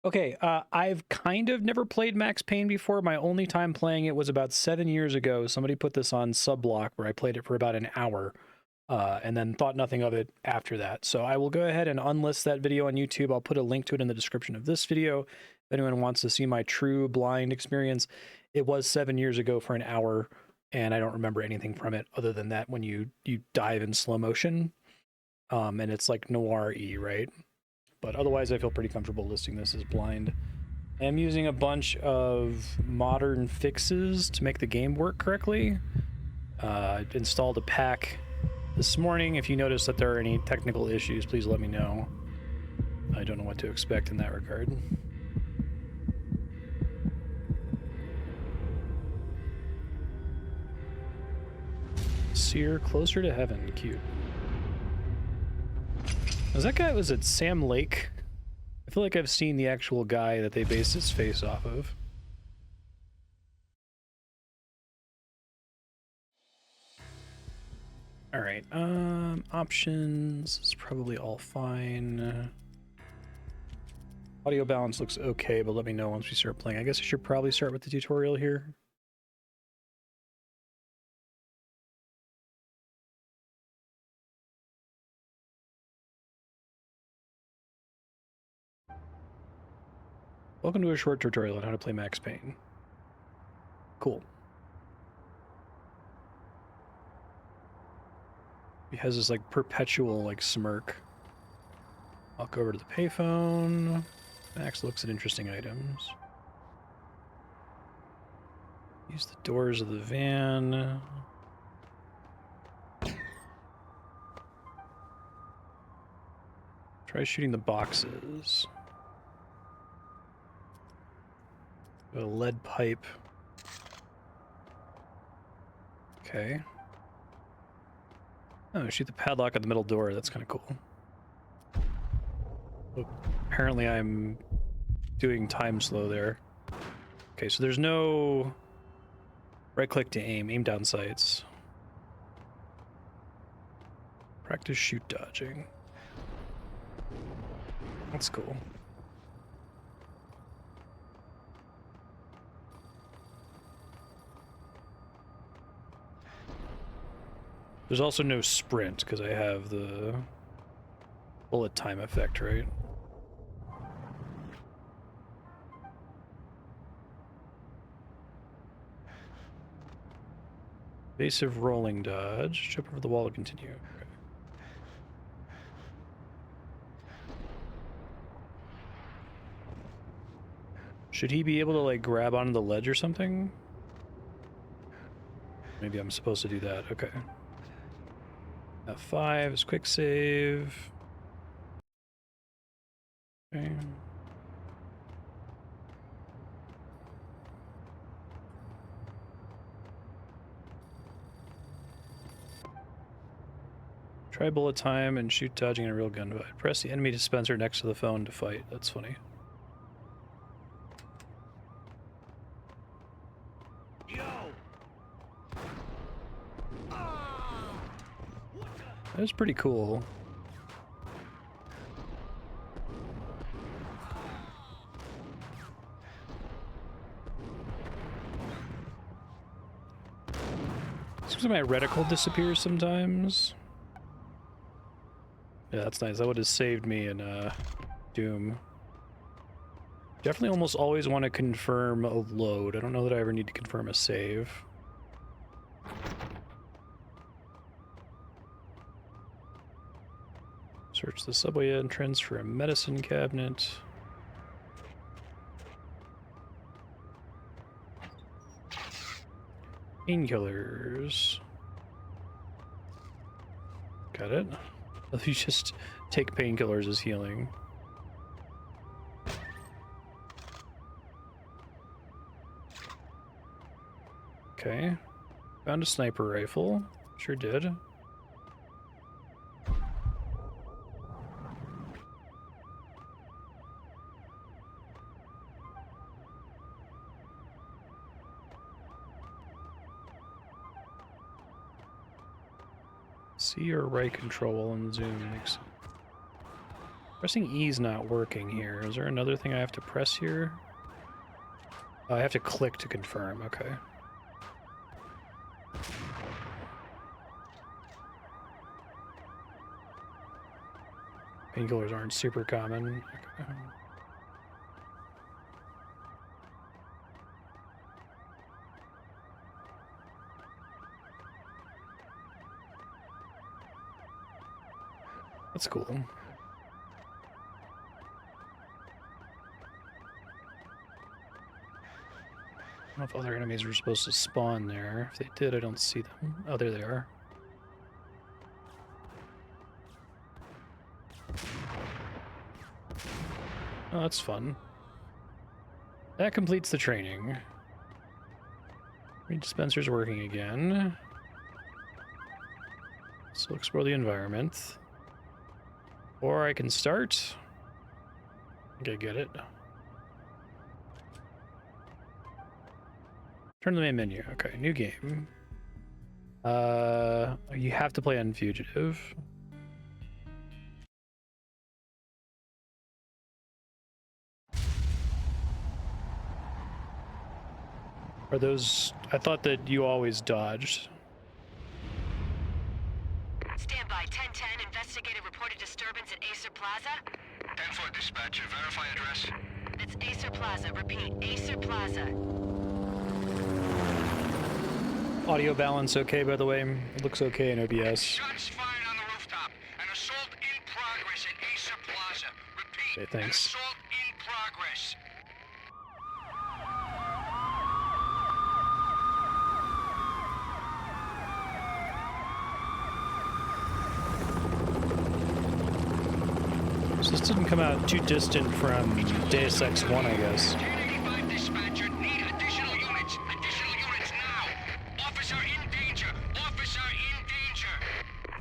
Okay, I've kind of never played Max Payne before. My only time playing it was about 7 years ago. Somebody put this on Subblock where I played it for about an hour, and then thought nothing of it after that. So I will go ahead and unlist that video on YouTube. I'll put a link to it in the description of this video. If anyone wants to see my true blind experience, it was 7 years ago for an hour, and I don't remember anything from it other than that when you dive in slow motion, and it's like noir-y, right? But otherwise, I feel pretty comfortable listing this as blind. I am using a bunch of modern fixes to make the game work correctly. I installed a pack this morning. If you notice that there are any technical issues, please let me know. I don't know what to expect in that regard. Seer closer to heaven. Cute. Was it Sam Lake? I feel like I've seen the actual guy that they based his face off of. All right, options is probably all fine. Audio balance looks okay, but let me know once we start playing. I guess I should probably start with the tutorial here. Welcome to a short tutorial on how to play Max Payne. Cool. He has this like perpetual like smirk. I'll go over to the payphone. Max looks at interesting items. Use the doors of the van. Try shooting the boxes. A lead pipe. Okay. Oh, shoot the padlock at the middle door. That's kind of cool. Oh, apparently I'm doing time slow there. Okay, so there's no right click to aim. Aim down sights. Practice shoot dodging. That's cool. There's also no sprint because I have the bullet time effect, right? Evasive rolling dodge. Jump over the wall to continue. Okay. Should he be able to like grab onto the ledge or something? Maybe I'm supposed to do that. Okay. F5 is quick save. Okay. Try bullet time and shoot dodging in a real gunfight. Press the enemy dispenser next to the phone to fight. That's funny. That was pretty cool. Seems like my reticle disappears sometimes. Yeah, that's nice. That would have saved me in Doom. Definitely almost always want to confirm a load. I don't know that I ever need to confirm a save. Search the subway entrance for a medicine cabinet. Painkillers. Got it. You just take painkillers as healing. Okay. Found a sniper rifle. Sure did. C or right control and zoom makes Pressing E is not working here. Is there another thing I have to press here? Oh, I have to click to confirm. Okay. Painkillers aren't super common. Okay. That's cool. I don't know if other enemies were supposed to spawn there. If they did, I don't see them. Oh, there they are. Oh, that's fun. That completes the training. Reed dispenser's working again. So explore the environment. Or I can start. Okay, get it. Turn the main menu. Okay, new game. You have to play Unfugitive. Are those... I thought that you always dodged. Stand by. 1010. Investigator reported disturbance at Acer Plaza. 10-4 dispatcher. Verify address. It's Acer Plaza. Repeat. Acer Plaza. Audio balance okay, by the way. It looks okay in OBS. Shots fired on the rooftop. An assault in progress at Acer Plaza. Repeat. Okay, thanks. An assault in progress. So this didn't come out too distant from Deus Ex 1, I guess. 1085 dispatcher. Need additional units. Additional units now. Officer in danger. Officer in danger.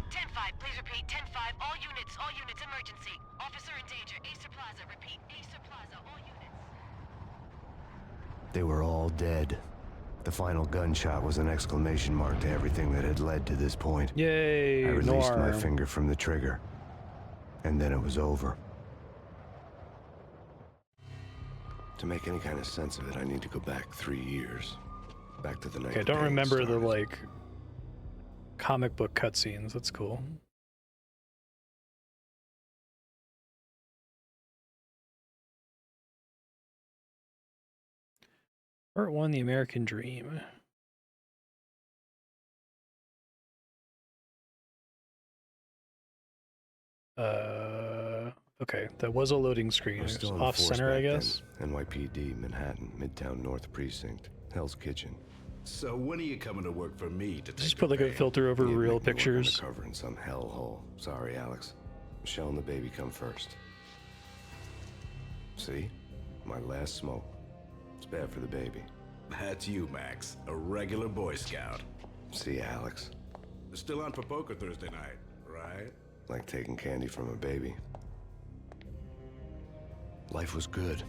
10-5. Please repeat. 10-5. All units, emergency. Officer in danger. Acer Plaza. Repeat. Acer Plaza. All units. They were all dead. The final gunshot was an exclamation mark to everything that had led to this point. Yay, I released Noir. my finger from the trigger. And then it was over. To make any kind of sense of it, I need to go back 3 years. Back to the night. Okay, I the don't Payne remember the, started. like, comic book cutscenes. That's cool. Part 1, The American Dream. Okay, that was a loading screen. It was off center, I guess. NYPD, Manhattan, Midtown North Precinct, Hell's Kitchen. So when are you coming to work for me to take Just put like a filter over You'd real make me work pictures. undercover in some hellhole. Sorry, Alex. Michelle and the baby come first. See? My last smoke. It's bad for the baby. That's you, Max. A regular Boy Scout. See, Alex. Still on for poker Thursday night, right? Like taking candy from a baby. Life was good.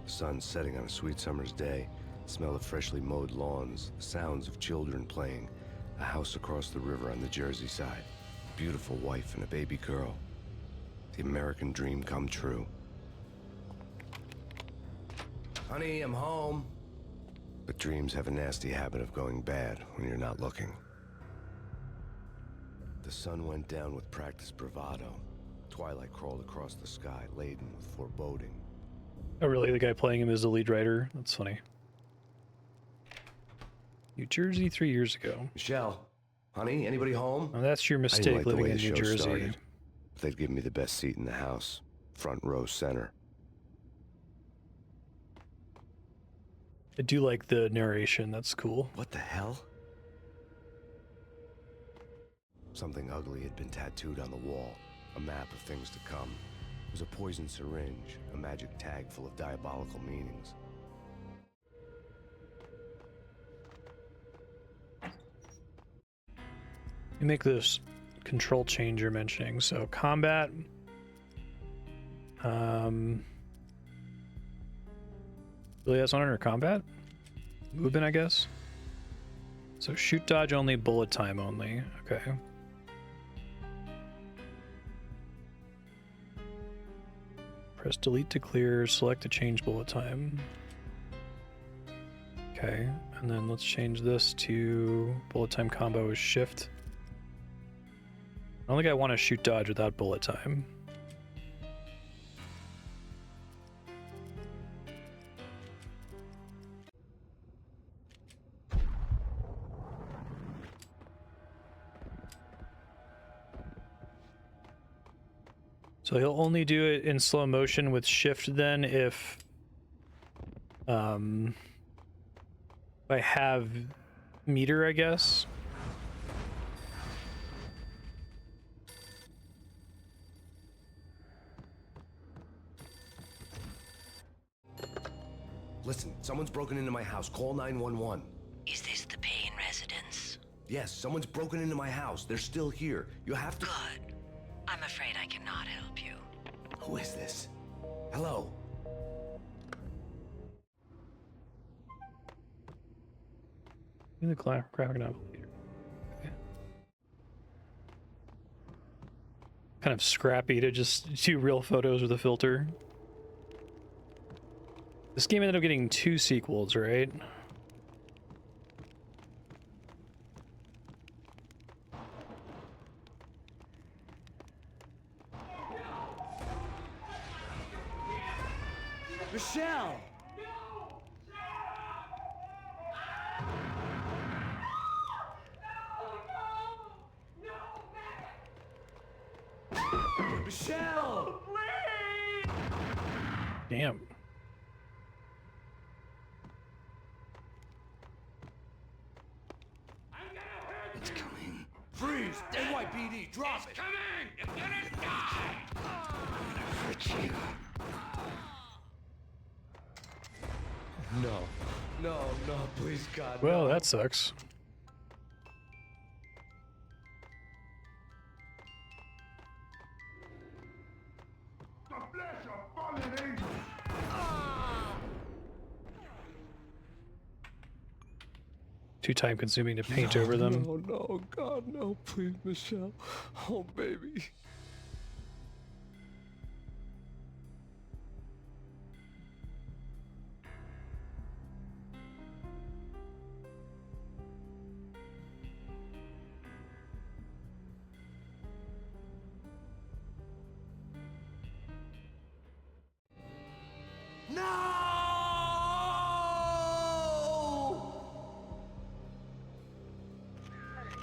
The sun setting on a sweet summer's day. The smell of freshly mowed lawns. The sounds of children playing. A house across the river on the Jersey side. Beautiful wife and a baby girl. The American dream come true. Honey, I'm home. But dreams have a nasty habit of going bad when you're not looking. The sun went down with practiced bravado. Twilight crawled across the sky, laden with foreboding. Oh, really? The guy playing him is the lead writer? That's funny. New Jersey 3 years ago. Michelle, honey, anybody home? Oh, that's your I didn't mistake like the living way in the New show Jersey. started. They'd give me the best seat in the house, front row center. I do like the narration. That's cool. What the hell? Something ugly had been tattooed on the wall. A map of things to come. It was a poisoned syringe, a magic tag full of diabolical meanings. You make this control change you're mentioning. So combat. Really has one under combat? Movement, I guess. So shoot dodge only, bullet time only. Okay. Press delete to clear, select to change bullet time. Okay, and then let's change this to bullet time combo is shift. I don't think I want to shoot dodge without bullet time. So he'll only do it in slow motion with shift then if I have meter, I guess. Listen, someone's broken into my house. Call 911. Is this the Payne residence? Yes, someone's broken into my house. They're still here. You have to... Good. I'm afraid I cannot help you. Who is this? Hello? In the graphic novel leader. Okay. Kind of scrappy to just do real photos with a filter. This game ended up getting 2 sequels, right? Michelle! Michelle! Damn. It's coming. Freeze! NYPD, drop it! Coming! You're gonna die! Hurt you. No. No, no, please, God, Well, no. that sucks. The flesh of fallen angels. Too time consuming to paint over them. No, no, God, no, please, Michelle. Oh, baby.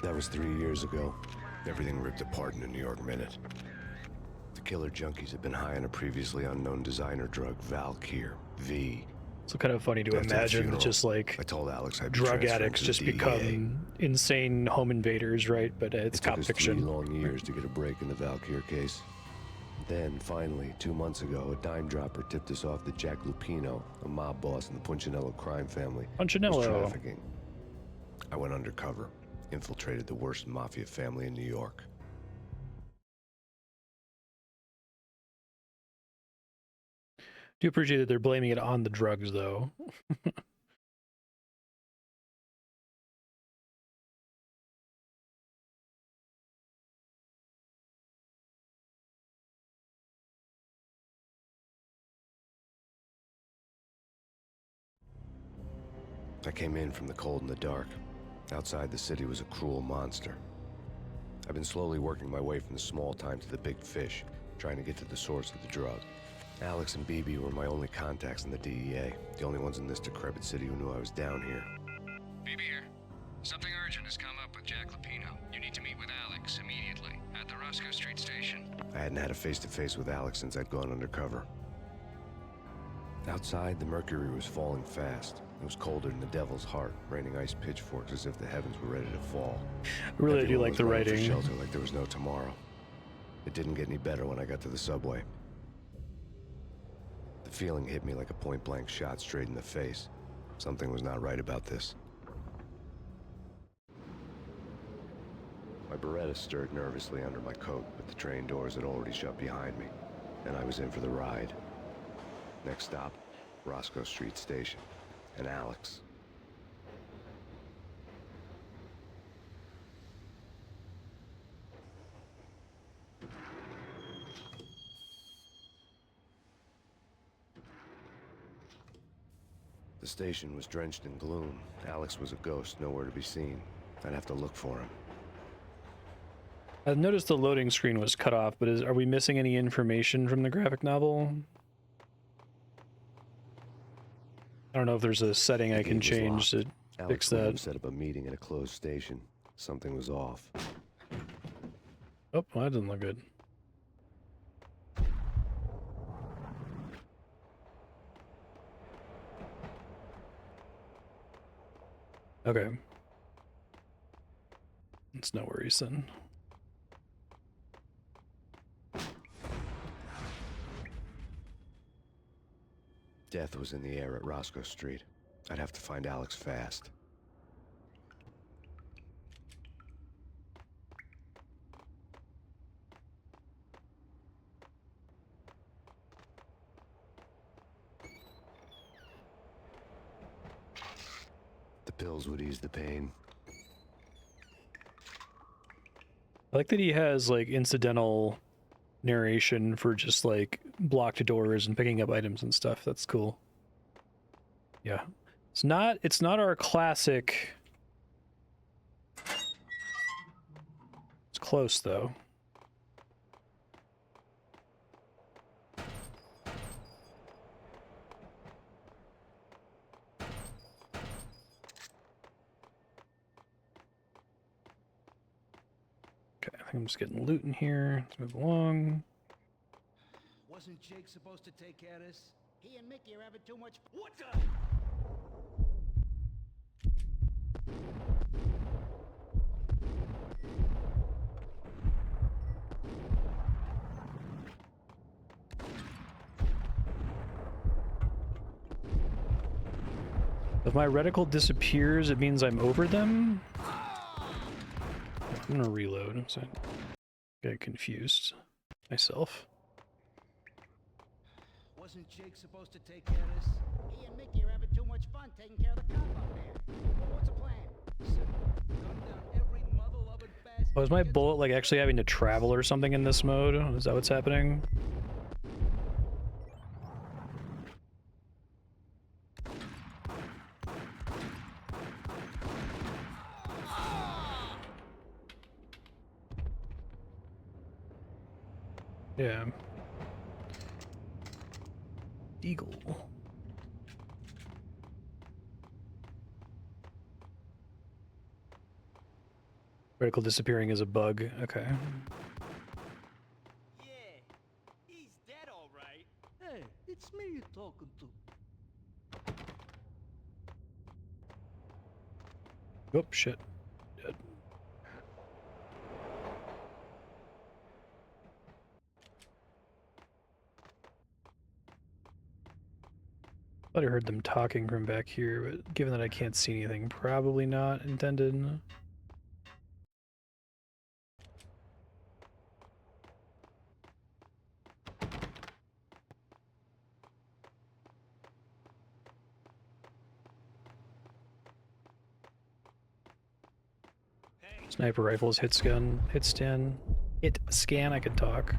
That was 3 years ago. Everything ripped apart in the New York Minute. The killer junkies had been high on a previously unknown designer drug, Valkyr, V. It's kind of funny to After the imagine funeral, just like I told Alex I'd be drug transferring addicts to the just DEA. become insane home invaders, right? But it's It took cop us 3 fiction. long years to get a break in the Valkyr case. Then, finally, 2 months ago, a dime dropper tipped us off that Jack Lupino, a mob boss in the Punchinello crime family, was Punchinello. trafficking. I went undercover, infiltrated the worst mafia family in New York. Do appreciate that they're blaming it on the drugs, though. I came in from the cold and the dark. Outside the city was a cruel monster. I've been slowly working my way from the small time to the big fish, trying to get to the source of the drug. Alex and BB were my only contacts in the DEA, the only ones in this decrepit city who knew I was down here. BB here. Something urgent has come up with Jack Lupino. You need to meet with Alex immediately at the Roscoe Street station. I hadn't had a face-to-face with Alex since I'd gone undercover. Outside, the mercury was falling fast. It was colder than the devil's heart, raining ice pitchforks as if the heavens were ready to fall. I really do Everyone like was the running for writing. shelter like there was no tomorrow. It didn't get any better when I got to the subway. The feeling hit me like a point-blank shot straight in the face. Something was not right about this. My Beretta stirred nervously under my coat, but the train doors had already shut behind me, and I was in for the ride. Next stop, Roscoe Street Station, and Alex. The station was drenched in gloom. Alex was a ghost, nowhere to be seen. I'd have to look for him. I noticed the loading screen was cut off, but are we missing any information from the graphic novel? I don't know if there's a setting I can change to fix that. Set up a meeting at a closed station. Something was off. Oh, well, that doesn't look good. Okay. It's no worries then. Death was in the air at Roscoe Street. I'd have to find Alex fast. The pills would ease the pain. I like that he has like incidental narration for just like blocked doors and picking up items and stuff. That's cool. Yeah. It's not our classic. It's close though. Okay, I think I'm just getting loot in here. Let's move along. Wasn't Jake supposed to take care of this? He and Mickey are having too much. What the? If my reticle disappears, it means I'm over them? I'm gonna reload. So I get confused myself. Wasn't Jake supposed to take care of this? He and Mickey are having too much fun taking care of the cop up there. What's the plan? Gun down every mother-loving bastard. Oh, is my bullet like actually having to travel or something in this mode? Is that what's happening? Yeah. Eagle. Reticle disappearing is a bug. Okay. Yeah, he's dead, all right. Hey, it's me you're talking to. Oh, shit. Dead. Thought I heard them talking from back here, but given that I can't see anything, probably not intended. Sniper rifles, hit scan, hit scan, I could talk.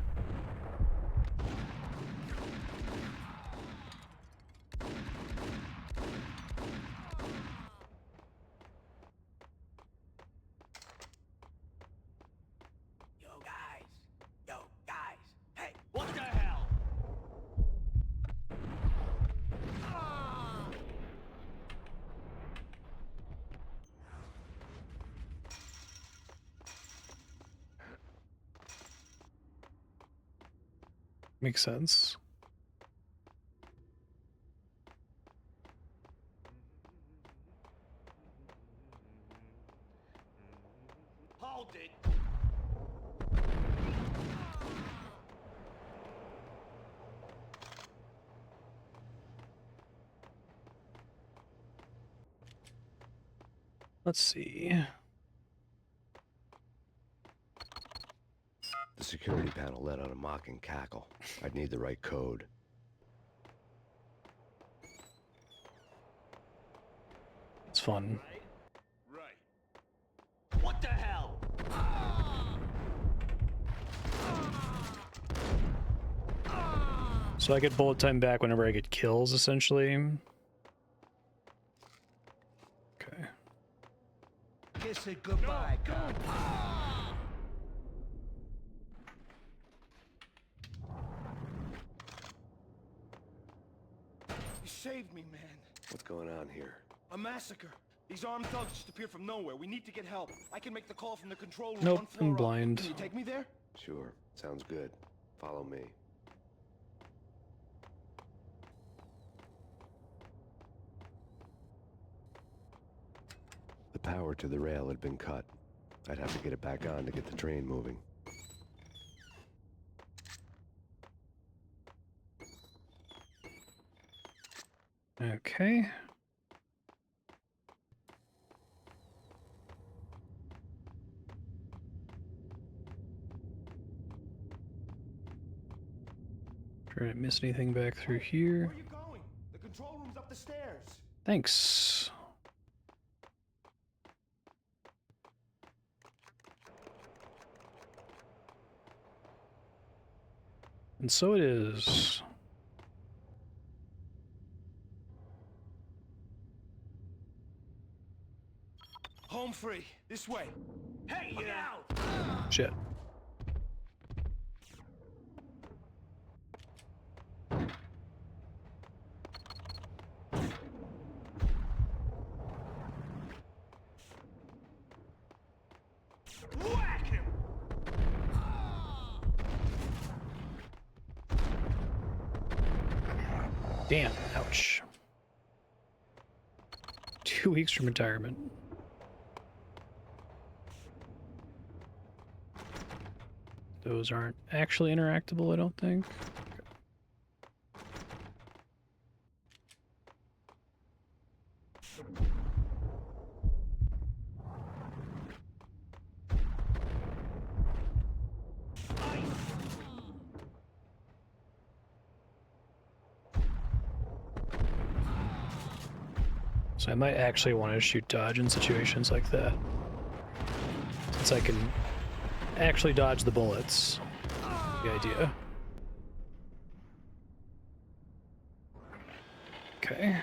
Yo guys, hey, what the hell? Makes sense. Hold it. Let's see. The security panel let out a mocking cackle. I'd need the right code. It's fun. Right. What the hell? So I get bullet time back whenever I get kills, essentially. Kiss it goodbye, cop. You saved me, man. What's going on here? A massacre. These armed thugs just appeared from nowhere. We need to get help. I can make the call from the control room. Nope, one floor I'm up. blind. Can you take me there? Sure, sounds good. Follow me. The power to the rail had been cut. I'd have to get it back on to get the train moving. Okay. Trying to miss anything back through here. Where are you going? The control room's up the stairs. Thanks. And so it is. Home free. This way. Hey, look out! Shit. Whack him! Damn, ouch. 2 weeks from retirement. Those aren't actually interactable, I don't think. So I might actually want to shoot dodge in situations like that, since I can actually dodge the bullets. The idea. Okay.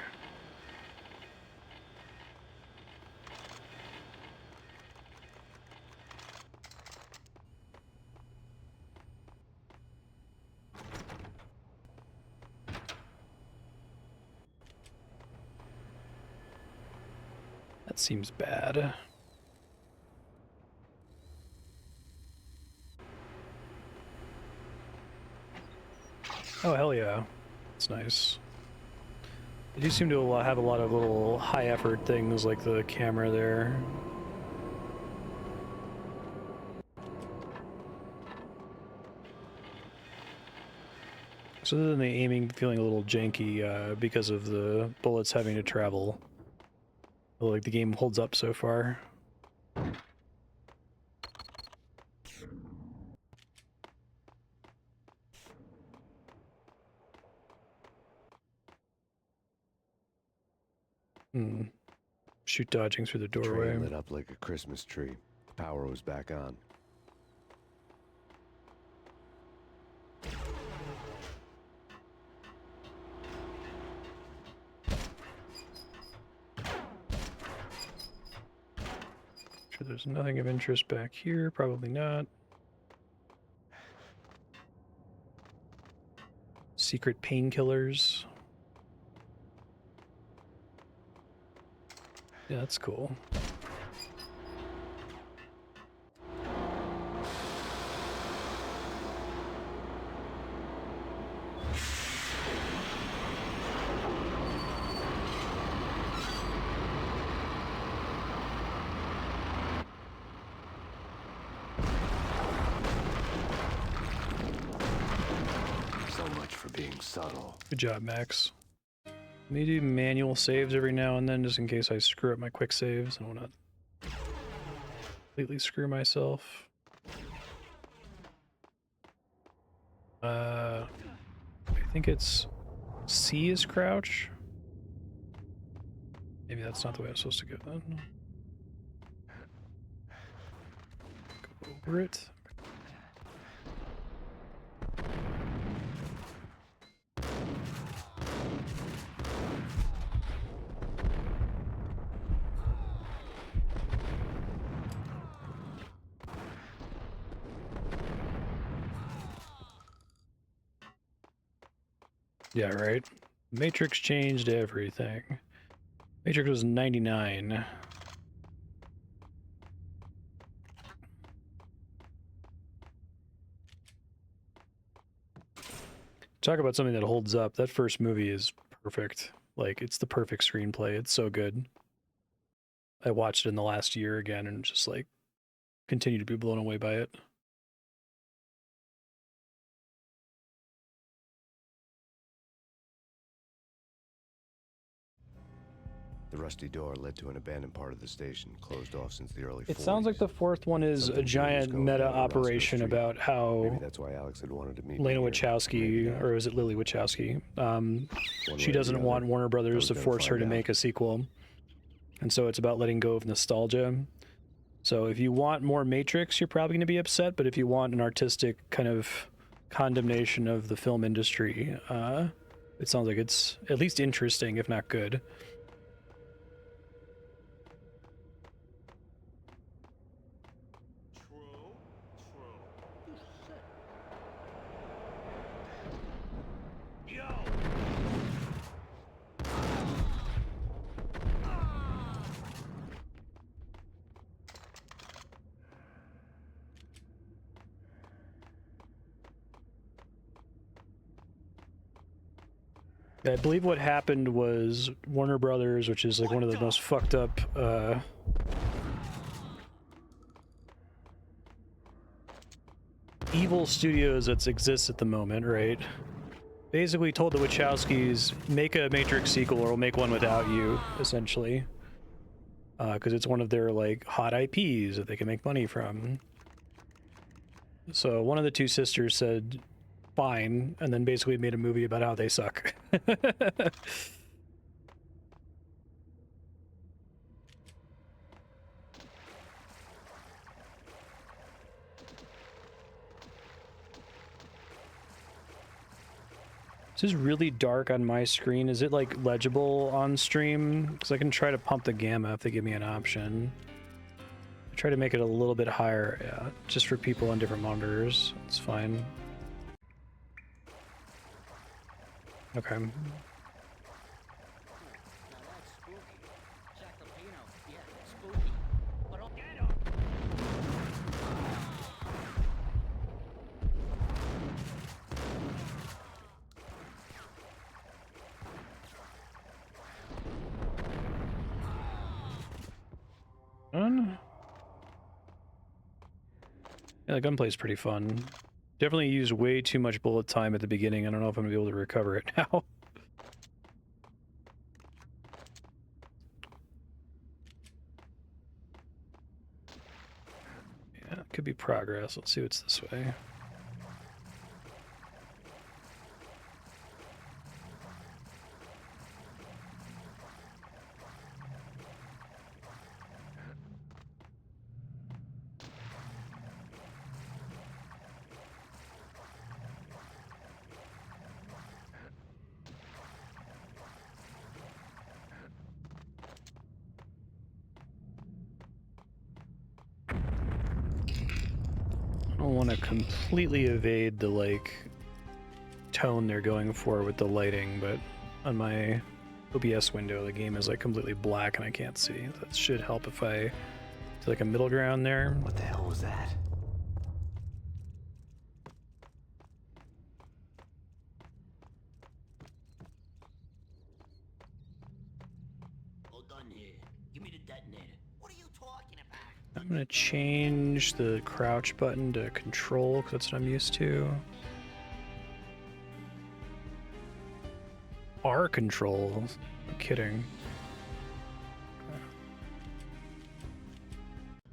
That seems bad. Oh, hell yeah. That's nice. They do seem to have a lot of little high effort things like the camera there. So other than the aiming feeling a little janky because of the bullets having to travel, I feel like the game holds up so far. Shoot dodging through the doorway. Train lit up like a Christmas tree. The power was back on. Sure, there's nothing of interest back here. Probably not. Secret painkillers. Yeah, that's cool. So much for being subtle. Good job, Max. Let me do manual saves every now and then, just in case I screw up my quick saves. I don't want to completely screw myself. I think it's C is crouch. Maybe that's not the way I'm supposed to go then. Go over it. Yeah, right. Matrix changed everything. Matrix was 99. Talk about something that holds up. That first movie is perfect. Like, it's the perfect screenplay. It's so good. I watched it in the last year again and just, like, continue to be blown away by it. The rusty door led to an abandoned part of the station, closed off since the early 40s. It sounds like the fourth one is Something a giant weird was going meta on Roscoe operation Street. about how Maybe that's why Alex had wanted to meet Lena me here. Maybe Wachowski, not. or is it Lily Wachowski? One She way or doesn't the want other, Warner I Brothers was to gonna force her find to out. make a sequel. And so it's about letting go of nostalgia. So if you want more Matrix, you're probably going to be upset. But if you want an artistic kind of condemnation of the film industry, it sounds like it's at least interesting, if not good. I believe what happened was Warner Brothers, which is like one of the most fucked up evil studios that exists at the moment, right? Basically told the Wachowskis, make a Matrix sequel or we'll make one without you, essentially. Because it's one of their like hot IPs that they can make money from. So one of the two sisters said, fine, and then basically made a movie about how they suck. This is really dark on my screen. Is it like legible on stream? Because I can try to pump the gamma if they give me an option. I try to make it a little bit higher, yeah, just for people on different monitors. It's fine. Okay. Now that's spooky. Jack Lupino, yeah, spooky. But oh, get him! Fun? Yeah, the gunplay's pretty fun. Definitely used way too much bullet time at the beginning. I don't know if I'm gonna be able to recover it now. Yeah, it could be progress. Let's see what's this way. I don't want to completely evade the like tone they're going for with the lighting, but on my OBS window the game is like completely black and I can't see. That should help if I do like a middle ground there. What the hell was that? Hold on here. Give me the detonator. What are you talking about? I'm gonna change the crouch button to control because that's what I'm used to. R control? No kidding.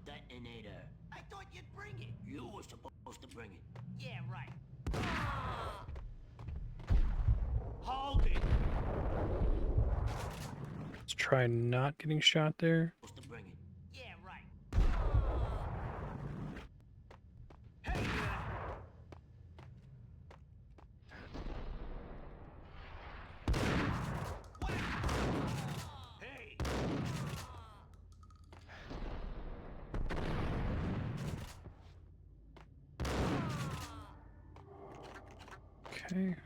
Detonator. I thought you'd bring it. You were supposed to bring it. Yeah, right. Hold it. Let's try not getting shot there. Supposed to bring it. Yeah, right. Hey. Okay.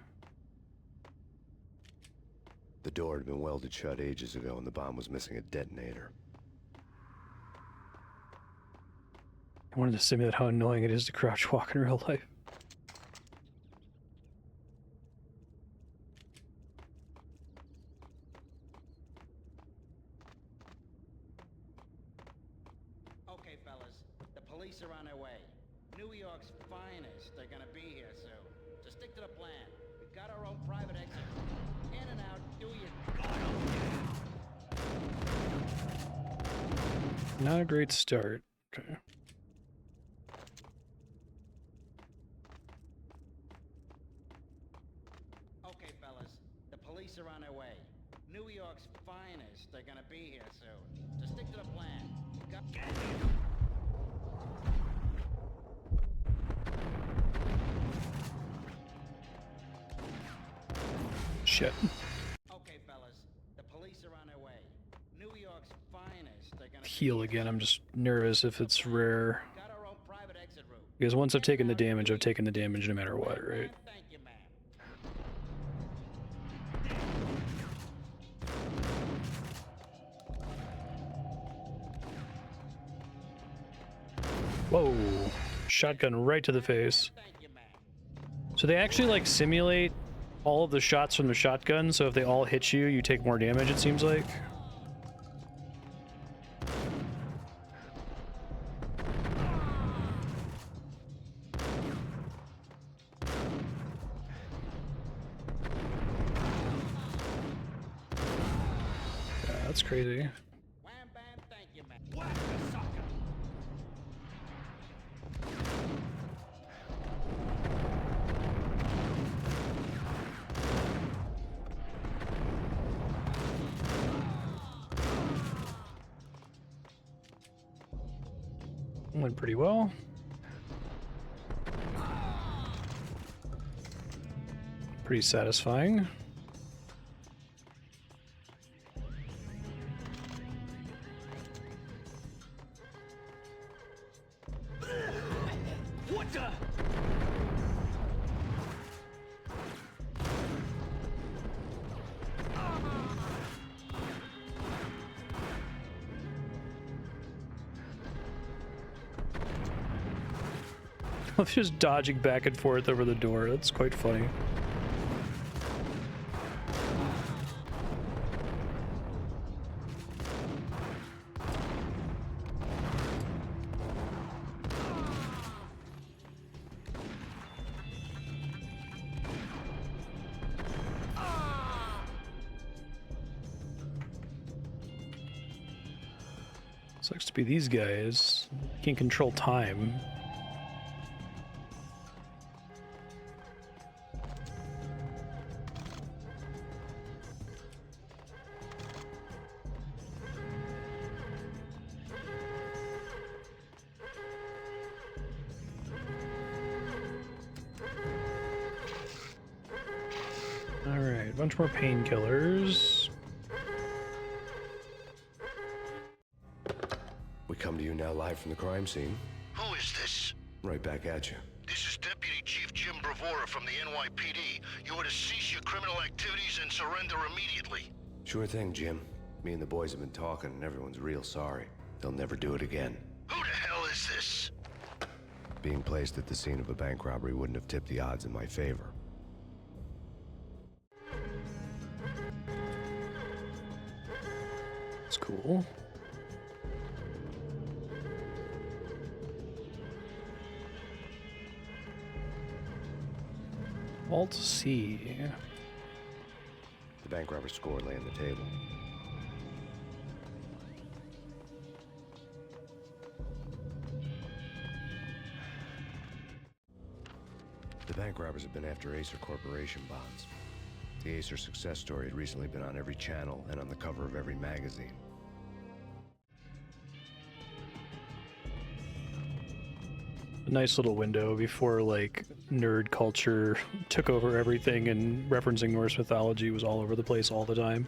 The door had been welded shut ages ago and the bomb was missing a detonator. I wanted to simulate how annoying it is to crouch walk in real life. Okay, fellas, the police are on their way. New York's finest. They're gonna be here soon. So stick to the plan. We've got our own private exit. In and out, do your... Not a great start. Okay. Okay, fellas, the police are on their way. New York's finest. They're gonna be here soon. So stick to the plan. We've got... Shit. Okay, fellas, the police are on their way. New York's finest. They're gonna Heal again. I'm just nervous if it's rare. got our own private exit route. Because once I've taken the damage, I've taken the damage no matter what, right? Thank you, ma'am. Whoa. Shotgun right to the face. Thank you, ma'am. So they actually like simulate all of the shots from the shotgun, so if they all hit you, you take more damage, it seems like. Yeah, that's crazy. Wham bam, thank you, ma'am. Whack the sucker. Went pretty well. Pretty satisfying. What the? I'm just dodging back and forth over the door. That's quite funny. Sucks to be these guys. Can't control time. Alright, a bunch more painkillers. We come to you now live from the crime scene. Who is this? Right back at you. This is Deputy Chief Jim Bravura from the NYPD. You are to cease your criminal activities and surrender immediately. Sure thing, Jim. Me and the boys have been talking and everyone's real sorry. They'll never do it again. Who the hell is this? Being placed at the scene of a bank robbery wouldn't have tipped the odds in my favor. That's cool. Alt C. The bank robber's score lay on the table. The bank robbers have been after Acer Corporation bonds. The Acer success story had recently been on every channel and on the cover of every magazine. A nice little window before, like, nerd culture took over everything and referencing Norse mythology was all over the place all the time.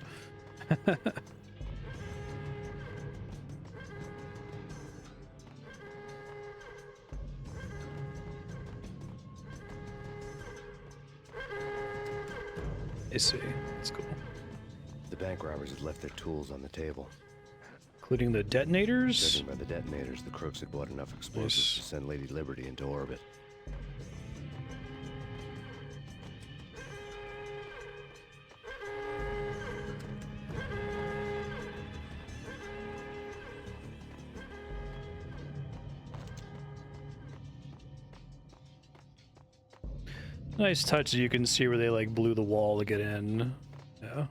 I see. That's cool. bank robbers had left their tools on the table. Including the detonators? Judging by the detonators, the crooks had bought enough explosives to send Lady Liberty into orbit. Nice touch. You can see where they like blew the wall to get in. Yeah.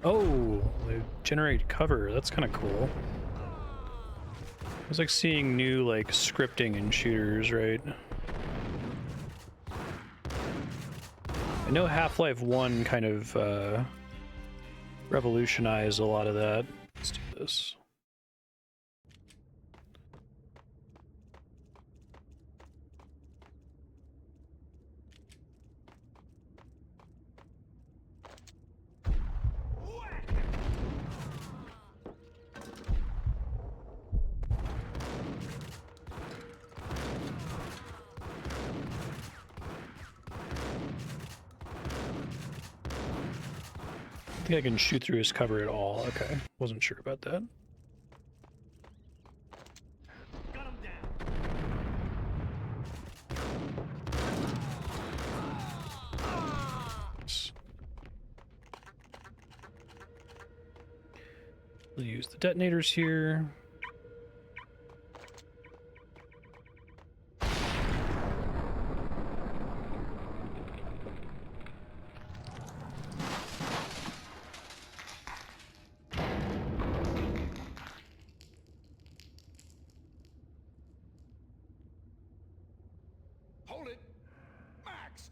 Oh, they generate cover. That's kind of cool. It's like seeing new like scripting in shooters, right? I know Half-Life 1 kind of revolutionized a lot of that. Let's do this. I think I can shoot through his cover at all. Okay, wasn't sure about that. Gun him down. We'll use the detonators here.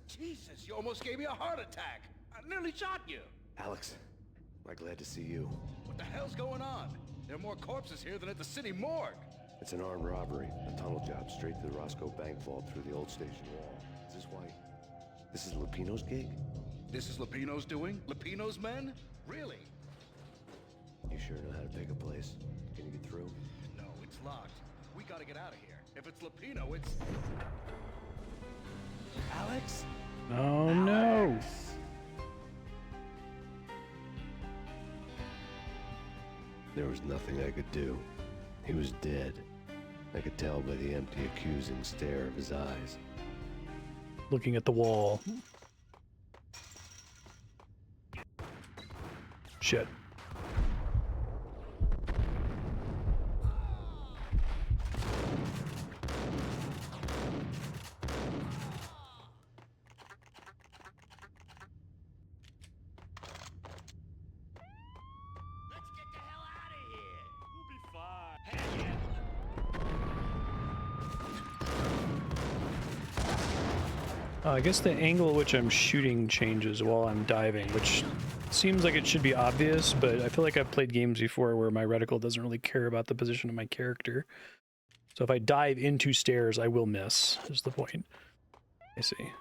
Jesus, you almost gave me a heart attack. I nearly shot you. Alex, am I glad to see you. What the hell's going on? There are more corpses here than at the city morgue. It's an armed robbery, a tunnel job straight to the Roscoe bank vault through the old station wall. Is this why? This is Lupino's gig? This is Lupino's doing? Lupino's men? Really? You sure know how to pick a place? Can you get through? No, it's locked. We gotta get out of here. If it's Lupino, it's... Alex? Oh no! There was nothing I could do. He was dead. I could tell by the empty, accusing stare of his eyes. Looking at the wall. Shit. I guess the angle at which I'm shooting changes while I'm diving, which seems like it should be obvious, but I feel like I've played games before where my reticle doesn't really care about the position of my character. So if I dive into stairs, I will miss, is the point. I see. Let's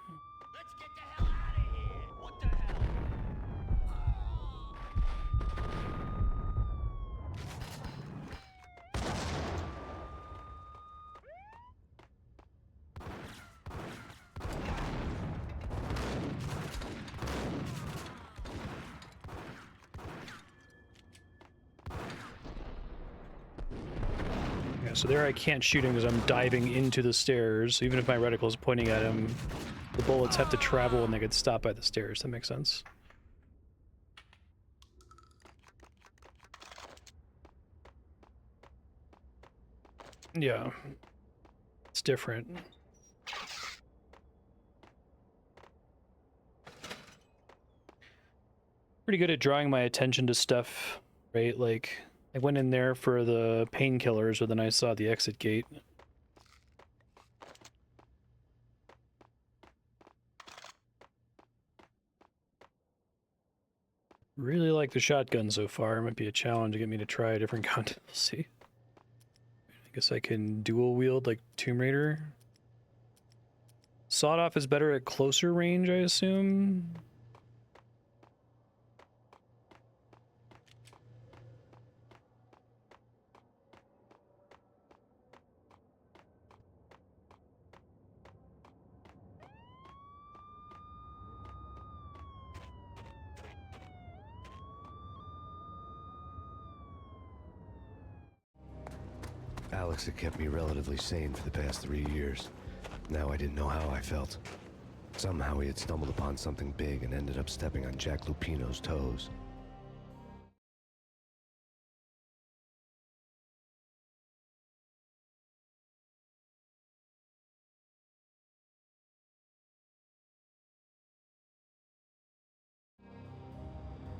get the hell out of here! What the hell? So there I can't shoot him because I'm diving into the stairs. Even if my reticle is pointing at him, the bullets have to travel and they get stopped by the stairs. That makes sense. Yeah. It's different. Pretty good at drawing my attention to stuff, right? Like... I went in there for the painkillers, but then I saw the exit gate. Really like the shotgun so far. It might be a challenge to get me to try a different gun. We'll see. I guess I can dual wield like Tomb Raider. Sawed-off is better at closer range, I assume. Alex had kept me relatively sane for the past 3 years. Now I didn't know how I felt. Somehow he had stumbled upon something big and ended up stepping on Jack Lupino's toes.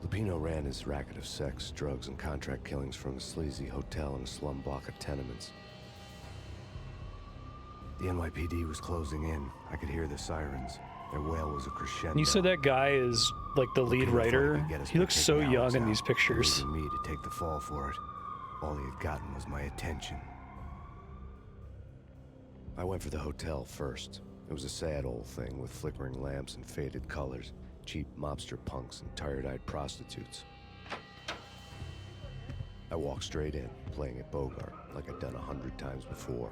Lupino ran his racket of sex, drugs, and contract killings from a sleazy hotel in a slum block of tenements. The NYPD was closing in. I could hear the sirens. Their wail was a crescendo. You said that guy is like the lead writer. He looks so young in these pictures. Leaving me to take the fall for it. All he had gotten was my attention. I went for the hotel first. It was a sad old thing with flickering lamps and faded colors, cheap mobster punks and tired-eyed prostitutes. I walked straight in, playing at Bogart, like I'd done 100 times before.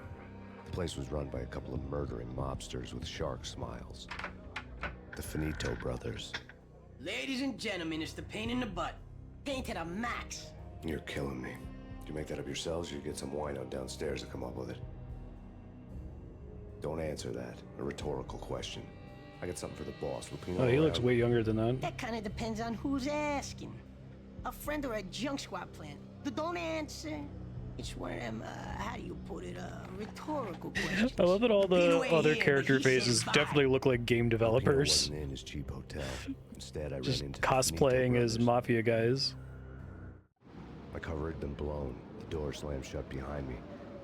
The place was run by a couple of murdering mobsters with shark smiles. The Finito brothers. Ladies and gentlemen, it's the pain in the butt. Pain to the max. You're killing me. Did you make that up yourselves, or you get some wino downstairs to come up with it? Don't answer that. A rhetorical question. I got something for the boss. Lupino. Oh, he looks way younger than that. That kind of depends on who's asking. A friend or a junk squad plan. Don't answer. It's one of them, how do you put it, rhorhetorical questions. I love that all the other character faces definitely look like game developers. Wasn't in his cheap hotel. Instead, I Just ran into cosplaying as mafia guys. My cover had been blown. The door slammed shut behind me.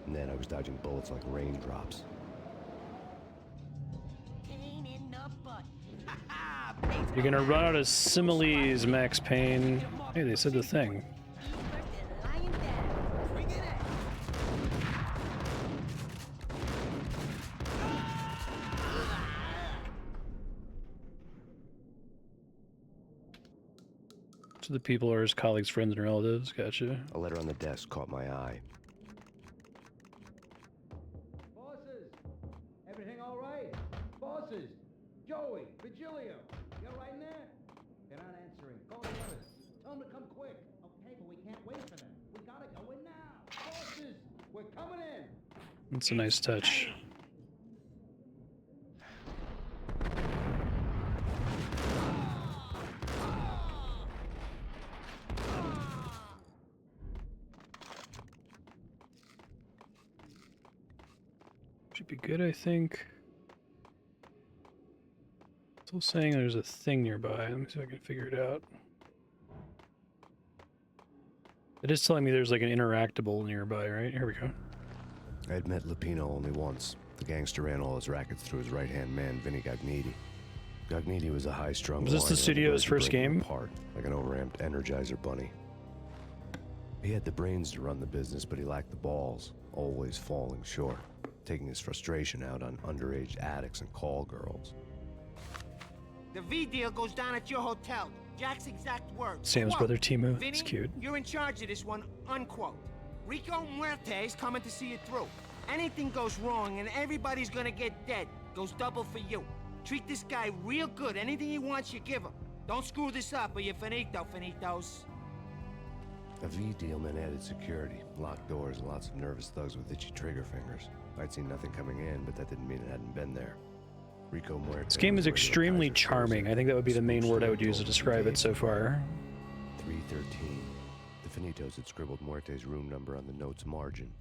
And then I was dodging bullets like raindrops. Pain in the butt. You're gonna run out of similes, Max Payne. Hey, they said the thing. So the people are his colleagues, friends, and relatives. Gotcha. A letter on the desk caught my eye. Bosses! Everything all right? Bosses! Joey! Virgilio! You're right in there? They're not answering. Call the others. Tell them to come quick. Okay, but we can't wait for them. We gotta go in now. Bosses! We're coming in! That's a nice touch. Should be good, I think. Still saying there's a thing nearby. Let me see if I can figure it out. It is telling me there's like an interactable nearby, right? Here we go. I had met Lupino only once. The gangster ran all his rackets through his right-hand man, Vinnie Gognitti. Gognitti was a high-strung Was this the studio's first game? Apart, like an overamped Energizer bunny. He had the brains to run the business, but he lacked the balls, always falling short, taking his frustration out on underage addicts and call girls. The V deal goes down at your hotel. Jack's exact words. Sam's Quote, brother Timu. Vinnie, It's cute. You're in charge of this one, unquote. Rico Muerte is coming to see it through. Anything goes wrong and everybody's gonna get dead. Goes double for you. Treat this guy real good. Anything he wants, you give him. Don't screw this up or you're finito, finitos. A V deal meant added security, locked doors, and lots of nervous thugs with itchy trigger fingers. I'd seen nothing coming in, but that didn't mean it hadn't been there. Rico Muerte. This game is extremely charming. I think that would be the main word I would use to describe it so far. 313. The Finitos had scribbled Muerte's room number on the note's margin.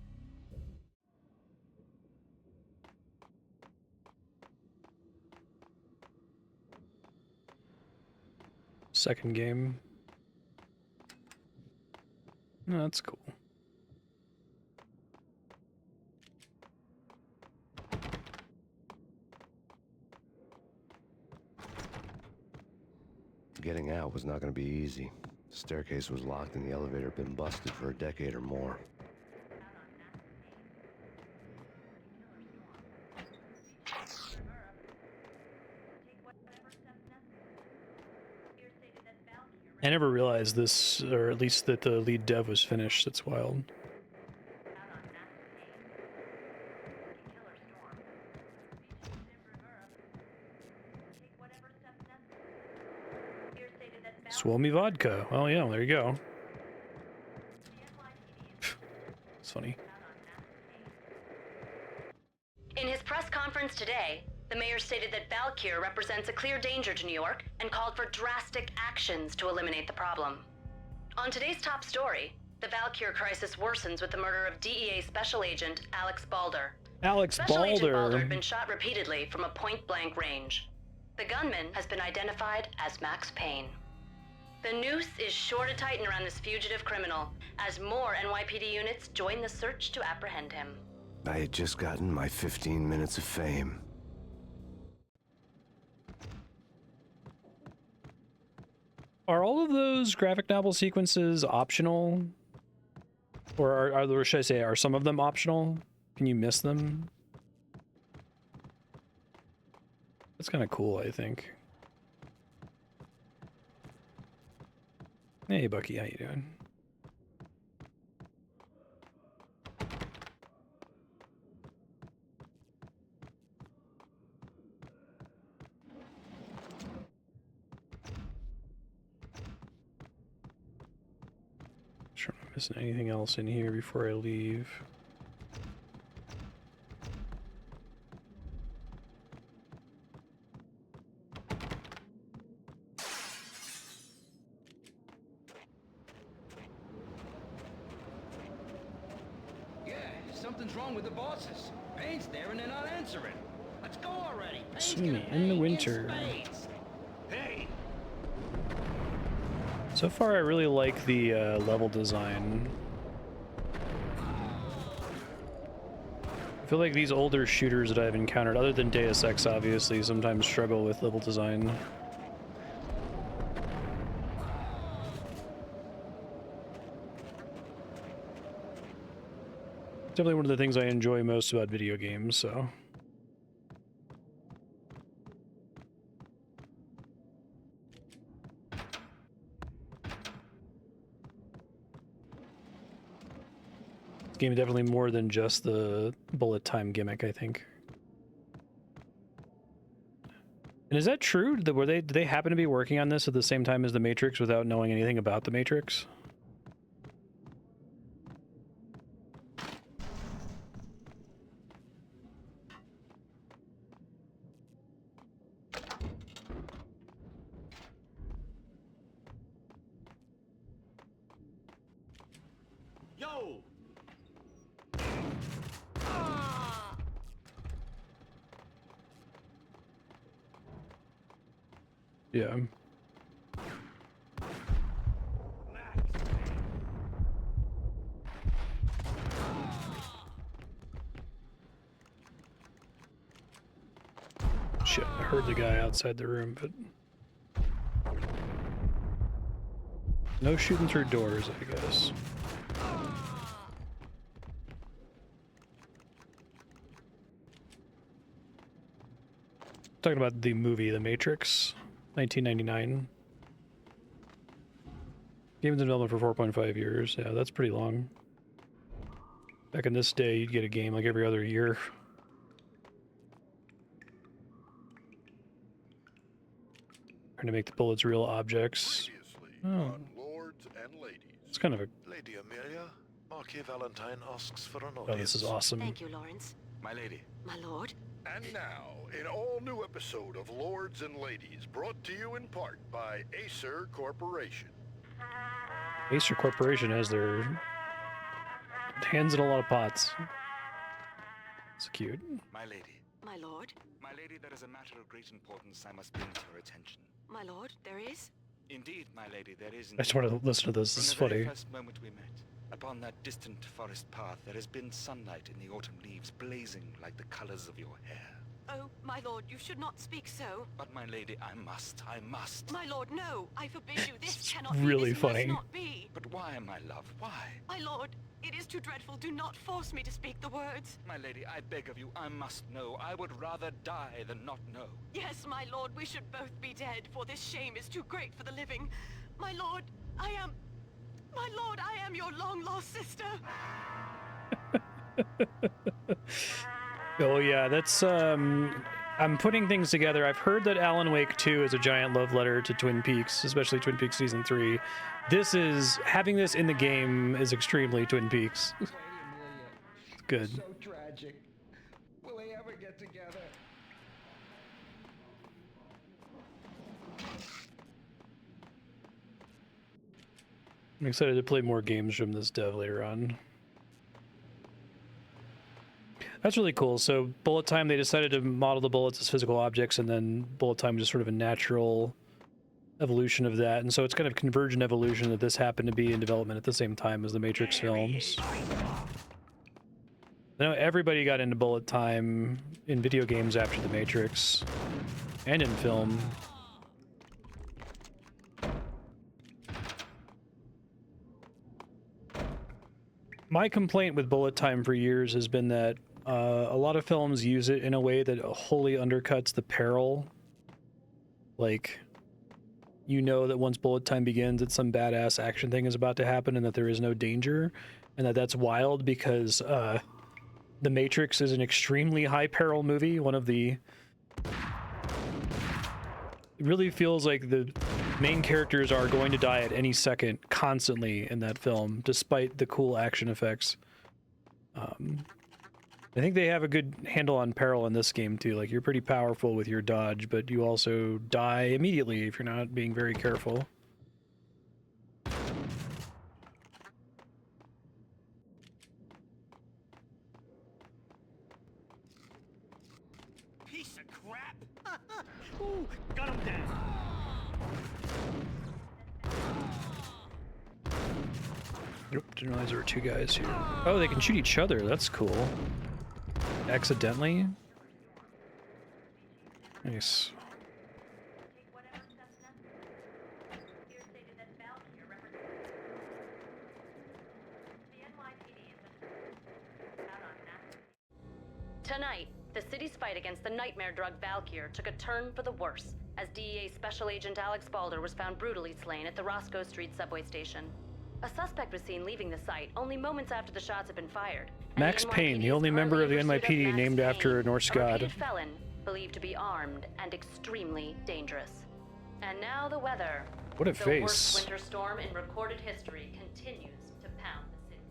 Second game. No, that's cool. Getting out was not going to be easy. The staircase was locked and the elevator had been busted for a decade or more. I never realized this, or at least that the lead dev was finished. That's wild. Swami vodka. Oh yeah, there you go. It's funny. press conference today, the mayor stated that Valkyr represents a clear danger to New York and called for drastic actions to eliminate the problem. On today's top story, the Valkyr crisis worsens with the murder of DEA Special Agent Alex Balder. Special Agent Balder had been shot repeatedly from a point-blank range. The gunman has been identified as Max Payne. The noose is sure to tighten around this fugitive criminal as more NYPD units join the search to apprehend him. I had just gotten my 15 minutes of fame. Are all of those graphic novel sequences optional? Or should I say, are some of them optional? Can you miss them? That's kind of cool, I think. Hey, Bucky, how you doing? Sure, I'm not missing anything else in here before I leave. Something's wrong with the bosses. Payne's there and they're not answering. Let's go already. Sweeney in the winter. Hey. So far, I really like the level design. I feel like these older shooters that I've encountered, other than Deus Ex, obviously, sometimes struggle with level design. Definitely one of the things I enjoy most about video games, so. This game is definitely more than just the bullet time gimmick, I think. And is that true? Did they happen to be working on this at the same time as The Matrix without knowing anything about The Matrix? Yeah. Shit, I heard the guy outside the room, but no shooting through doors, I guess. Talking about the movie The Matrix, 1999. Game's been development for 4.5 years. Yeah, that's pretty long. Back in this day, you'd get a game like every other year. Trying to make the bullets real objects. Oh. Lords and ladies. It's kind of a... Lady Amelia, Marquis Valentine asks for an audience. Oh, this is awesome. Thank you, Lawrence. My lady. My lord. And now, an all-new episode of Lords and Ladies, brought to you in part by Acer Corporation. Acer Corporation has their hands in a lot of pots. It's cute. My lady. My lord. My lady, there is a matter of great importance I must bring to your attention. My lord, there is? Indeed, my lady, there is. I just want to listen to this. This is funny. From the very first moment we met, upon that distant forest path, there has been sunlight in the autumn leaves blazing like the colors of your hair. Oh, my lord, you should not speak so. But my lady, I must. My lord, no, I forbid you. This cannot really be. This funny. Must not be. But why, my love, why? My lord, it is too dreadful. Do not force me to speak the words. My lady, I beg of you, I must know. I would rather die than not know. Yes, my lord, we should both be dead, for this shame is too great for the living. My lord, I am your long-lost sister. Oh yeah, that's I'm putting things together. I've heard that Alan Wake 2 is a giant love letter to Twin Peaks, especially Twin Peaks Season 3. This is, having this in the game is extremely Twin Peaks. It's good. So tragic. Will they ever get get together. I'm excited to play more games from this dev later on. That's really cool. So bullet time, they decided to model the bullets as physical objects, and then bullet time was just sort of a natural evolution of that. And so it's kind of convergent evolution that this happened to be in development at the same time as the Matrix films. I know everybody got into bullet time in video games after the Matrix, and in film. My complaint with bullet time for years has been that a lot of films use it in a way that wholly undercuts the peril. Like, you know that once bullet time begins, that some badass action thing is about to happen and that there is no danger, and that's wild because The Matrix is an extremely high peril movie. One of the... It really feels like the main characters are going to die at any second constantly in that film, despite the cool action effects. I think they have a good handle on peril in this game too. Like, you're pretty powerful with your dodge, but you also die immediately if you're not being very careful. Piece of crap! Ooh, got him down! Nope, didn't realize there were two guys here. Oh, they can shoot each other. That's cool. Accidentally? Nice. Tonight, the city's fight against the nightmare drug Valkyr took a turn for the worse as DEA Special Agent Alex Balder was found brutally slain at the Roscoe Street subway station. A suspect was seen leaving the site only moments after the shots had been fired. Max Payne, the only member of the NYPD named after a Norse god. A felon, believed to be armed and extremely dangerous. And now the weather. What a the face. Worst winter storm in recorded history continues to pound the city.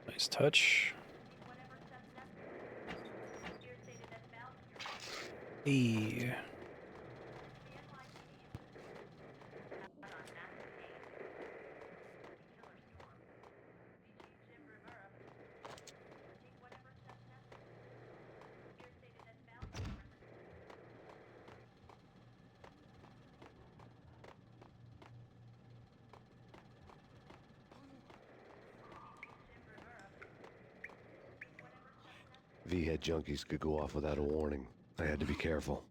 Nice touch. Hey. V-head junkies could go off without a warning. I had to be careful.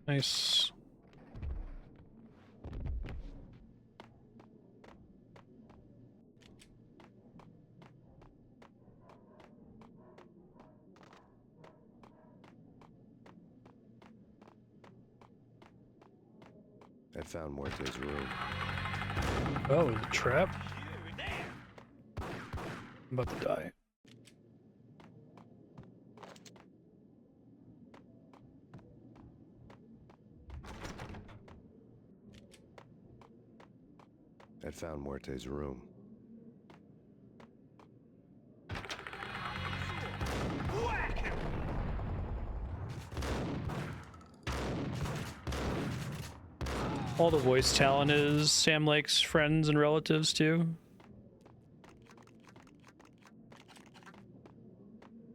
Nice. I found Muerte's room. Oh, the trap? I'm about to die. I found Muerte's room. All the voice talent is Sam Lake's friends and relatives too.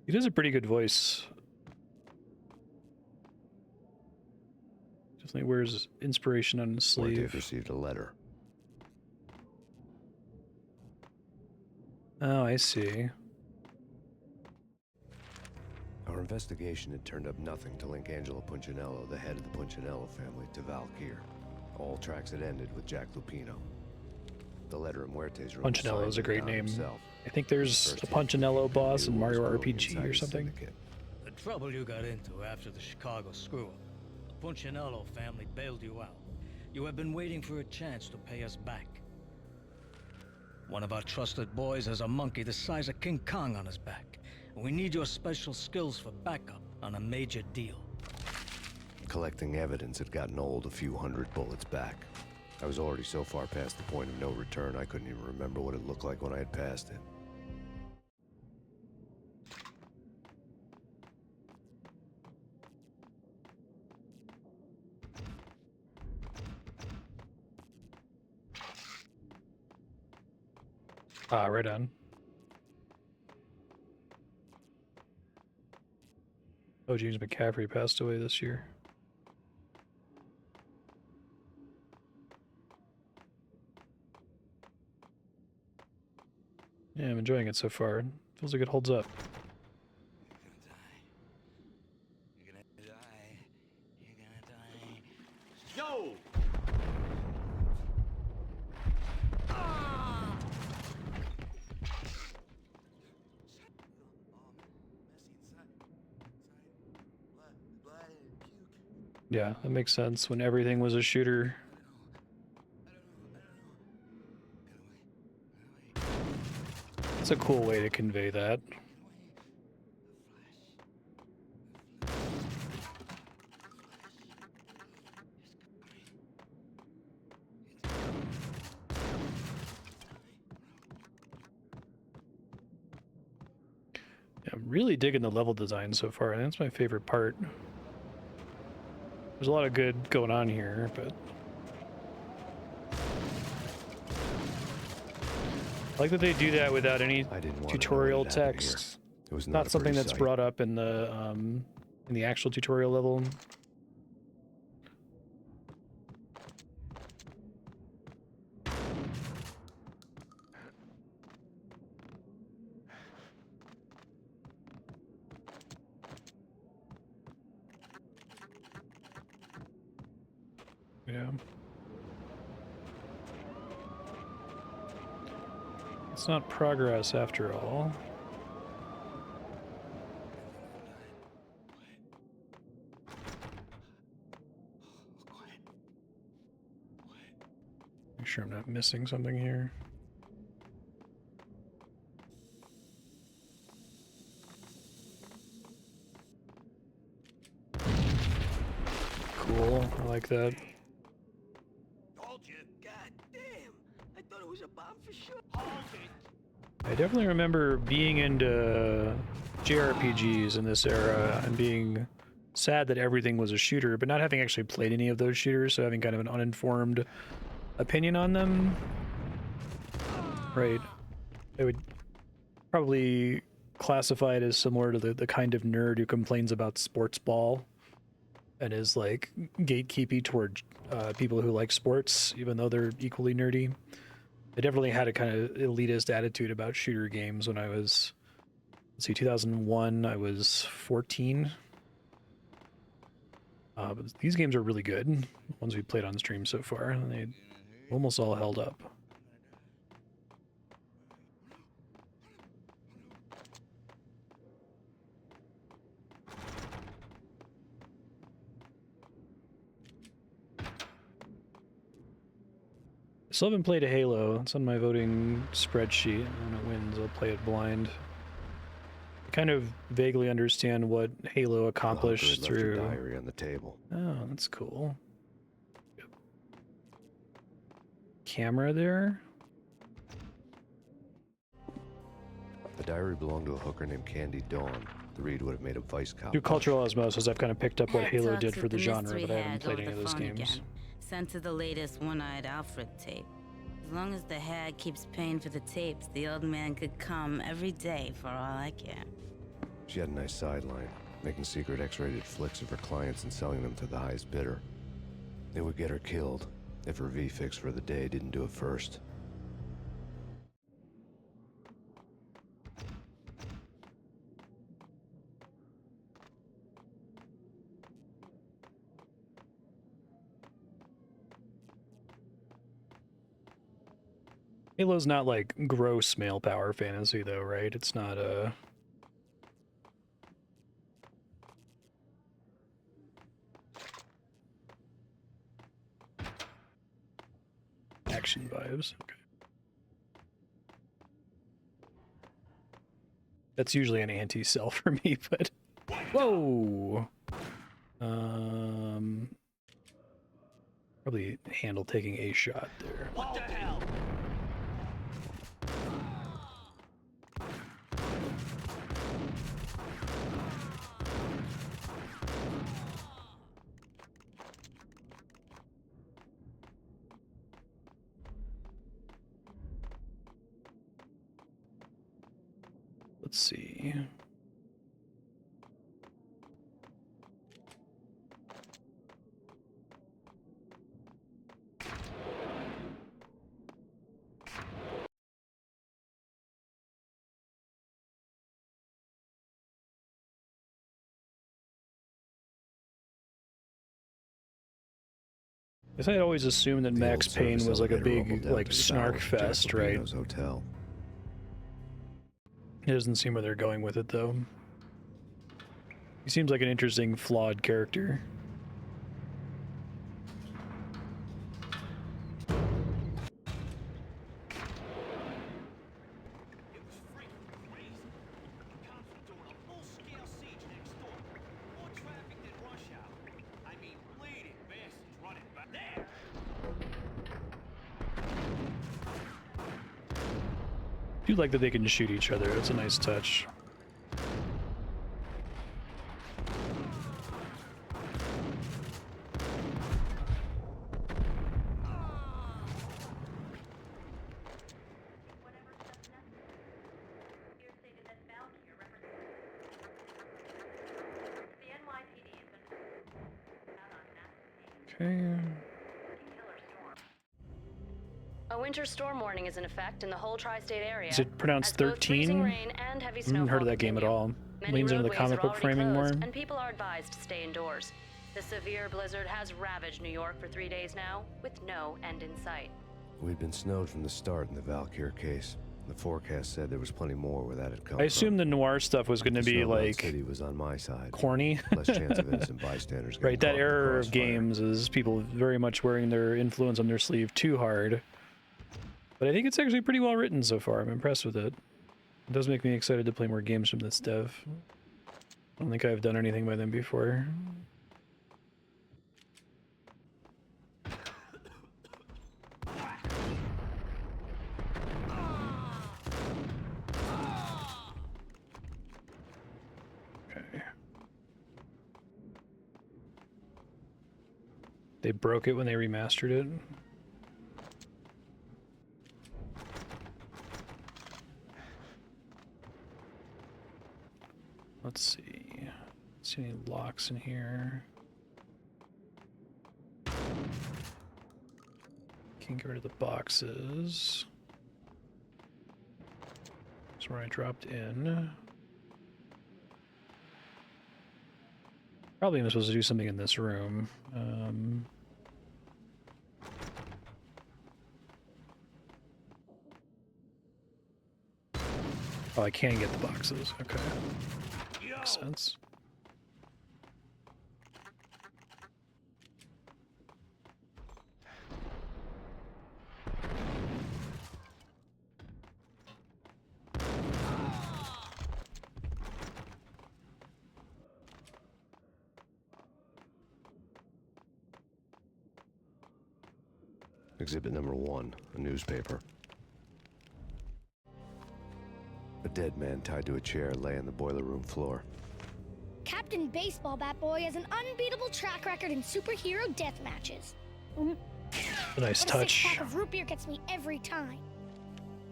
He does a pretty good voice. Definitely wears inspiration on his sleeve. Muerte received a letter. Oh, I see. Our investigation had turned up nothing to link Angelo Punchinello, the head of the Punchinello family, to Valkyr. All tracks had ended with Jack Lupino. The letter in Muerte's room. Punchinello is a great name. I think there's a Punchinello boss in Mario RPG or something. The trouble you got into after the Chicago screw-up. The Punchinello family bailed you out. You have been waiting for a chance to pay us back. One of our trusted boys has a monkey the size of King Kong on his back. And we need your special skills for backup on a major deal. Collecting evidence had gotten old a few hundred bullets back. I was already so far past the point of no return, I couldn't even remember what it looked like when I had passed it. Ah, right on. Oh, James McCaffrey passed away this year. Yeah, I'm enjoying it so far. Feels like it holds up. You're gonna die. You're gonna die. Yo! Yeah, that makes sense. When everything was a shooter. It's a cool way to convey that. Yeah, I'm really digging the level design so far, and that's my favorite part. There's a lot of good going on here, but I like that they do that without any tutorial text. It was not something that's brought up in the actual tutorial level. Yeah. It's not progress after all. Make sure I'm not missing something here. Cool, I like that. I definitely remember being into JRPGs in this era and being sad that everything was a shooter, but not having actually played any of those shooters, so having kind of an uninformed opinion on them. Right. I would probably classify it as similar to the kind of nerd who complains about sports ball and is like gatekeepy toward people who like sports, even though they're equally nerdy. I definitely had a kind of elitist attitude about shooter games when I was, let's see, 2001, I was 14. But these games are really good, the ones we played on stream so far, and they almost all held up. I still haven't played a Halo. It's on my voting spreadsheet. When it wins, I'll play it blind. I kind of vaguely understand what Halo accomplished through... diary on the table. Oh, that's cool. Yep. Camera there? The diary belonged to a hooker named Candy Dawn. The read would have made a vice cop. Through cultural osmosis, I've kind of picked up what Halo did for the genre, but I haven't played any of those games. Again. Sent to the latest one-eyed Alfred tape. As long as the hag keeps paying for the tapes, the old man could come every day for all I care. She had a nice sideline, making secret X-rated flicks of her clients and selling them to the highest bidder. It would get her killed if her V-fix for the day didn't do it first. Halo's not like gross male power fantasy though, right? It's not action vibes. Okay. That's usually an anti-cell for me, but whoa. Probably handle taking a shot there. What the hell? Let's see. I guess I'd always assumed that Max Payne was like a big, like, snark fest, right? Hotel. It doesn't seem where they're going with it, though. He seems like an interesting, flawed character. I do like that they can shoot each other. It's a nice touch. Okay. A winter storm warning is in effect in the whole tri-state area. Is it pronounced as both 13? freezing rain and heavy I haven't snowfall heard of that game at continue. all. Many Leans into the roadways comic are book already framing more. closed, and people are advised to stay indoors. The severe blizzard has ravaged New York for 3 days now, with no end in sight. We'd been snowed from the start in the Valkyr case. The forecast said there was plenty more where that had come I assumed the noir stuff was going to be like city was on my side. corny. Less chance of innocent bystanders. Right, that getting caught in the era of crossfire. games is people very much wearing their influence on their sleeve too hard. But I think it's actually pretty well written so far. I'm impressed with it. It does make me excited to play more games from this dev. I don't think I've done anything by them before. Okay. They broke it when they remastered it. Let's see. See any locks in here? Can't get rid of the boxes. That's where I dropped in. Probably I'm supposed to do something in this room. Oh, I can get the boxes. Okay. Makes sense. Exhibit number 1, a newspaper. A dead man tied to a chair lay on the boiler room floor. Captain Baseballbat-boy has an unbeatable track record in superhero death matches. A nice But touch. A 6-pack of root beer gets me every time.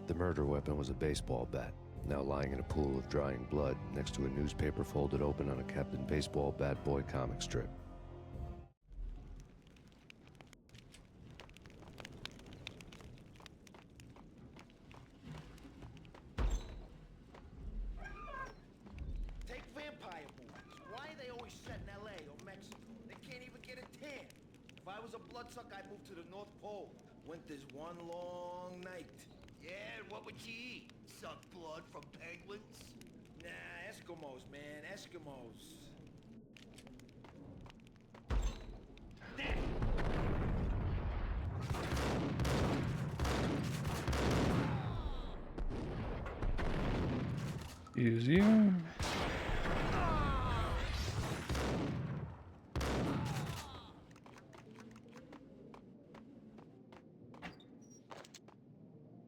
The murder weapon was a baseball bat, now lying in a pool of drying blood next to a newspaper folded open on a Captain Baseballbat-boy comic strip. Take vampire movies. Why are they always set in LA or Mexico? They can't even get a tan. If I was a bloodsucker, I'd move to the North Pole. Winter's one long night. Yeah, and what would you eat? Suck blood from penguins? Nah, Eskimos, man, Eskimos. Use you.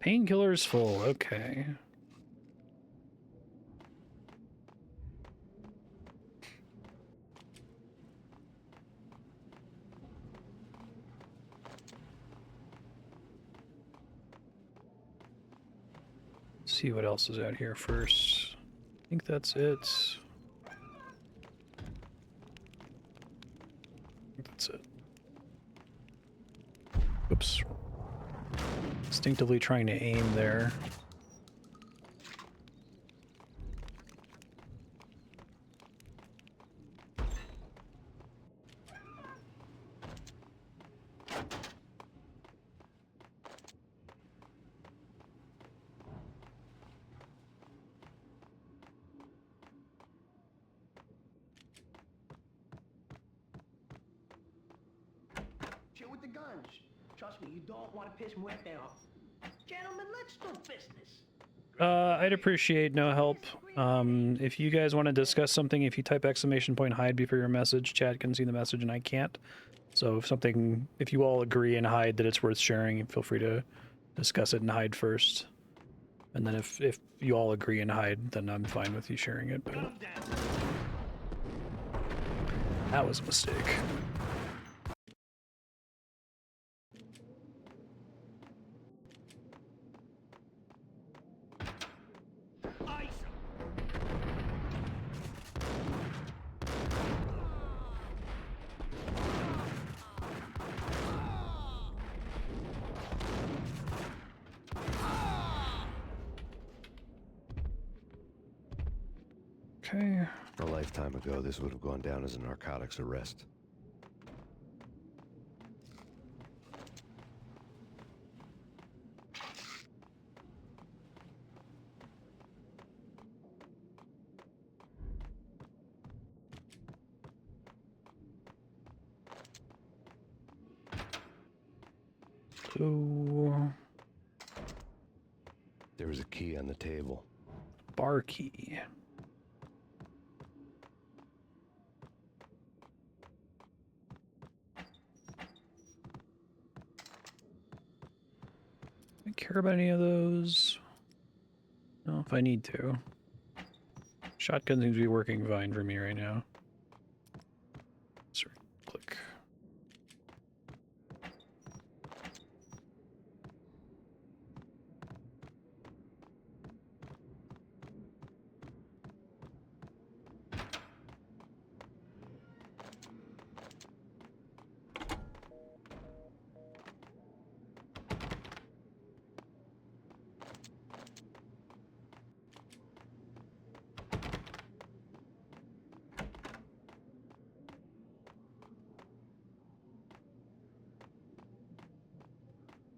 Painkiller's full, okay. See what else is out here first. I think that's it. That's it. Oops. Instinctively trying to aim there. Chill with the guns. Trust me, you don't want to piss Muerte off. Gentlemen, let's do business. I'd appreciate no help. If you guys want to discuss something, if you type !hide before your message, chat can see the message and I can't. So if you all agree and hide that it's worth sharing, feel free to discuss it and hide first. And then if you all agree and hide, then I'm fine with you sharing it. But that was a mistake. Okay. A lifetime ago, this would have gone down as a narcotics arrest. So there was a key on the table. Bar key. I care about any of those. No, if I need to. Shotgun seems to be working fine for me right now. Sorry, click.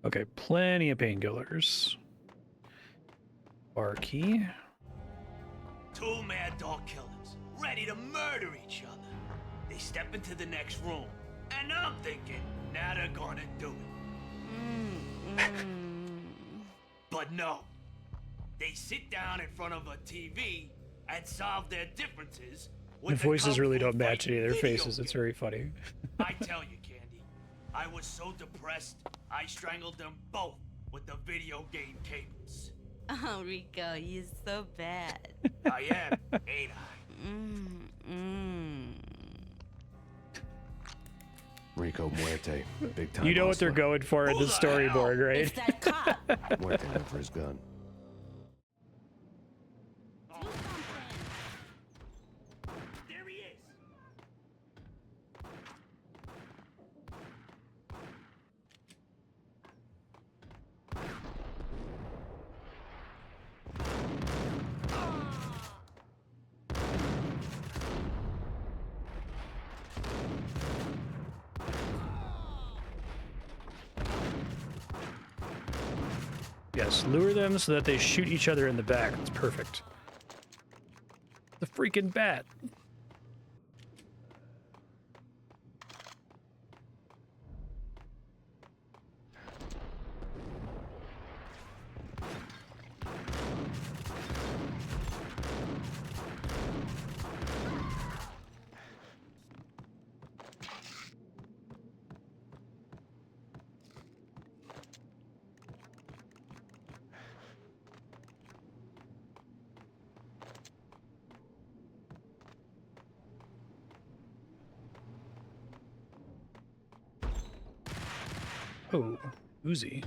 Okay, plenty of painkillers. Bar key. Two mad dog killers, ready to murder each other. They step into the next room, and I'm thinking, now they're gonna do it. But no. They sit down in front of a TV and solve their differences The voices really don't match any of their faces. It's very funny. I tell you, Candy, I was so depressed, I strangled them both with the video game cables. Oh, Rico, you're so bad. I am, ain't I? Rico, Muerte, big time. You know what they're going for in the storyboard, right? It's that cop. Muerte went for his gun. There he is. Yes, lure them so that they shoot each other in the back. That's perfect. The freaking bat. Oh, Uzi.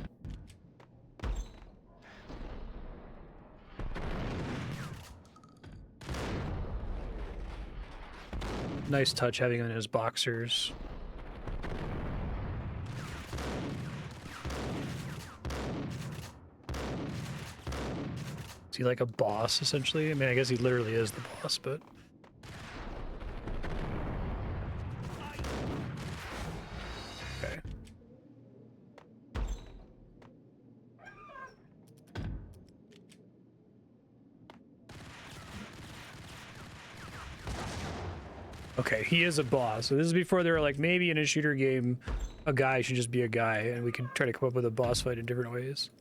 Nice touch having him in his boxers. Is he like a boss, essentially? I mean, I guess he literally is the boss, but... Okay. Okay, he is a boss. So this is before they were like, maybe in a shooter game, a guy should just be a guy, and we could try to come up with a boss fight in different ways.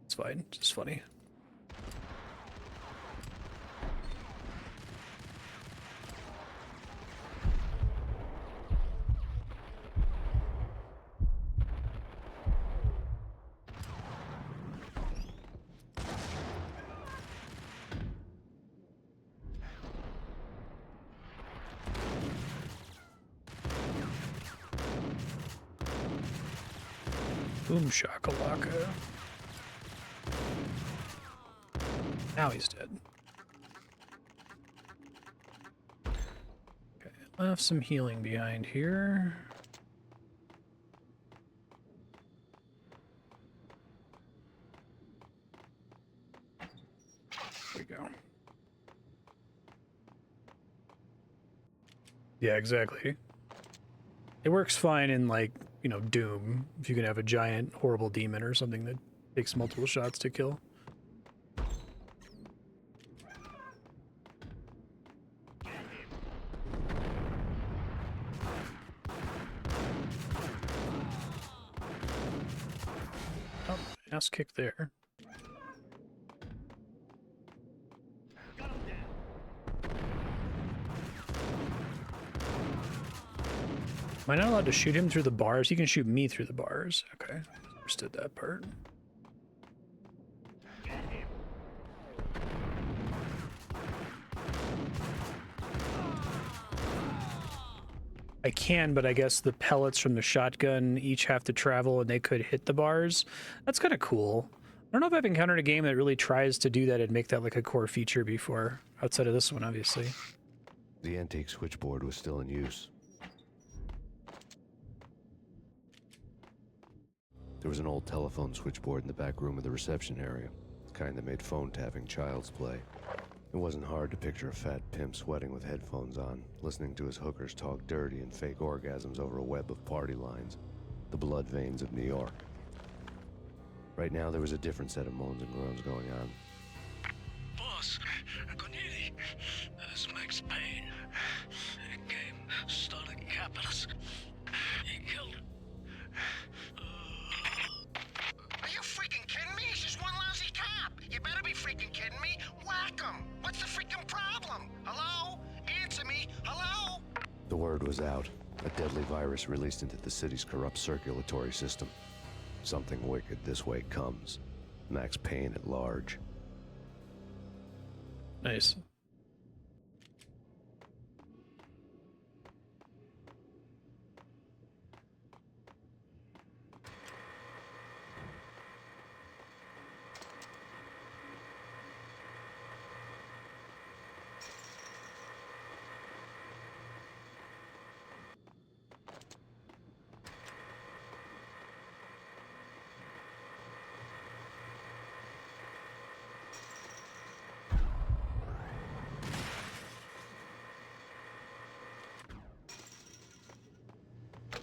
It's fine. It's just funny. Boom shakalaka. Now he's dead. Okay, left some healing behind here. There we go. Yeah, exactly. It works fine in, like, you know, Doom, if you can have a giant, horrible demon or something that takes multiple shots to kill. Oh, ass kick there. Am I not allowed to shoot him through the bars? He can shoot me through the bars. Okay, understood that part. I can, but I guess the pellets from the shotgun each have to travel and they could hit the bars. That's kind of cool. I don't know if I've encountered a game that really tries to do that and make that like a core feature before, outside of this one, obviously. The antique switchboard was still in use. There was an old telephone switchboard in the back room of the reception area, the kind that made phone tapping child's play. It wasn't hard to picture a fat pimp sweating with headphones on, listening to his hookers talk dirty and fake orgasms over a web of party lines, the blood veins of New York. Right now, there was a different set of moans and groans going on. Boss, Gognitti, this Max Payne. He came, started capping us. He killed. Are you freaking kidding me? He's just one lousy cop. You better be freaking kidding me. Whack him. What's the freaking problem? Hello? Answer me. Hello? The word was out. A deadly virus released into the city's corrupt circulatory system. Something wicked this way comes. Max Payne at large. Nice.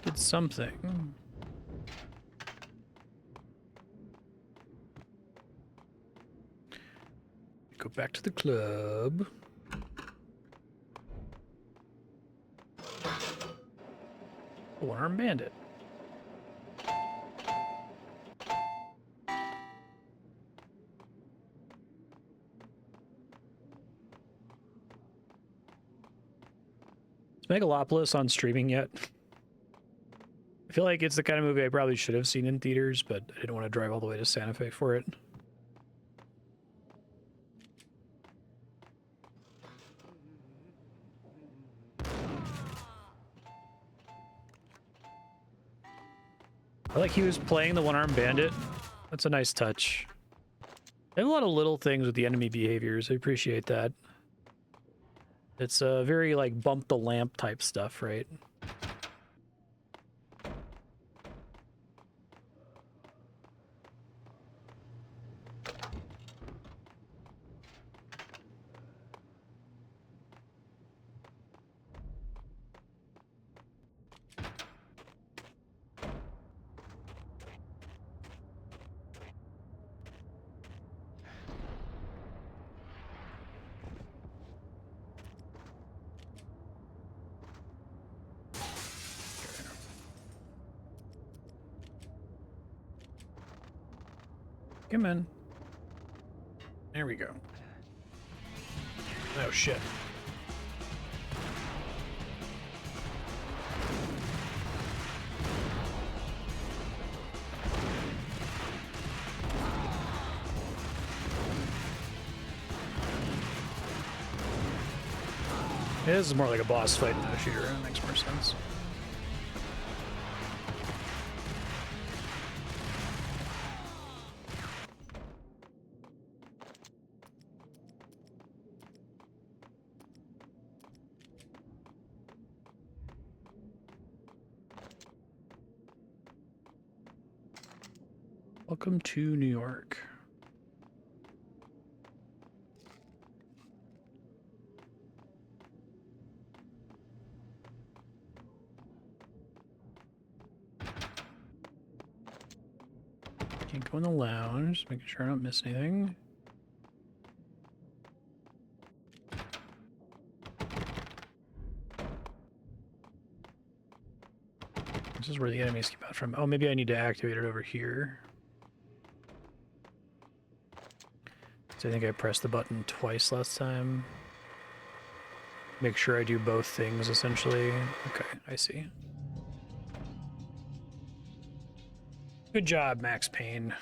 Did something. Go back to the club. One-armed bandit. Is Megalopolis on streaming yet? I feel like it's the kind of movie I probably should have seen in theaters, but I didn't want to drive all the way to Santa Fe for it. I like he was playing the one-armed bandit. That's a nice touch. They have a lot of little things with the enemy behaviors. I appreciate that. It's very like bump the lamp type stuff, right? Come on. There we go. Oh, shit. Yeah, this is more like a boss fight than a shooter. That makes more sense. Welcome to New York. Can't go in the lounge, making sure I don't miss anything. This is where the enemies came out from. Oh, maybe I need to activate it over here. So I think I pressed the button twice last time. Make sure I do both things, essentially. Okay, I see. Good job, Max Payne.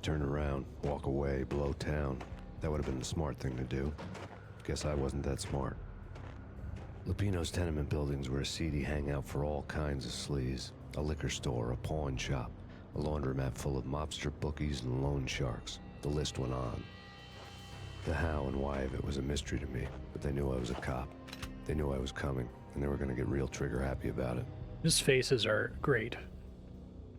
Turn around, walk away, blow town. That would have been the smart thing to do. Guess I wasn't that smart. Lupino's tenement buildings were a seedy hangout for all kinds of sleaze. A liquor store, a pawn shop, a laundromat full of mobster bookies and loan sharks. The list went on. The how and why of it was a mystery to me, but they knew I was a cop. They knew I was coming, and they were going to get real trigger happy about it. His faces are great.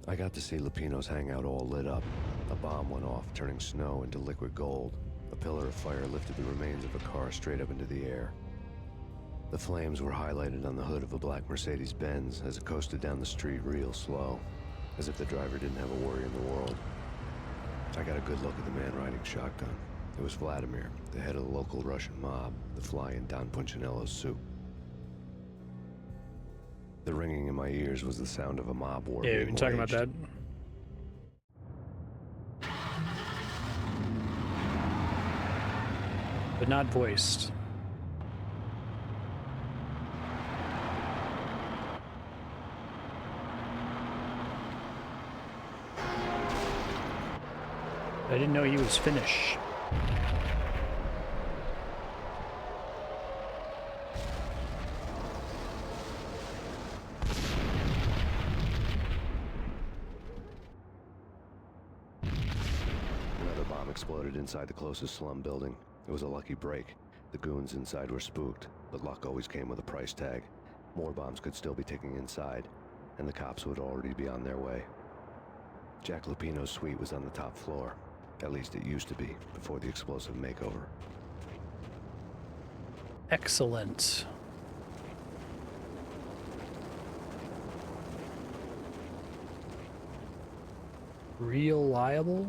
I got to see Lupino's hangout all lit up. A bomb went off, turning snow into liquid gold. A pillar of fire lifted the remains of a car straight up into the air. The flames were highlighted on the hood of a black Mercedes-Benz as it coasted down the street real slow, as if the driver didn't have a worry in the world. I got a good look at the man riding shotgun. It was Vladimir, the head of the local Russian mob, the fly in Don Punchinello's soup. The ringing in my ears was the sound of a mob war. Yeah, we've been talking about that. But not voiced. I didn't know he was Finnish. Another bomb exploded inside the closest slum building. It was a lucky break. The goons inside were spooked, but luck always came with a price tag. More bombs could still be ticking inside, and the cops would already be on their way. Jack Lupino's suite was on the top floor. At least it used to be, before the explosive makeover. Excellent. Reliable?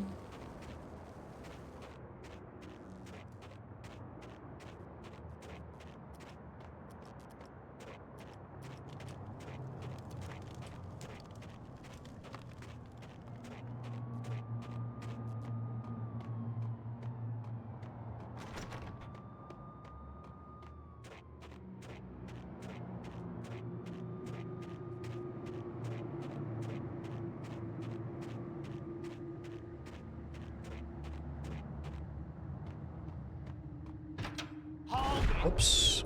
Whoops.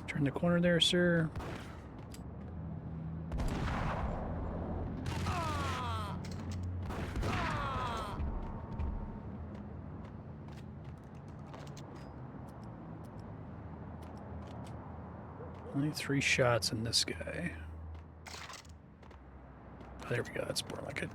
Turn the corner there, sir. Only 3 shots in this guy. Oh, there we go. That's more like it.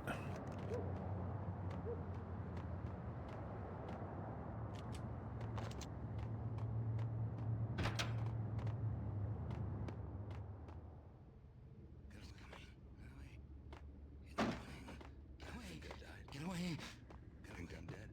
Get away. I think I'm dead.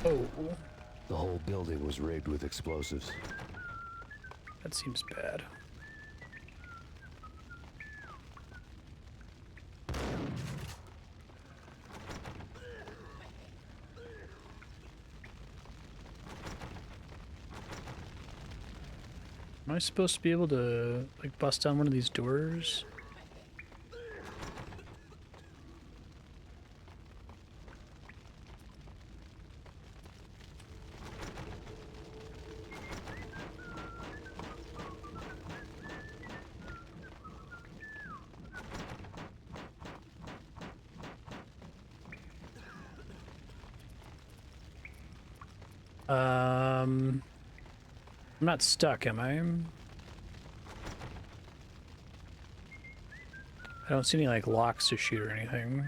Oh. The whole building was rigged with explosives. That seems bad. Am I supposed to be able to, like, bust down one of these doors? I'm not stuck, am I? I don't see any, like, locks to shoot or anything.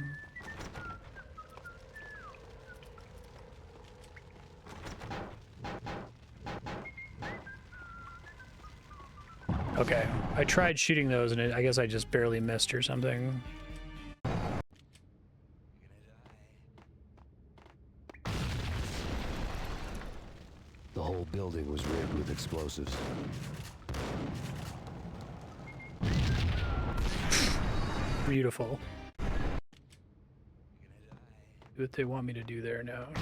Okay, I tried shooting those and I guess I just barely missed or something. The whole building was rigged with explosives. Beautiful. Do what they want me to do there now. Okay.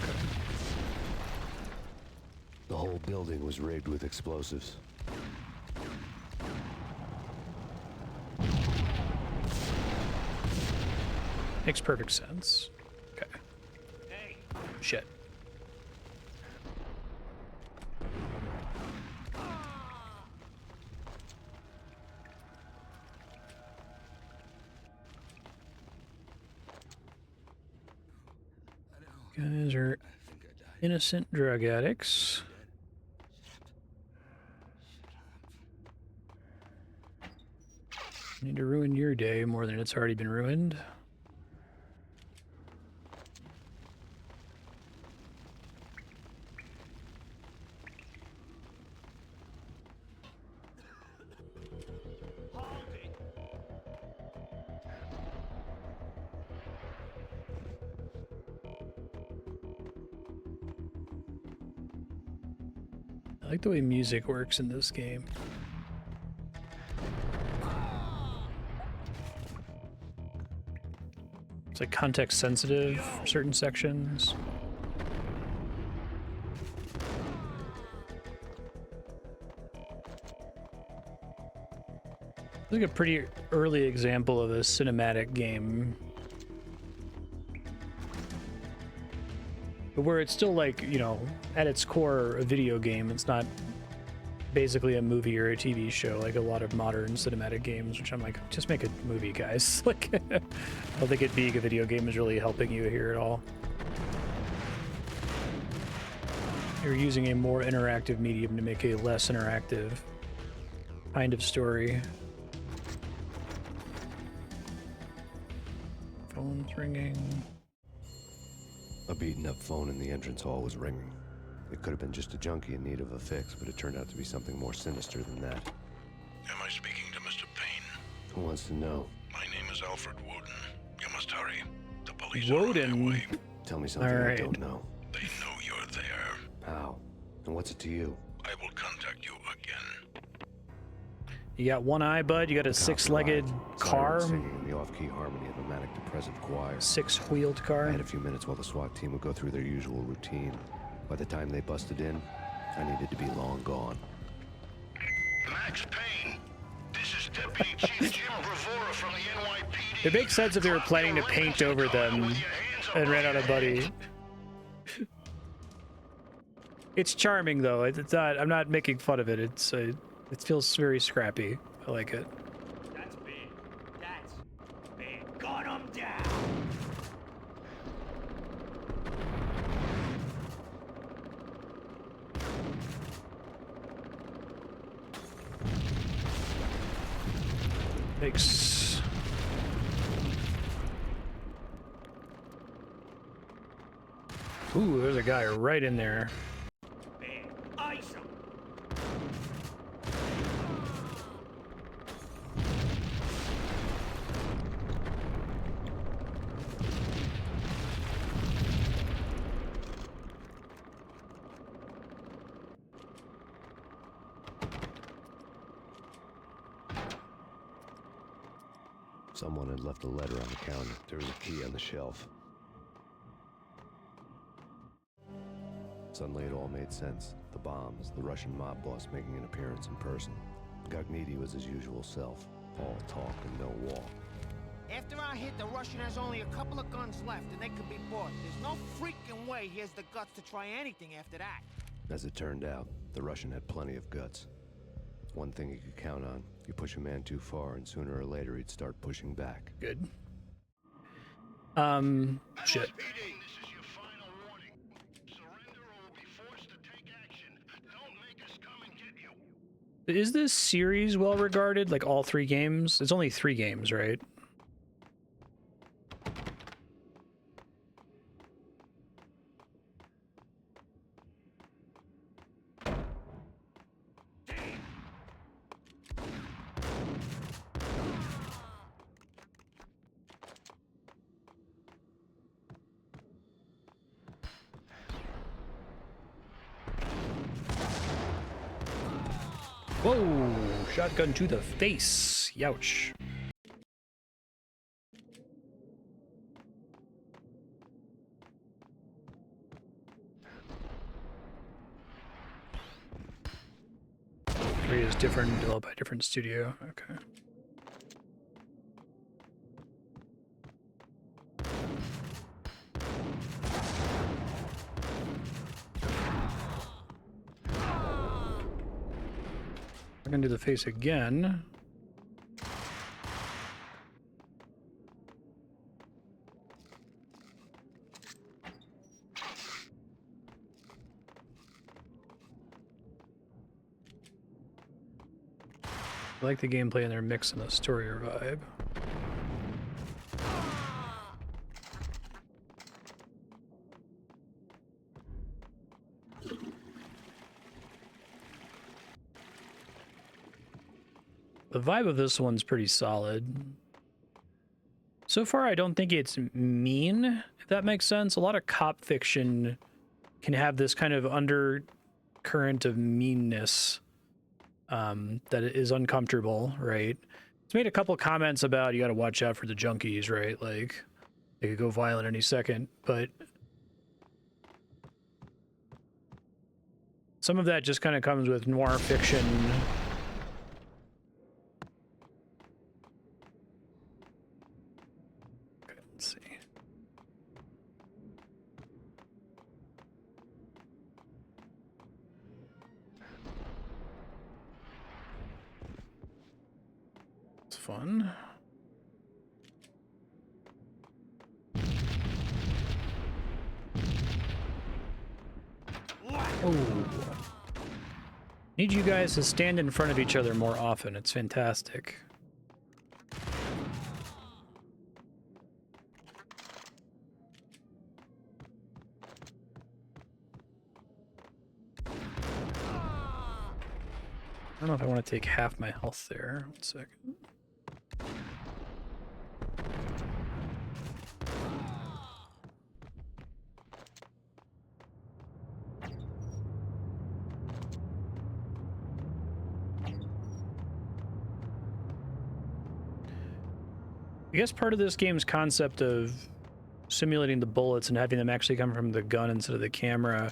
The whole building was rigged with explosives. Makes perfect sense. Okay. Hey. Shit. Guys are innocent drug addicts. Need to ruin your day more than it's already been ruined. I like the way music works in this game. It's like context sensitive for certain sections. It's like a pretty early example of a cinematic game. but where it's still like, you know, at its core a video game. It's not basically a movie or a TV show like a lot of modern cinematic games, which I'm like, just make a movie, guys. Like, I don't think it being a video game is really helping you here at all. You're using a more interactive medium to make a less interactive kind of story. Phone's ringing. A beaten up phone in the entrance hall was ringing. It could have been just a junkie in need of a fix, but it turned out to be something more sinister than that. Am I speaking to Mr. Payne? Who wants to know? My name is Alfred Woden. You must hurry. The police are on their Woden. way. Tell me something I don't know. They know you're there. How? And what's it to you? I will contact you again. You got one eye, bud. You got a six-legged car. Singing in the off-key harmony of a manic depressive choir. Six-wheeled car. I had a few minutes while the SWAT team would go through their usual routine. By the time they busted in, I needed to be long gone. Max Payne, this is Deputy Chief Jim Bravura from the NYPD. It makes sense if they were planning to paint over them and ran out of buddy. It's charming though. It's not. I'm not making fun of it. It's. It feels very scrappy. I like it. That's big. That's big. Gun him down. Thanks. Ooh, there's a guy right in there. Big. Ice him. Someone had left a letter on the counter. There was a key on the shelf. Suddenly it all made sense. The bombs, the Russian mob boss making an appearance in person. Gognitti was his usual self. All talk and no walk. After our hit, the Russian has only a couple of guns left, and they can be bought. There's no freaking way he has the guts to try anything after that. As it turned out, the Russian had plenty of guts. One thing you could count on. You push a man too far, and sooner or later he'd start pushing back. Good. Shit. Is this series well regarded? Like all three games? It's only 3 games, right? Whoa! Shotgun to the face. Youch. Three is different, developed by a different studio. Okay. I'm gonna do the face again. I like the gameplay and their mix and the story or vibe. The vibe of this one's pretty solid. So far, I don't think it's mean, if that makes sense. A lot of cop fiction can have this kind of undercurrent of meanness that is uncomfortable, right? It's made a couple comments about you got to watch out for the junkies, right? Like, they could go violent any second, but some of that just kind of comes with noir fiction. Let's see. fun. Oh. Need you guys to stand in front of each other more often. It's fantastic. I don't know if I want to take half my health there. 1 second. I guess part of this game's concept of simulating the bullets and having them actually come from the gun instead of the camera,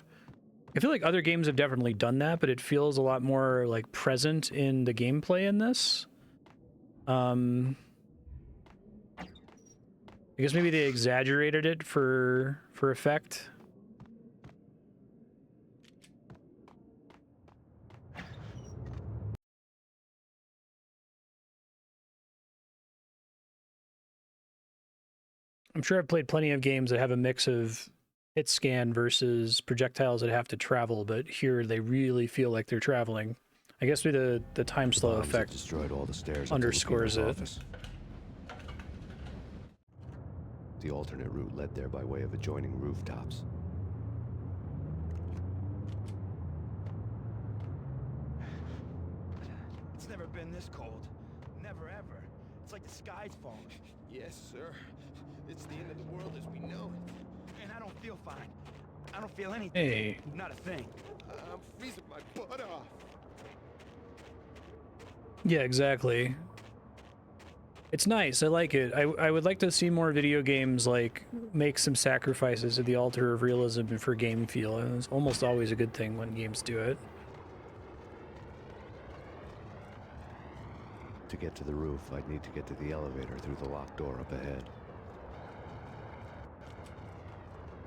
I feel like other games have definitely done that, but it feels a lot more like present in the gameplay in this. I guess maybe they exaggerated it for effect. I'm sure I've played plenty of games that have a mix of hit scan versus projectiles that have to travel, but here they really feel like they're traveling. I guess maybe the time slow effect destroyed all the stairs underscores it. office. The alternate route led there by way of adjoining rooftops. It's never been this cold. Never ever. It's like the sky's falling. Yes, sir. It's the end of the world as we know it. And I don't feel fine. I don't feel anything. Hey. Not a thing. I'm freezing my butt off. Yeah, exactly. It's nice. I like it. I would like to see more video games like make some sacrifices at the altar of realism for game feel. And it's almost always a good thing when games do it. To get to the roof, I'd need to get to the elevator through the locked door up ahead.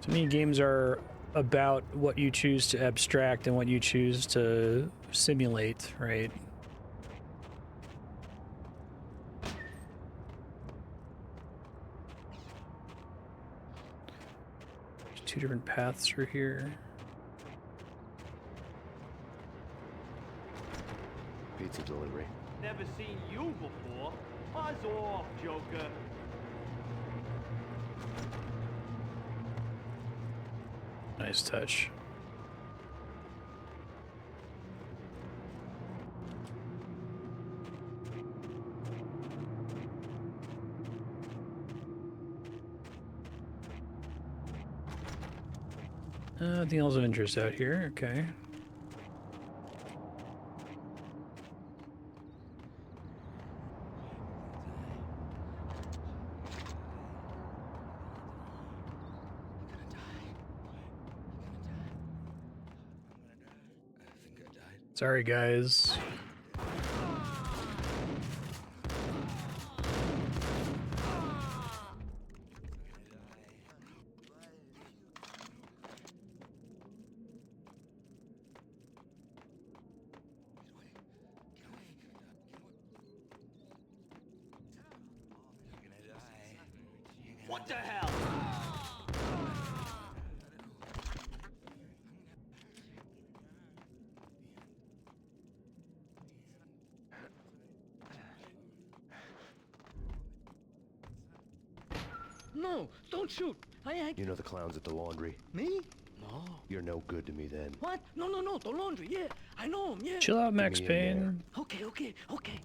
To me, games are about what you choose to abstract and what you choose to simulate, right? There's 2 different paths through here. Pizza delivery. Never seen you before. Buzz off, Joker. Nice touch. Nothing else of interest out here. Okay. Sorry, guys. What the hell? No, don't shoot. You know the clowns at the laundry? Me? No. You're no good to me then. What? No, the laundry, yeah. I know him, yeah. Chill out, Max Give me a Payne. minute. Okay. Okay.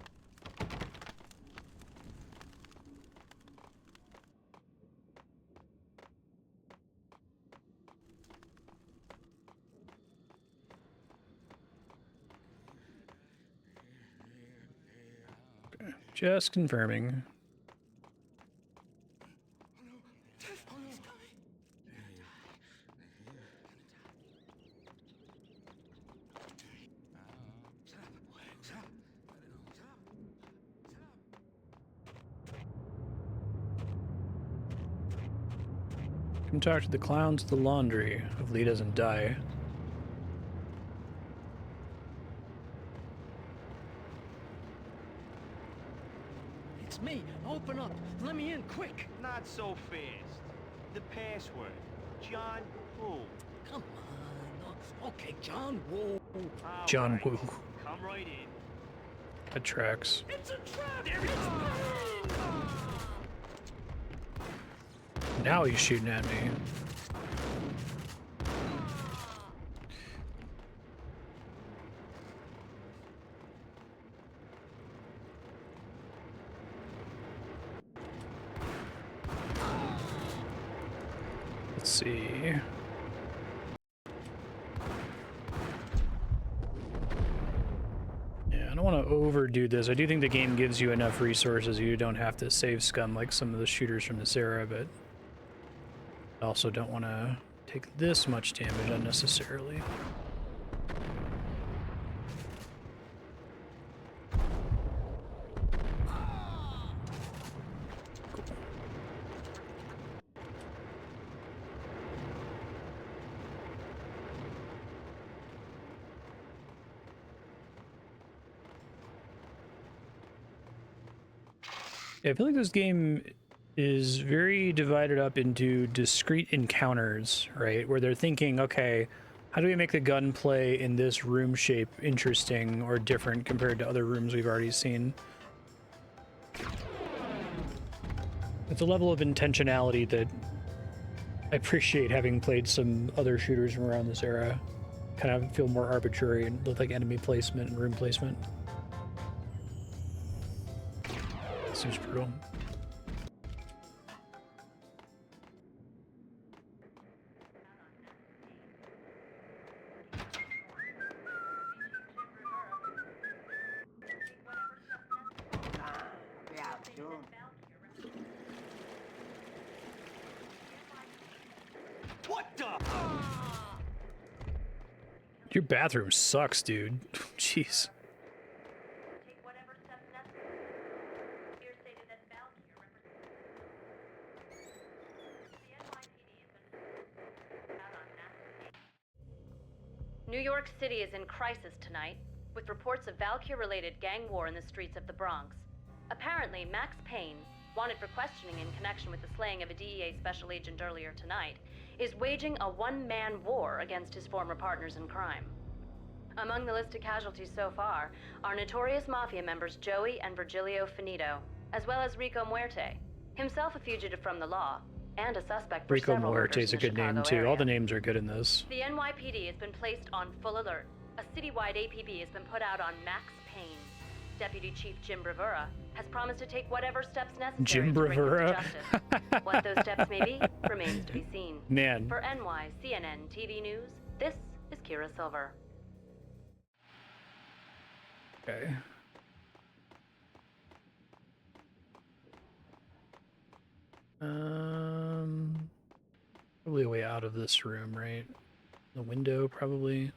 Just confirming. Come talk to the clowns at the laundry. Hopefully he doesn't die. It's me. Open up. Let me in, quick. Not so fast. The password. John Woo. Come on. Okay, John Woo. John Woo. Come right in. That tracks. It's a trap! There it is! Now he's shooting at me. Let's see. Yeah, I don't want to overdo this. I do think the game gives you enough resources. You don't have to save scum like some of the shooters from this era, but I also don't want to take this much damage unnecessarily. I feel like this game is very divided up into discrete encounters, right? Where they're thinking, okay, how do we make the gunplay in this room shape interesting or different compared to other rooms we've already seen? It's a level of intentionality that I appreciate, having played some other shooters from around this era. Kind of feel more arbitrary and look like enemy placement and room placement. Seems brutal. What the? Your bathroom sucks, dude. Jeez. New York City is in crisis tonight, with reports of Valkyr-related gang war in the streets of the Bronx. Apparently, Max Payne, wanted for questioning in connection with the slaying of a DEA special agent earlier tonight, is waging a one-man war against his former partners in crime. Among the list of casualties so far are notorious mafia members Joey and Virgilio Finito, as well as Rico Muerte, himself a fugitive from the law, and a suspect for Rico several Muerte murders is a in the good name Chicago too. area. All the names are good in this. The NYPD has been placed on full alert. A citywide APB has been put out on Max Payne. Deputy Chief Jim Bravura has promised to take whatever steps necessary Jim to bring him to Bravura? justice. What those steps may be remains to be seen. Man. For NYCNN TV News, this is Kira Silver. Okay. Probably a way out of this room, right? The window, probably.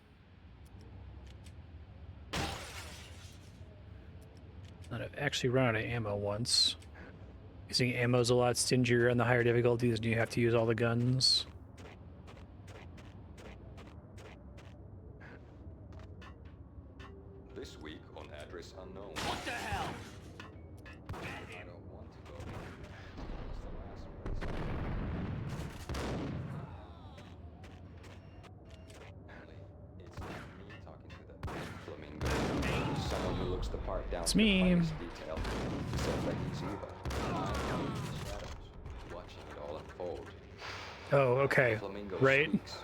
I've actually run out of ammo once. Using ammo's a lot stingier on the higher difficulties, and you have to use all the guns. This week on Address Unknown. What the hell? I don't want to go. It's not me talking to the flamingo. Someone who looks the part down It's to the me. finest detail. Sounds like he's evil. I'm in the shadows, watching it all unfold. Oh, okay. The flamingo Right? speaks.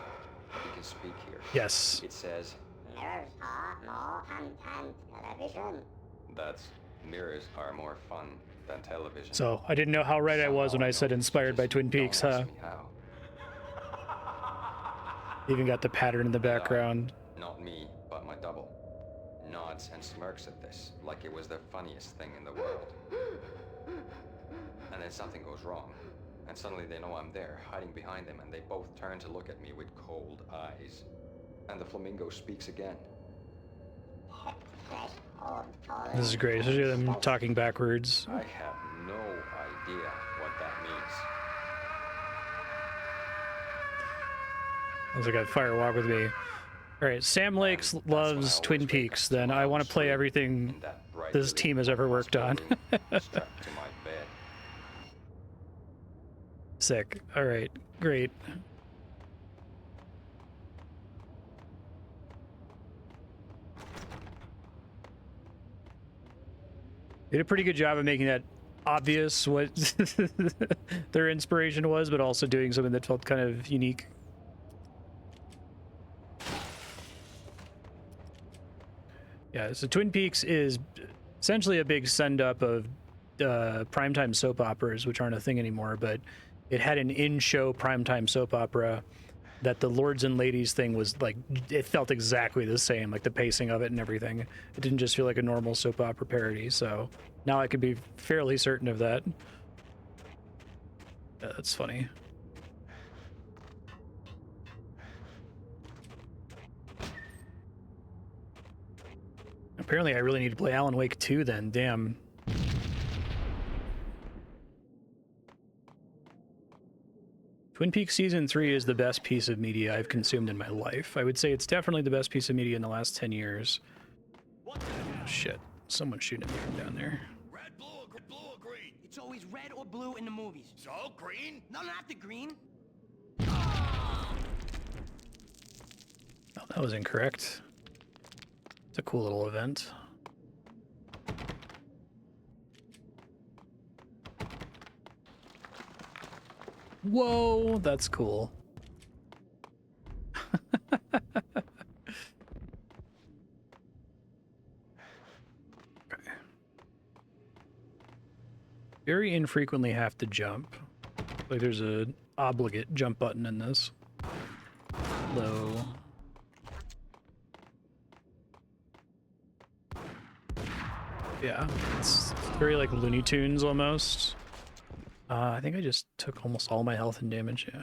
He can speak here. Yes. It says, Mirrors are more fun than television. that's mirrors are more fun than television. So, I didn't know how right I was when I said inspired by Twin Peaks, huh? How? Even got the pattern in the background. Not me, but my double. Nods and smirks at this, like it was the funniest thing in the world. And then something goes wrong, and suddenly they know I'm there, hiding behind them, and they both turn to look at me with cold eyes. And the flamingo speaks again. This is great, especially them talking backwards. I have no idea what that means. I was like, I'd fire walk with me. All right, Sam Lakes loves Twin Peaks. Then I want to play everything this team has ever worked on. Sick. All right, great. They did a pretty good job of making that obvious what their inspiration was, but also doing something that felt kind of unique. Yeah, so Twin Peaks is essentially a big send-up of primetime soap operas, which aren't a thing anymore, but it had an in-show primetime soap opera that the Lords and Ladies thing was like, it felt exactly the same, like the pacing of it and everything. It didn't just feel like a normal soap opera parody, so now I could be fairly certain of that. Yeah, that's funny. Apparently I really need to play Alan Wake 2 then, damn. Twin Peaks Season 3 is the best piece of media I've consumed in my life. I would say it's definitely the best piece of media in the last 10 years. Oh, shit. Someone's shooting at me from down there. Red, blue, or green? It's always red or blue in the movies. So, green? No, not the green. Oh, that was incorrect. It's a cool little event. Whoa, that's cool. Okay. Very infrequently have to jump. Like there's an obligate jump button in this. Low. Yeah, it's very like Looney Tunes almost. I think I just took almost all my health and damage, yeah.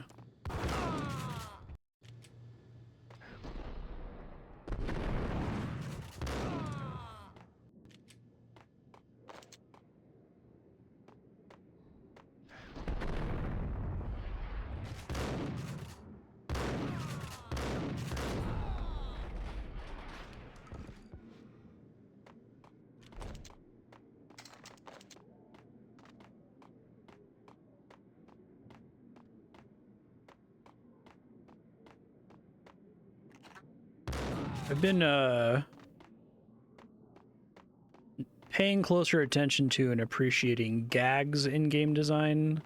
I've been paying closer attention to and appreciating gags in game design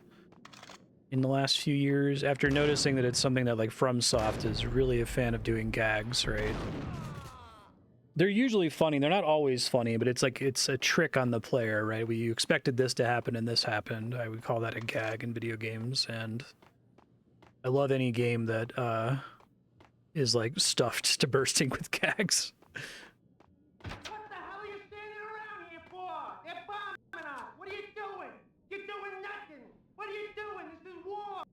in the last few years, after noticing that it's something that like FromSoft is really a fan of doing gags, right? They're usually funny. They're not always funny, but it's like it's a trick on the player, right? You expected this to happen and this happened. I would call that a gag in video games, and I love any game that is like stuffed to bursting with gags. What the hell are you standing around here for? They're bombing us. What are you doing? You're doing nothing. What are you doing? This is war.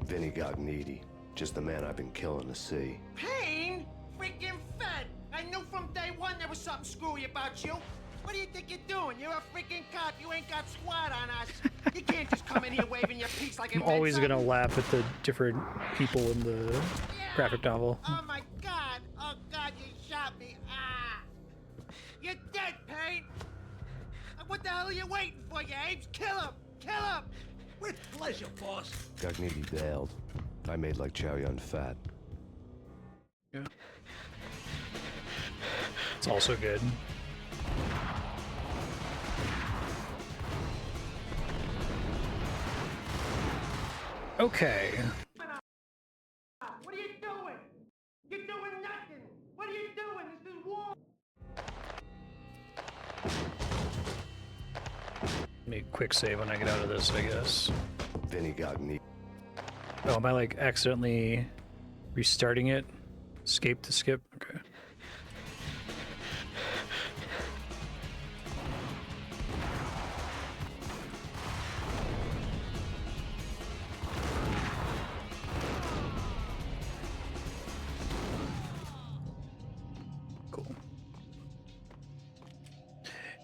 Vinnie Gognitti, just the man I've been killing to see. Payne? Freaking fed! I knew from day one there was something screwy about you. What do you think you're doing? You're a freaking cop. You ain't got squat on us. You can't just come in here waving your piece like I'm always gonna laugh at the different people in the graphic novel. Oh my god! Oh god, you shot me! Ah! You're dead, Payne! What the hell are you waiting for, you apes? Kill him! Kill him! With pleasure, boss. Gognitti bailed. I made like Chow Yun Fat. Yeah. It's also good. Okay. What are you doing? You're doing nothing. What are you doing? This is war. Make a quick save when I get out of this, I guess. Vinnie Gognitti. Oh, am I like accidentally restarting it? Escape to skip? Okay.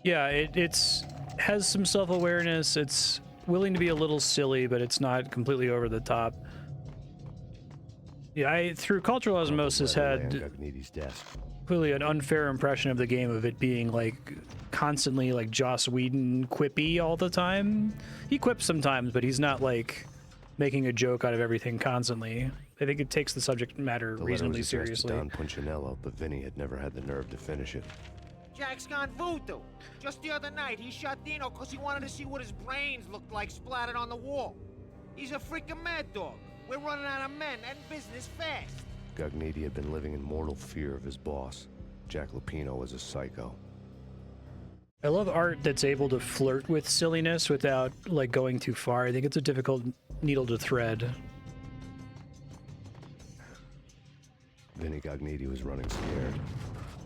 Yeah, it's has some self-awareness. It's willing to be a little silly, but it's not completely over the top. Yeah, through cultural osmosis had Gognitti's desk. clearly an unfair impression of the game of it being like constantly like Joss Whedon quippy all the time. He quips sometimes, but he's not like making a joke out of everything constantly. I think it takes the subject matter reasonably seriously. Don Punchinello, but Vinnie had never had the nerve to finish it. Jack's gone voodoo. Just the other night, he shot Dino because he wanted to see what his brains looked like splattered on the wall. He's a freaking mad dog. We're running out of men and business fast. Gognitti had been living in mortal fear of his boss. Jack Lupino was a psycho. I love art that's able to flirt with silliness without like going too far. I think it's a difficult needle to thread. Vinnie Gognitti was running scared.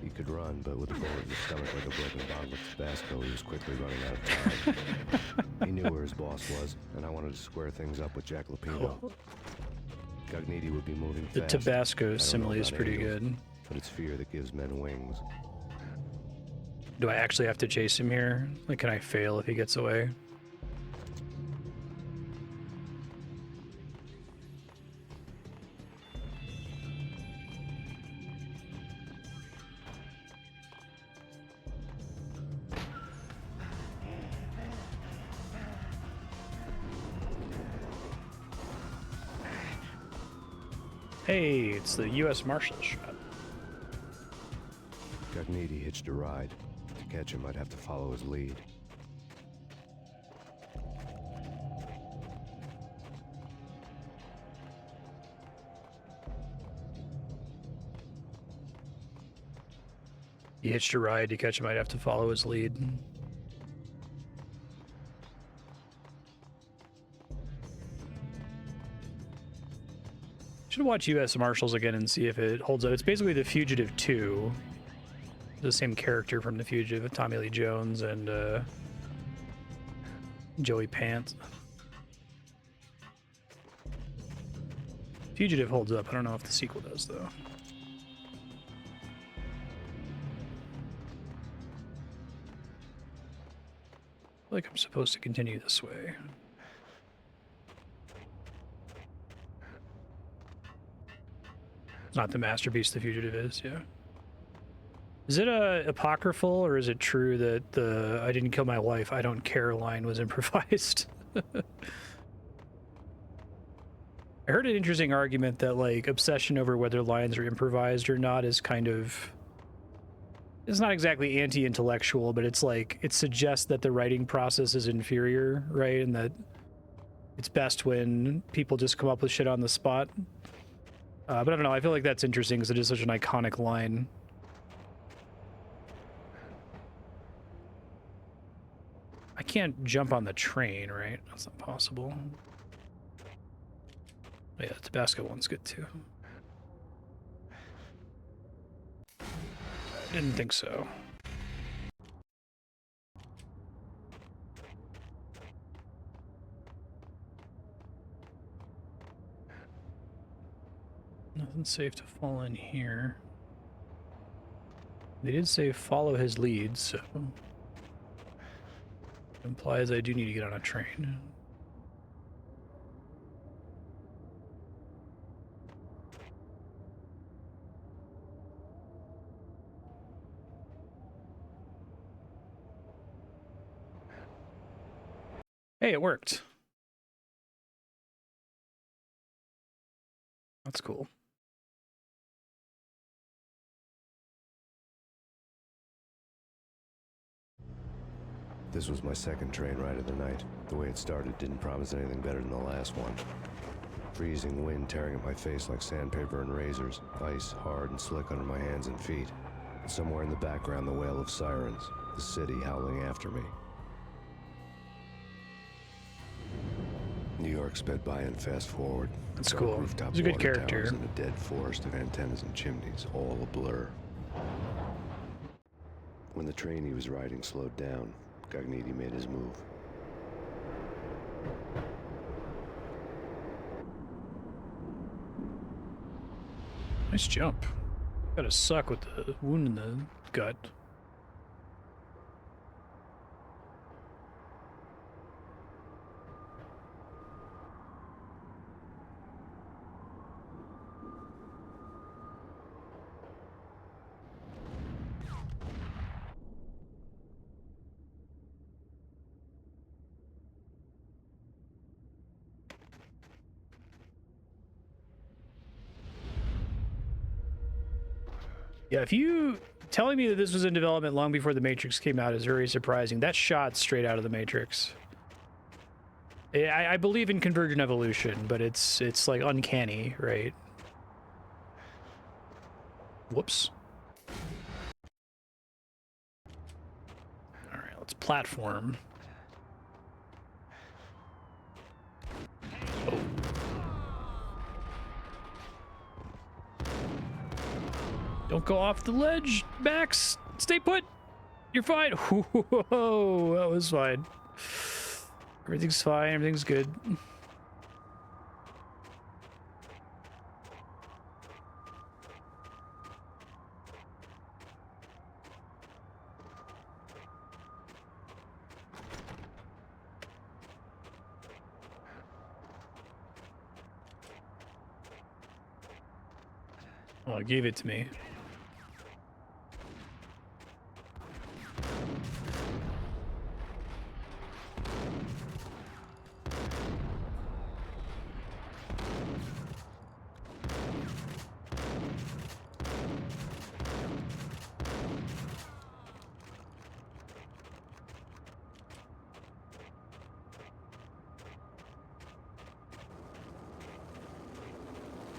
He could run, but with a bullet in his stomach like a broken bottle of Tabasco, he was quickly running out of time. He knew where his boss was, and I wanted to square things up with Jack Lupino. Gognitti would be moving fast. The Tabasco simile is pretty good. But it's fear that gives men wings. Do I actually have to chase him here? Like, can I fail if he gets away? Hey, it's the U.S. Marshals shot. Gognitti hitched a ride. To catch him, I'd have to follow his lead. He hitched a ride. To catch him, I'd have to follow his lead. Should watch U.S. Marshals again and see if it holds up. It's basically The Fugitive 2. The same character from The Fugitive, Tommy Lee Jones and Joey Pants. Fugitive holds up. I don't know if the sequel does, though. I feel like I'm supposed to continue this way. Not the masterpiece The Fugitive is, yeah. Is it apocryphal, or is it true that the "I didn't kill my wife, I don't care" line was improvised? I heard an interesting argument that like obsession over whether lines are improvised or not is kind of, it's not exactly anti-intellectual, but it's like it suggests that the writing process is inferior, right? And that it's best when people just come up with shit on the spot. But I don't know, I feel like that's interesting because it is such an iconic line. I can't jump on the train, right? That's not possible. Yeah, the Tabasco one's good too. I didn't think so. Nothing safe to fall in here. They did say follow his lead, so it implies I do need to get on a train. Hey, it worked. That's cool. This was my second train ride of the night. The way it started didn't promise anything better than the last one. Freezing wind tearing at my face like sandpaper and razors, ice hard and slick under my hands and feet. And somewhere in the background, the wail of sirens, the city howling after me. New York sped by and fast forward. That's cool. He's a good character. And a dead forest of antennas and chimneys, all a blur. When the train he was riding slowed down, Gognitti made his move. Nice jump. Gotta suck with the wound in the gut. Yeah, if you telling me that this was in development long before The Matrix came out is very surprising. That shot straight out of The Matrix. I believe in convergent evolution, but it's like uncanny, right? Whoops. All right, let's platform. Oh. Don't go off the ledge, Max. Stay put. You're fine. Whoa, that was fine. Everything's fine. Everything's good. Oh, it gave it to me.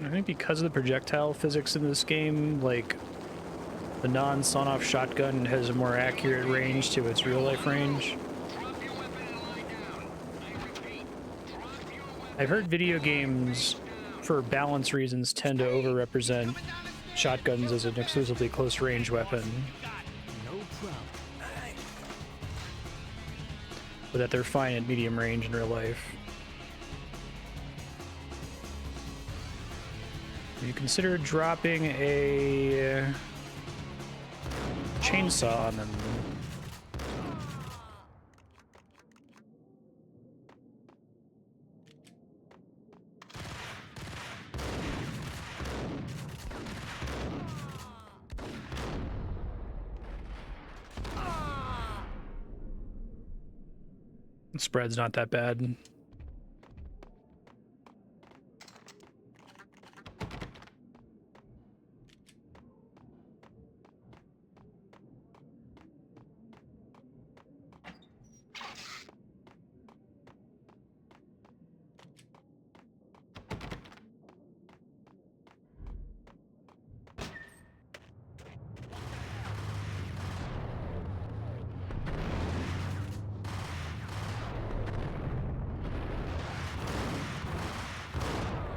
I think because of the projectile physics in this game, like, the non-sawn-off shotgun has a more accurate range to its real-life range. I've heard video games, for balance reasons, tend to over-represent shotguns as an exclusively close-range weapon. But that they're fine at medium range in real life. You consider dropping a chainsaw on them. The spread's not that bad.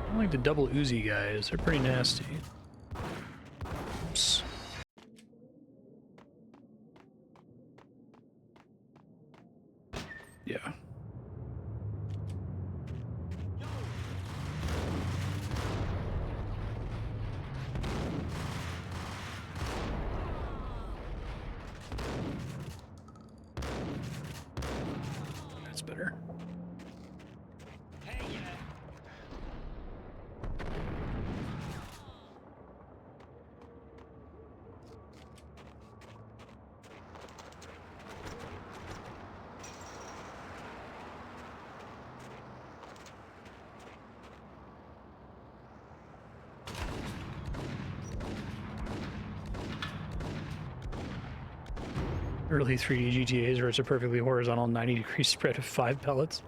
I like the double Uzi guys, they're pretty nasty. Oops. Yeah. That's better. Early 3D GTAs where it's a perfectly horizontal 90-degree spread of 5 pellets.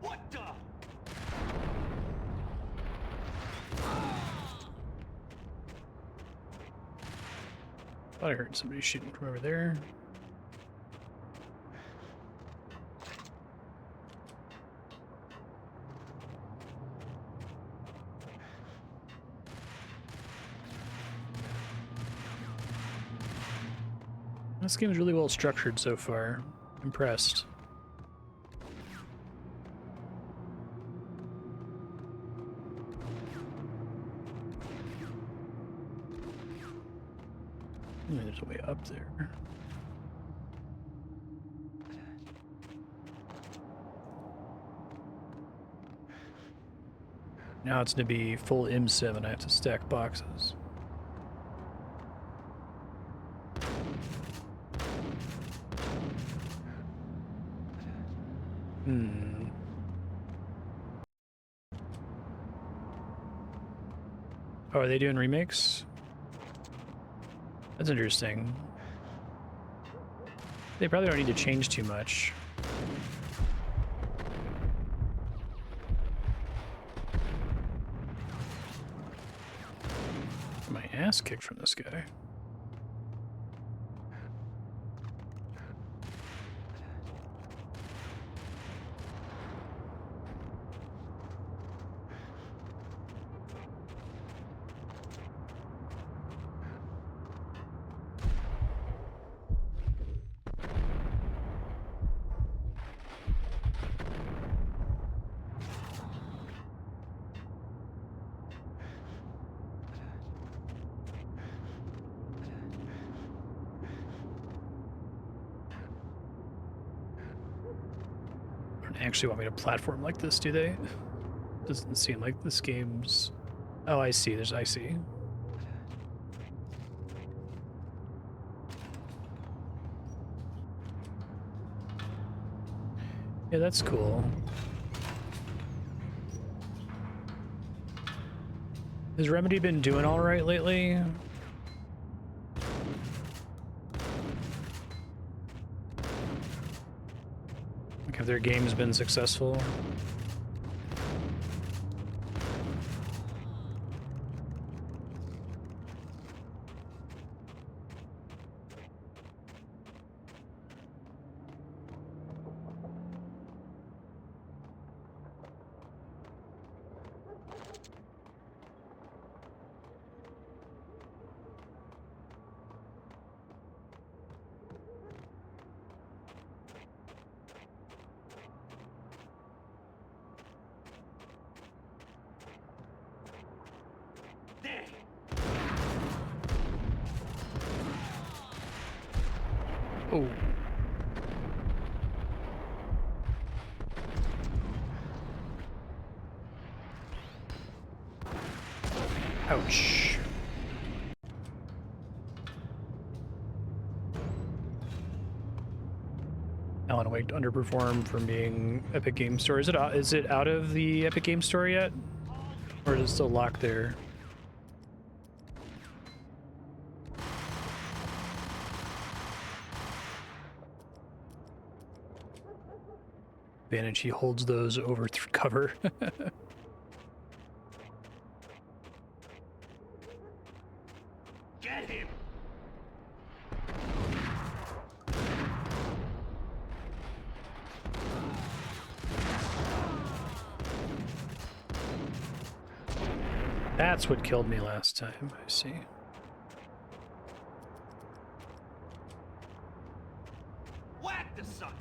What the? Thought I heard somebody shooting from over there. This game is really well structured so far. Impressed. Ooh, there's a way up there. Now it's going to be full M7. I have to stack boxes. Oh, are they doing remakes? That's interesting. They probably don't need to change too much. My ass kicked from this guy. Actually want me to platform like this, do they? Doesn't seem like this game's... Oh, I see. I see. Yeah, that's cool. Has Remedy been doing all right lately? Have their games been successful? Oh. Ouch. Alan Wake underperformed from being Epic Game Store. Is it out of the Epic Game Store yet? Or is it still locked there? Advantage he holds those over cover. Get him! That's what killed me last time, I see. Whack the sucker!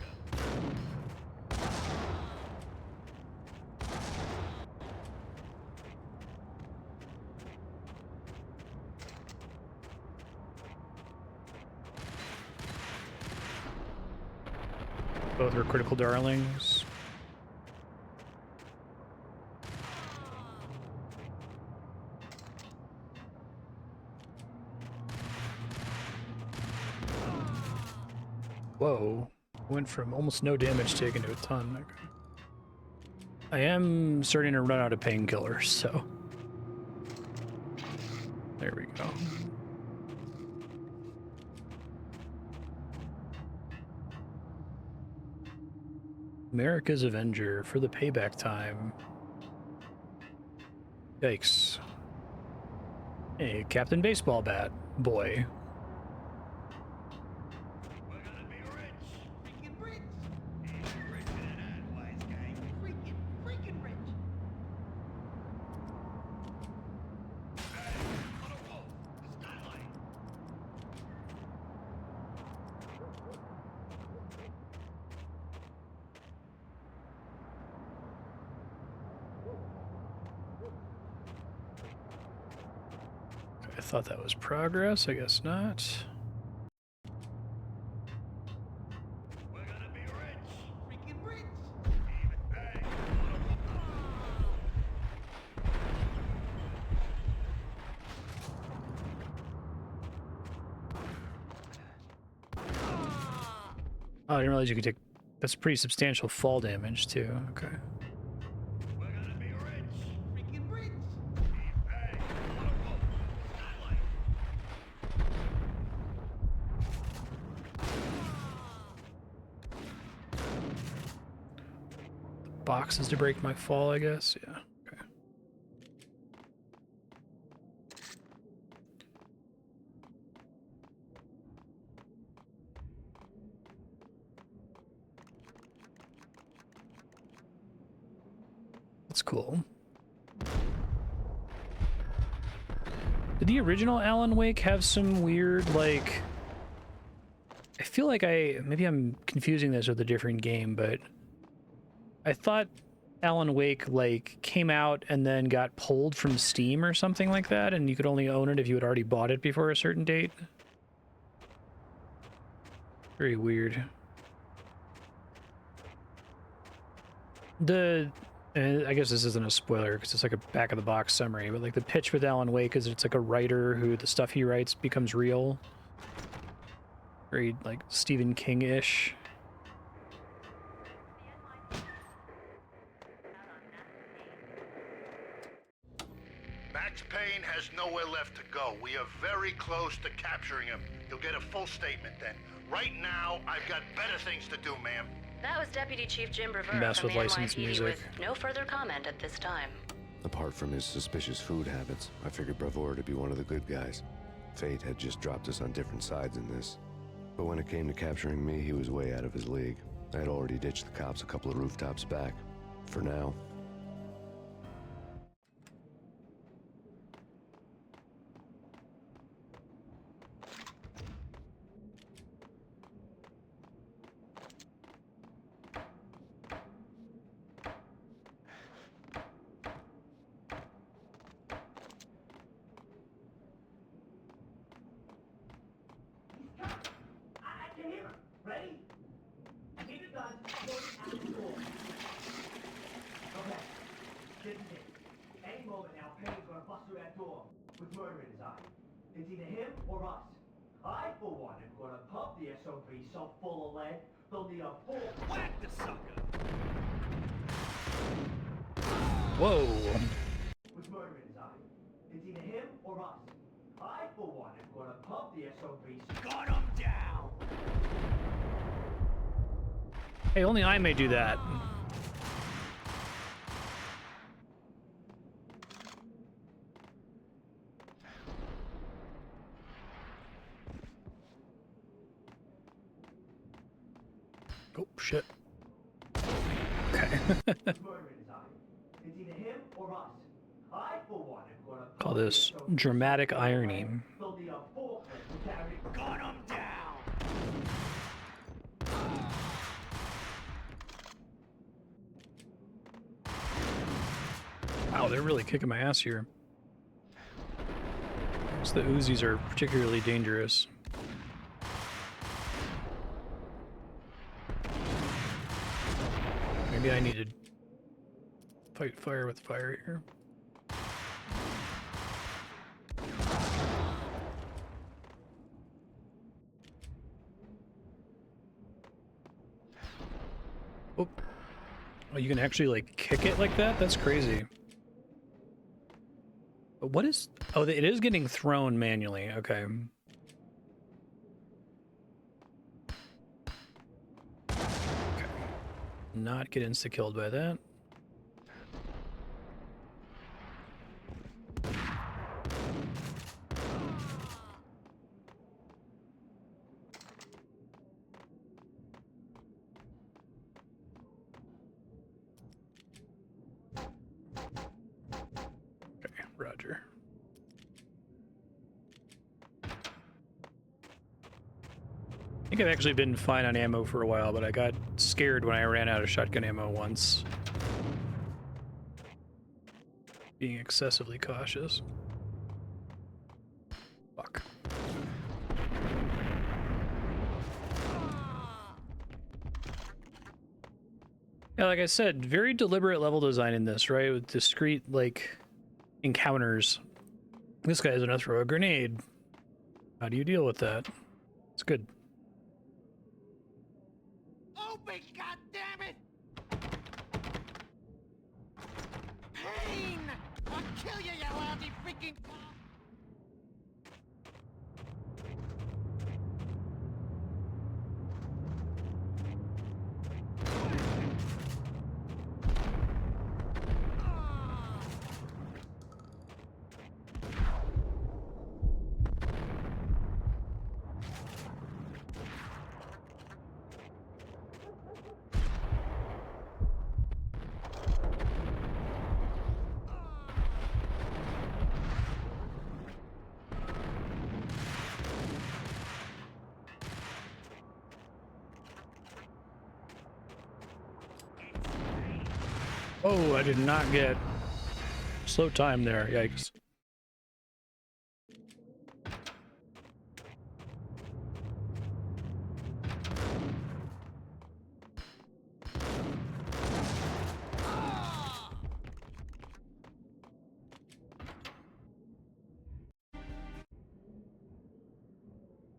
Both are critical darlings. Whoa. Went from almost no damage taken to a ton. Okay. I am starting to run out of painkillers, so... There we go. America's Avenger for the payback time. Yikes. Hey, Captain Baseballbat-boy. I thought that was progress, I guess not. Oh, I didn't realize you could take... That's pretty substantial fall damage, too. Okay. boxes to break my fall, I guess. Yeah. Okay. That's cool. Did the original Alan Wake have some weird, like... I feel like maybe I'm confusing this with a different game, but I thought Alan Wake, like, came out and then got pulled from Steam or something like that, and you could only own it if you had already bought it before a certain date. Very weird. I guess this isn't a spoiler because it's like a back-of-the-box summary, but like the pitch with Alan Wake is it's like a writer who the stuff he writes becomes real. Very, like, Stephen King-ish. Max Payne has nowhere left to go. We are very close to capturing him. You'll get a full statement then. Right now, I've got better things to do, ma'am. That was Deputy Chief Jim Bravura Mess from with the licensed NYPD music. with no further comment at this time. Apart from his suspicious food habits, I figured Bravura to be one of the good guys. Fate had just dropped us on different sides in this. But when it came to capturing me, he was way out of his league. I had already ditched the cops a couple of rooftops back. For now. It's either him or us. I, for one, am gonna pump the SOB so full of lead, they'll need a full whack the sucker! Whoa! With murder in his eye. It's either him or us. I, for one, am gonna pump the SOB so... Got him down! Hey, only I may do that. Oh, shit. Okay. Call this dramatic irony. Got him down! Wow, they're really kicking my ass here. So the Uzis are particularly dangerous. Maybe I need to fight fire with fire here. Oh, oh, you can actually like kick it like that? That's crazy. But what is... Oh, it is getting thrown manually. Okay. Not get insta-killed by that. Okay, roger. I think I've actually been fine on ammo for a while, but I got scared when I ran out of shotgun ammo once. Being excessively cautious. Fuck. Yeah, like I said, very deliberate level design in this, right? With discrete, like, encounters. This guy's gonna throw a grenade. How do you deal with that? It's good. Open, goddammit! Payne! I'll kill you, you lousy freaking... Oh, I did not get slow time there. Yikes.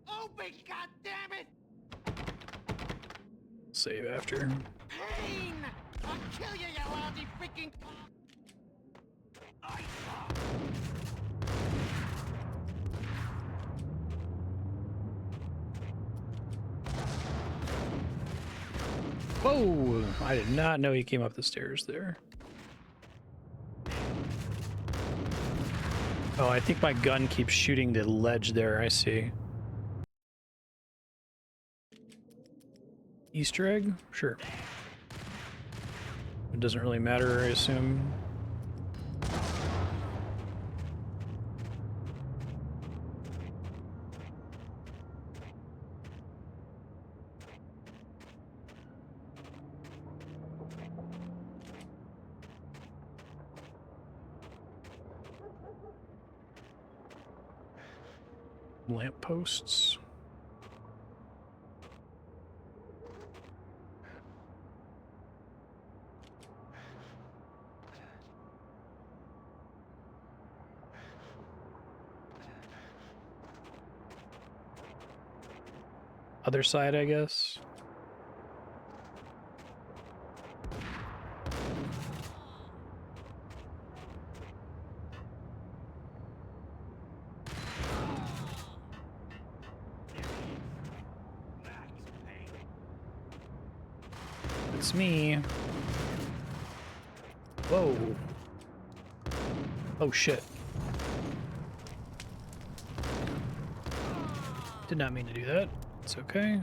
Open, goddammit! Save after. Payne! I'll kill you, you lousy freaking... Whoa! I did not know he came up the stairs there. Oh, I think my gun keeps shooting the ledge there. I see. Easter egg? Sure. It doesn't really matter, I assume. Lampposts. Other side, I guess. It's me. Whoa. Oh shit. Did not mean to do that. It's okay.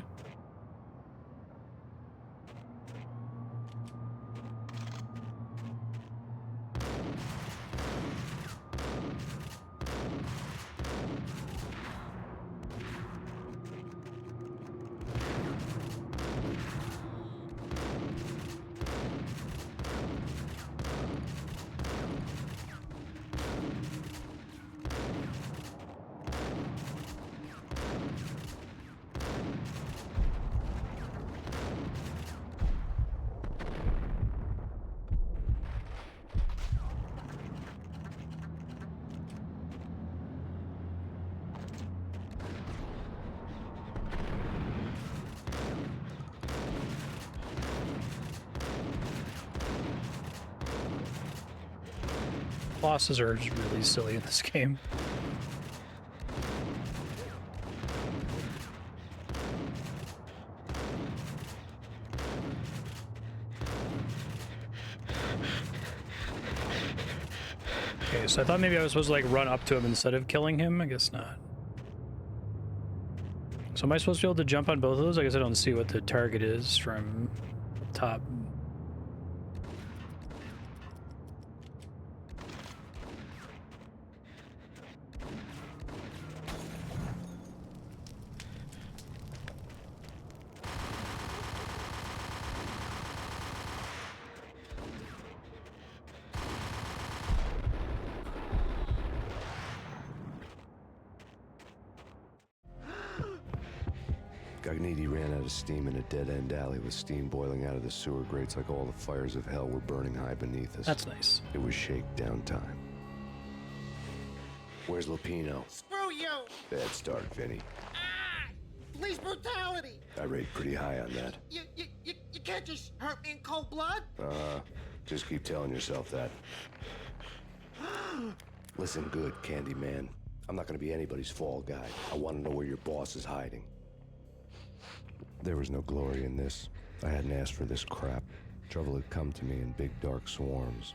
Bosses are just really silly in this game. Okay, so I thought maybe I was supposed to like run up to him instead of killing him. I guess not. So am I supposed to be able to jump on both of those? I guess I don't see what the target is from up top. Gognitti ran out of steam in a dead-end alley with steam boiling out of the sewer grates like all the fires of hell were burning high beneath us. That's nice. It was shakedown time. Where's Lupino? Screw you! Bad start, Vinnie. Police brutality! I rate pretty high on that. You can't just hurt me in cold blood? Just keep telling yourself that. Listen good, Candyman. I'm not gonna be anybody's fall guy. I want to know where your boss is hiding. There was no glory in this. I hadn't asked for this crap. Trouble had come to me in big dark swarms.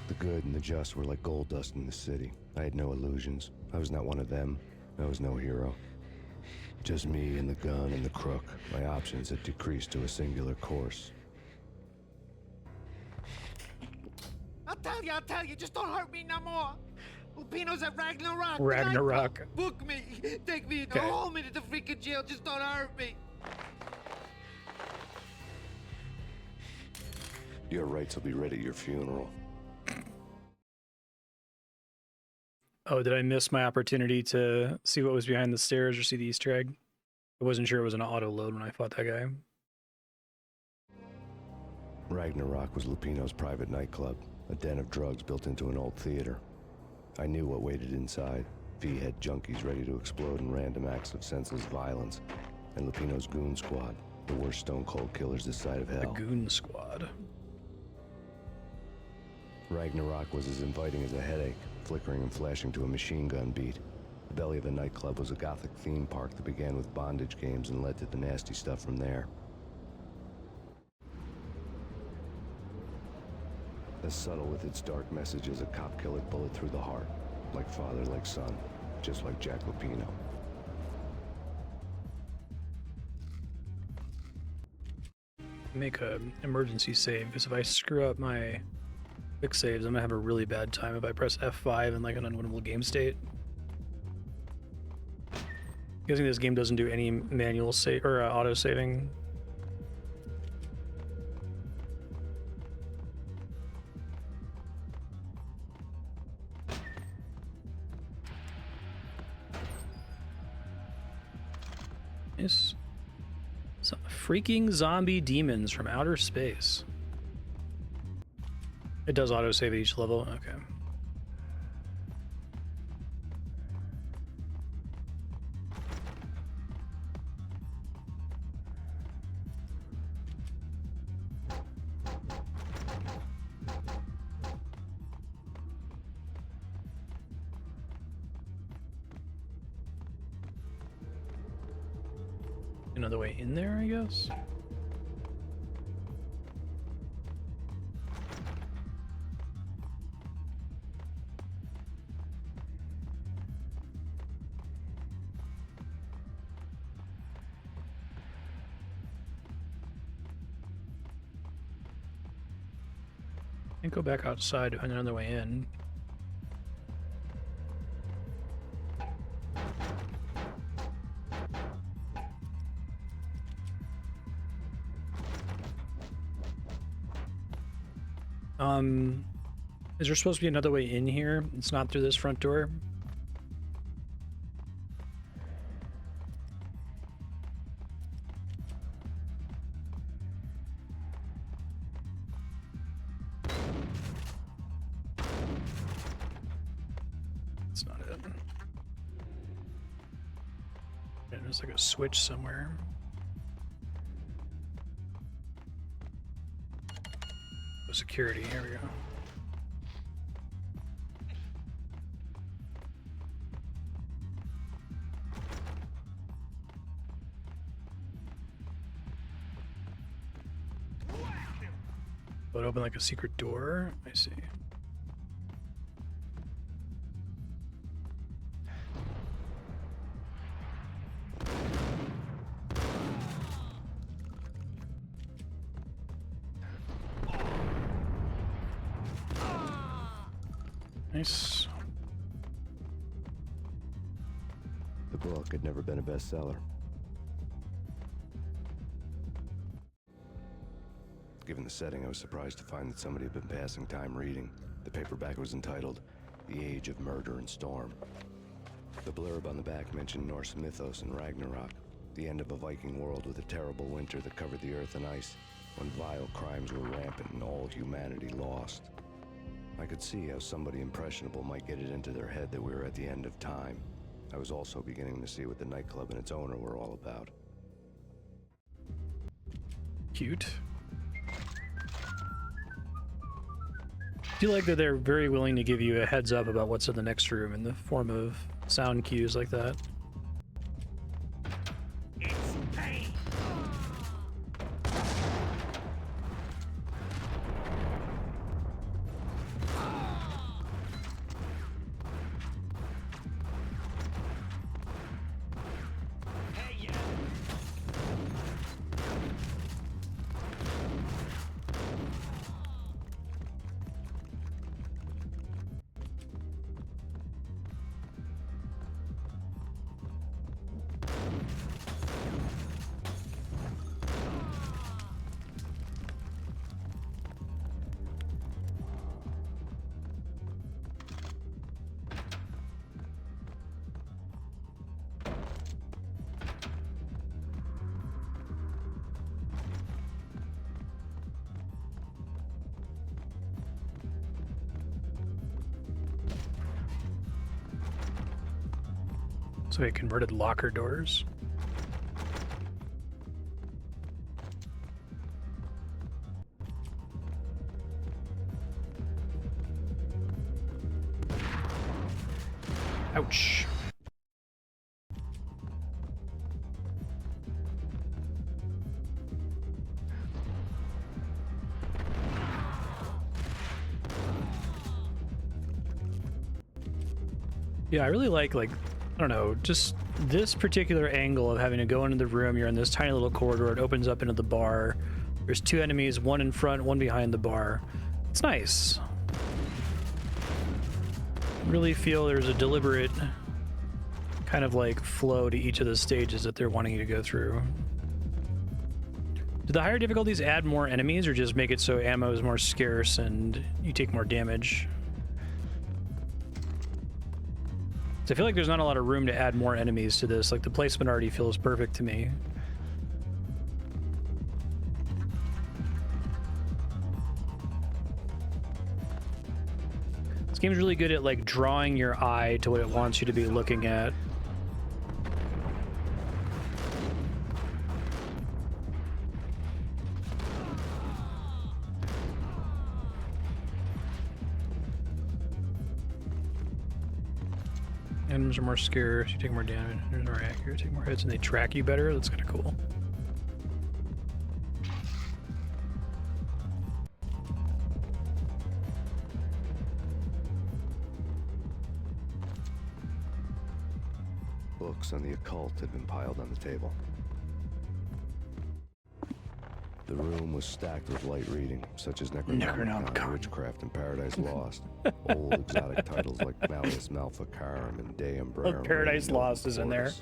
The good and the just were like gold dust in the city. I had no illusions. I was not one of them. I was no hero. Just me and the gun and the crook. My options had decreased to a singular course. I'll tell you, just don't hurt me no more. Lupino's at Ragnarok. Ragnarok. Book me. Take me Okay. home into the freaking jail. Just don't hurt me. Your rights will be read at your funeral. Oh, did I miss my opportunity to see what was behind the stairs or see the Easter egg? I wasn't sure it was an auto load when I fought that guy. Ragnarok was Lupino's private nightclub, a den of drugs built into an old theater. I knew what waited inside. V-head junkies ready to explode in random acts of senseless violence. And Lupino's goon squad, the worst stone-cold killers this side of hell. The goon squad. Ragnarok was as inviting as a headache, flickering and flashing to a machine gun beat. The belly of the nightclub was a gothic theme park that began with bondage games and led to the nasty stuff from there. As subtle with its dark message as a cop-killer bullet through the heart. Like father, like son. Just like Jack Lupino. Make a emergency save, because if I screw up my quick saves, I'm gonna have a really bad time if I press F5 in like an unwinnable game state. I'm guessing this game doesn't do any manual save or auto saving. Nice. Some freaking zombie demons from outer space. It does autosave at each level? Okay. Another way in there, I guess? And go back outside to find another way in. Is there supposed to be another way in here? It's not through this front door? That's not it. Yeah, there's like a switch somewhere. Oh, security, here we go. Would open like a secret door? I see. Nice. The book had never been a bestseller. Given the setting, I was surprised to find that somebody had been passing time reading. The paperback was entitled, The Age of Murder and Storm. The blurb on the back mentioned Norse mythos and Ragnarok, the end of a Viking world with a terrible winter that covered the earth in ice, when vile crimes were rampant and all humanity lost. I could see how somebody impressionable might get it into their head that we were at the end of time. I was also beginning to see what the nightclub and its owner were all about. Cute. I feel like that they're very willing to give you a heads up about what's in the next room in the form of sound cues like that. It's Payne. Hey, yeah. So we converted locker doors. Ouch. Yeah, I really like, I don't know, just this particular angle of having to go into the room. You're in this tiny little corridor. It opens up into the bar. There's two enemies, one in front, one behind the bar. It's nice. I really feel there's a deliberate kind of like flow to each of the stages that they're wanting you to go through. Do the higher difficulties add more enemies or just make it so ammo is more scarce and you take more damage? So I feel like there's not a lot of room to add more enemies to this. Like, the placement already feels perfect to me. This game's really good at like drawing your eye to what it wants you to be looking at. Enemies are more scarce, you take more damage, they're more accurate, take more hits, and they track you better. That's kind of cool. Books on the occult had been piled on the table. The room was stacked with light reading, such as Necronomicon, Witchcraft, and Paradise Lost. Old exotic titles like Malleus Maleficarum and De Umbrarum. Paradise Lost is in there.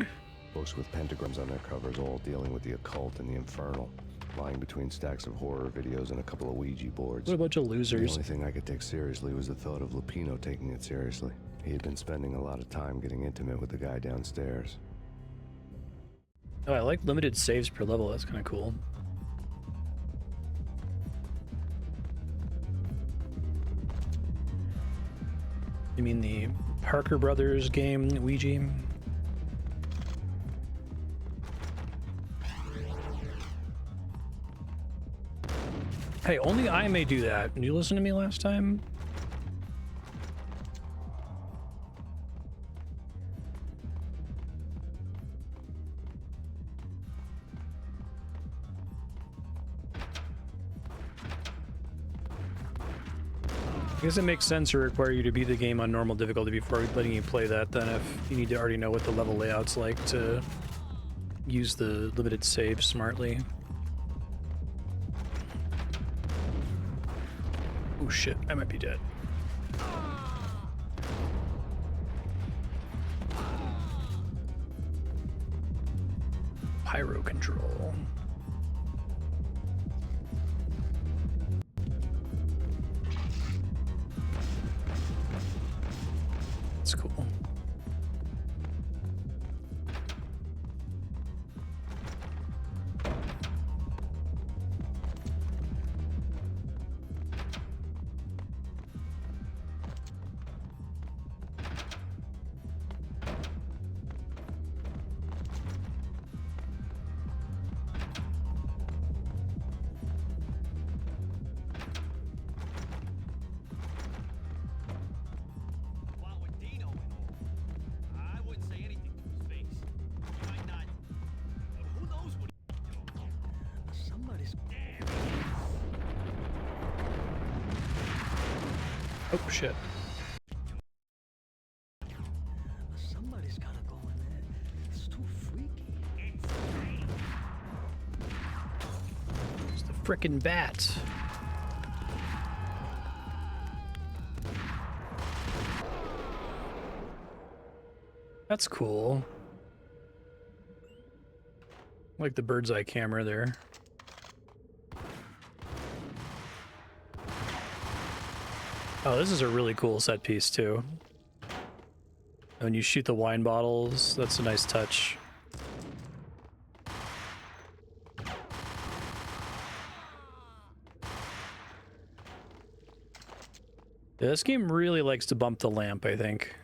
Books with pentagrams on their covers, all dealing with the occult and the infernal. Lying between stacks of horror videos and a couple of Ouija boards. What a bunch of losers. The only thing I could take seriously was the thought of Lupino taking it seriously. He had been spending a lot of time getting intimate with the guy downstairs. Oh, I like limited saves per level. That's kind of cool. You mean the Parker Brothers game, Ouija? Hey, only I may do that. Did you listen to me last time? I guess it makes sense to require you to beat the game on normal difficulty before letting you play that, then, if you need to already know what the level layout's like to use the limited save smartly. Oh shit, I might be dead. Pyro control. That's cool. Oh shit. Somebody's gotta go in there. It's too freaky. It's the frickin' bat. That's cool. Like the bird's eye camera there. Oh, this is a really cool set piece too. When you shoot the wine bottles, that's a nice touch. Yeah, this game really likes to bump the lamp, I think.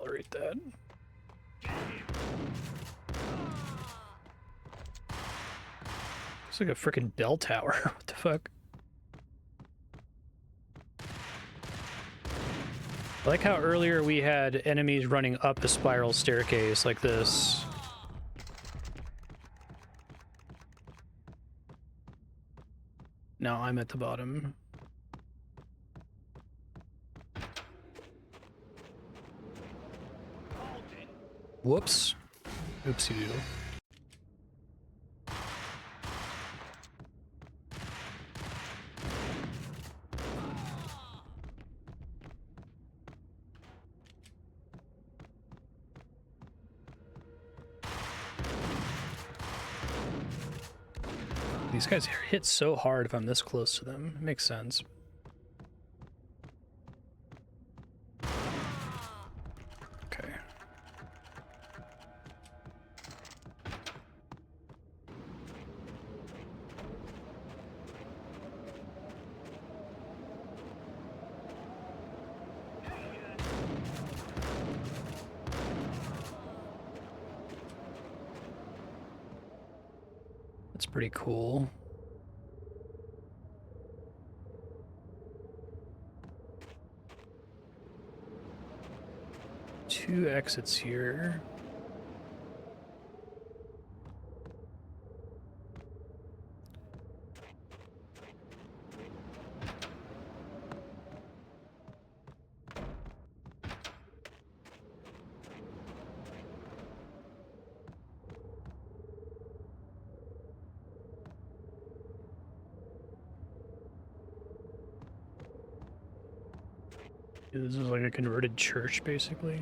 accelerate that. It's like a freaking bell tower. What the fuck? I like how earlier we had enemies running up a spiral staircase like this. Now I'm at the bottom. Whoops. Oopsie doodle. These guys hit so hard if I'm this close to them. It makes sense. Okay. That's pretty cool. Two exits here. This is like a converted church, basically.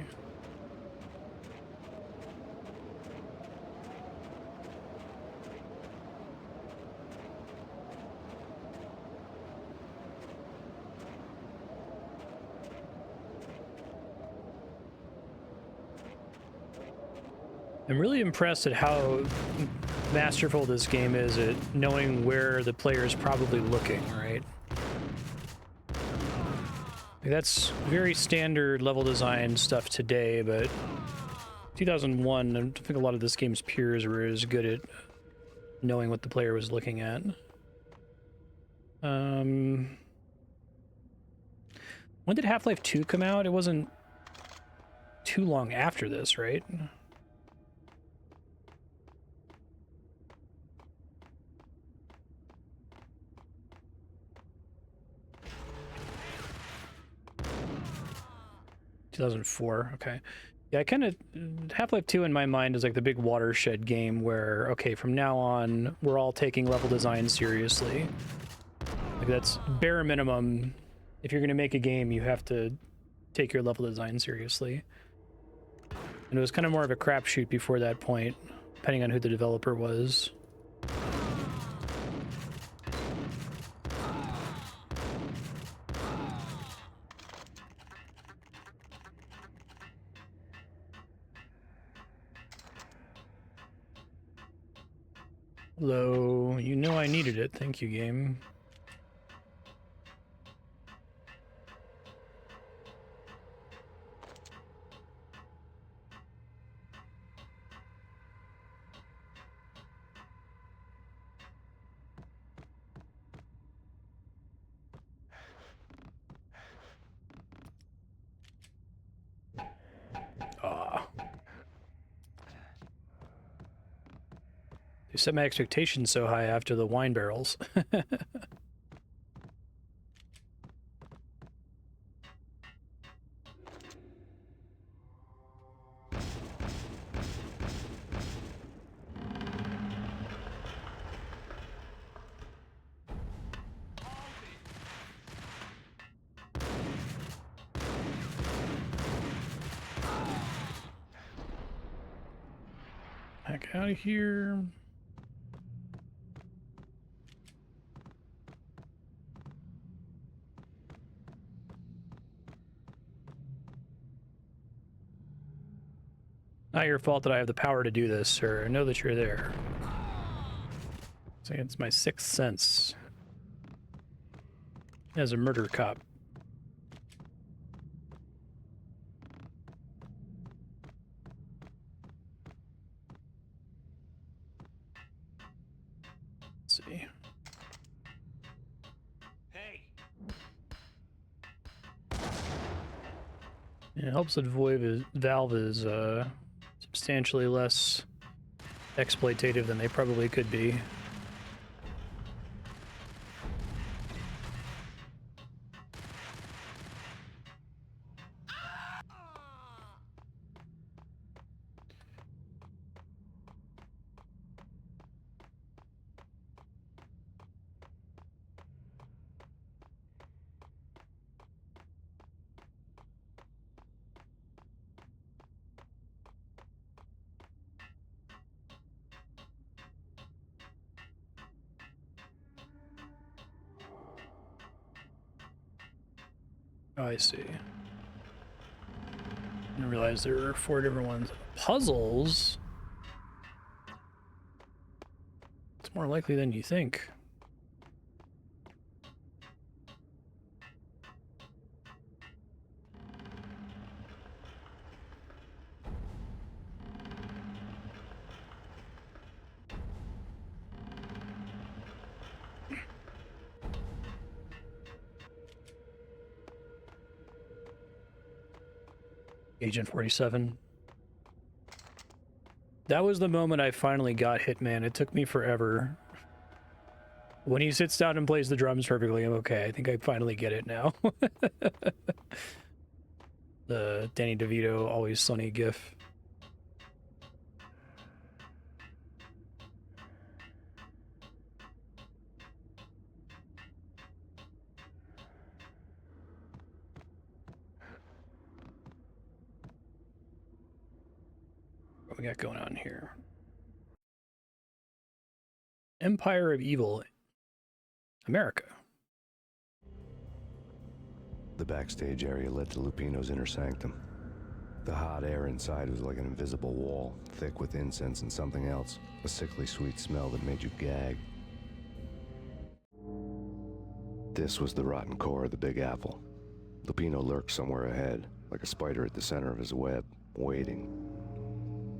I'm really impressed at how masterful this game is at knowing where the player is probably looking, right? Like, that's very standard level design stuff today, but 2001, I don't think a lot of this game's peers were as good at knowing what the player was looking at. When did Half-Life 2 come out? It wasn't too long after this, right? ...2004, okay. Yeah, I kind of... Half-Life 2 in my mind is like the big watershed game where, okay, from now on, we're all taking level design seriously. Like, that's bare minimum. If you're going to make a game, you have to take your level design seriously. And it was kind of more of a crapshoot before that point, depending on who the developer was. Hello, you know I needed it. Thank you, game. They set my expectations so high after the wine barrels. Back out of here. Not your fault that I have the power to do this, sir. I know that you're there. It's my sixth sense as a murder cop. It helps that Valve is substantially less exploitative than they probably could be. Oh, I see. I didn't realize there were 4 different ones. Puzzles? It's more likely than you think. Agent 47. That was the moment I finally got Hitman. It took me forever. When he sits down and plays the drums perfectly, I'm okay. I think I finally get it now. The Danny DeVito Always Sunny gif. What we got going on here? Empire of Evil, America. The backstage area led to Lupino's inner sanctum. The hot air inside was like an invisible wall, thick with incense and something else, a sickly sweet smell that made you gag. This was the rotten core of the Big Apple. Lupino lurked somewhere ahead, like a spider at the center of his web, waiting.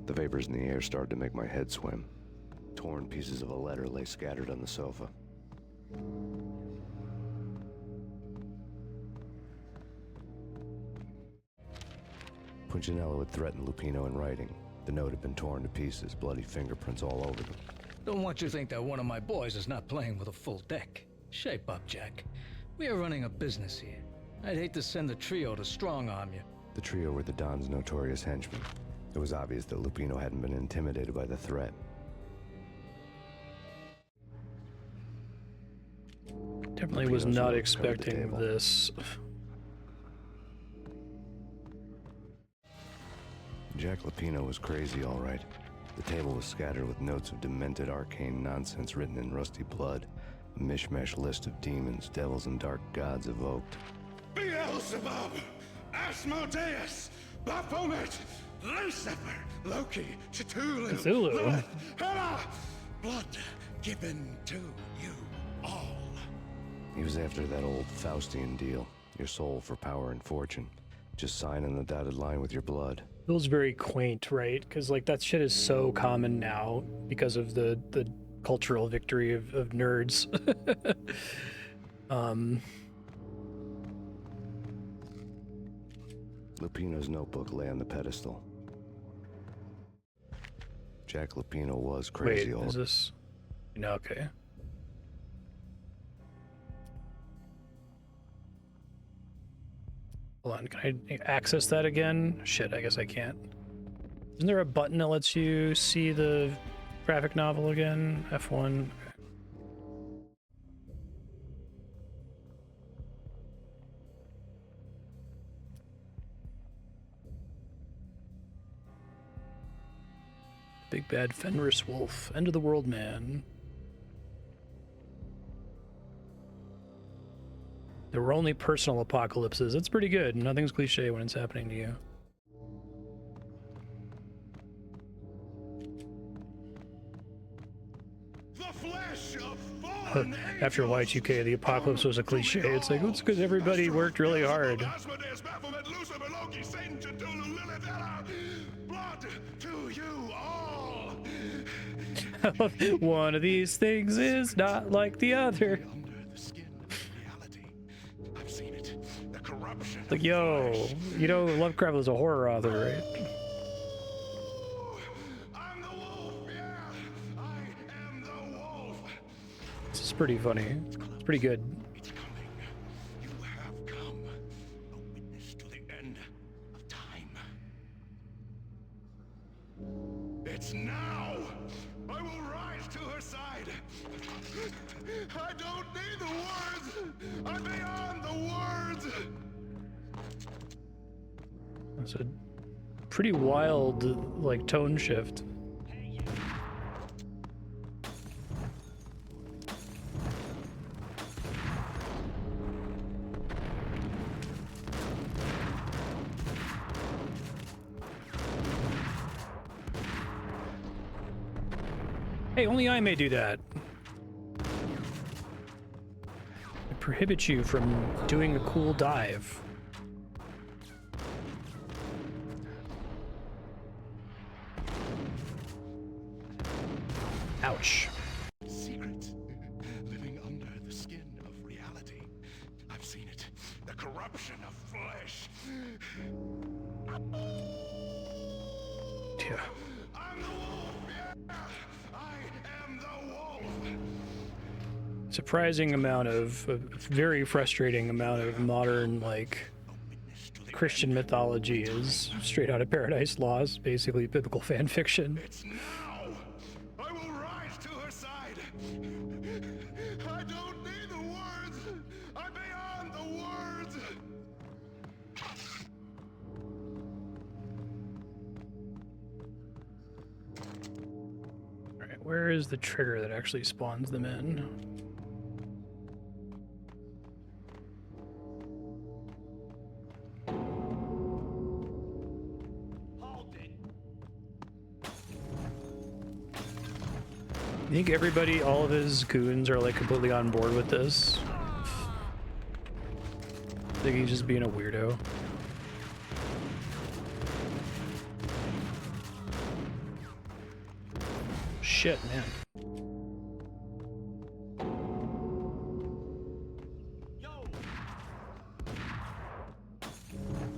The vapors in the air started to make my head swim. Torn pieces of a letter lay scattered on the sofa. Punchinello had threatened Lupino in writing. The note had been torn to pieces, bloody fingerprints all over them. Don't want you to think that one of my boys is not playing with a full deck. Shape up, Jack. We are running a business here. I'd hate to send the trio to strong-arm you. The trio were the Don's notorious henchmen. It was obvious that Lupino hadn't been intimidated by the threat. Definitely was not expecting this. Jack Lupino was crazy, all right. The table was scattered with notes of demented arcane nonsense written in rusty blood. A mishmash list of demons, devils, and dark gods evoked. Beelzebub, Asmodeus, Baphomet, Lucifer, Loki, Cthulhu, Lilith, Hela, blood given to you all. He was after that old Faustian deal. Your soul for power and fortune. Just sign on the dotted line with your blood. Feels very quaint, right? Because like that shit is so common now because of the cultural victory of nerds. Lupino's notebook lay on the pedestal. Jack Lupino was crazy. Wait, is this? No, okay. Hold on, can I access that again? Shit, I guess I can't. Isn't there a button that lets you see the graphic novel again? F1. Big bad Fenris Wolf, end of the world man. There were only personal apocalypses. It's pretty good. Nothing's cliche when it's happening to you. After Y2K, the apocalypse was a cliche. It's like, it's because everybody worked really hard. One of these things is not like the other. I've seen it. The corruption, Like, yo, you know Lovecraft was a horror author, right? This is pretty funny. It's pretty good. It's now! I will rise to her side! I don't need the words! I'm beyond the words! That's a pretty wild, like, tone shift. Hey, only I may do that. I prohibit you from doing a cool dive. Ouch. Secret. Living under the skin of reality. I've seen it. The corruption of flesh. Yeah. I'm the wolf, yeah! I am the wolf! Surprising amount of, a very frustrating amount of modern, like, Christian mythology is straight out of Paradise Lost, basically biblical fan fiction. It's now! I will rise to her side! I don't need the words! I'm beyond the words! Alright, where is the trigger that actually spawns them in? You think everybody, all of his goons are like completely on board with this? I think he's just being a weirdo. Shit, man.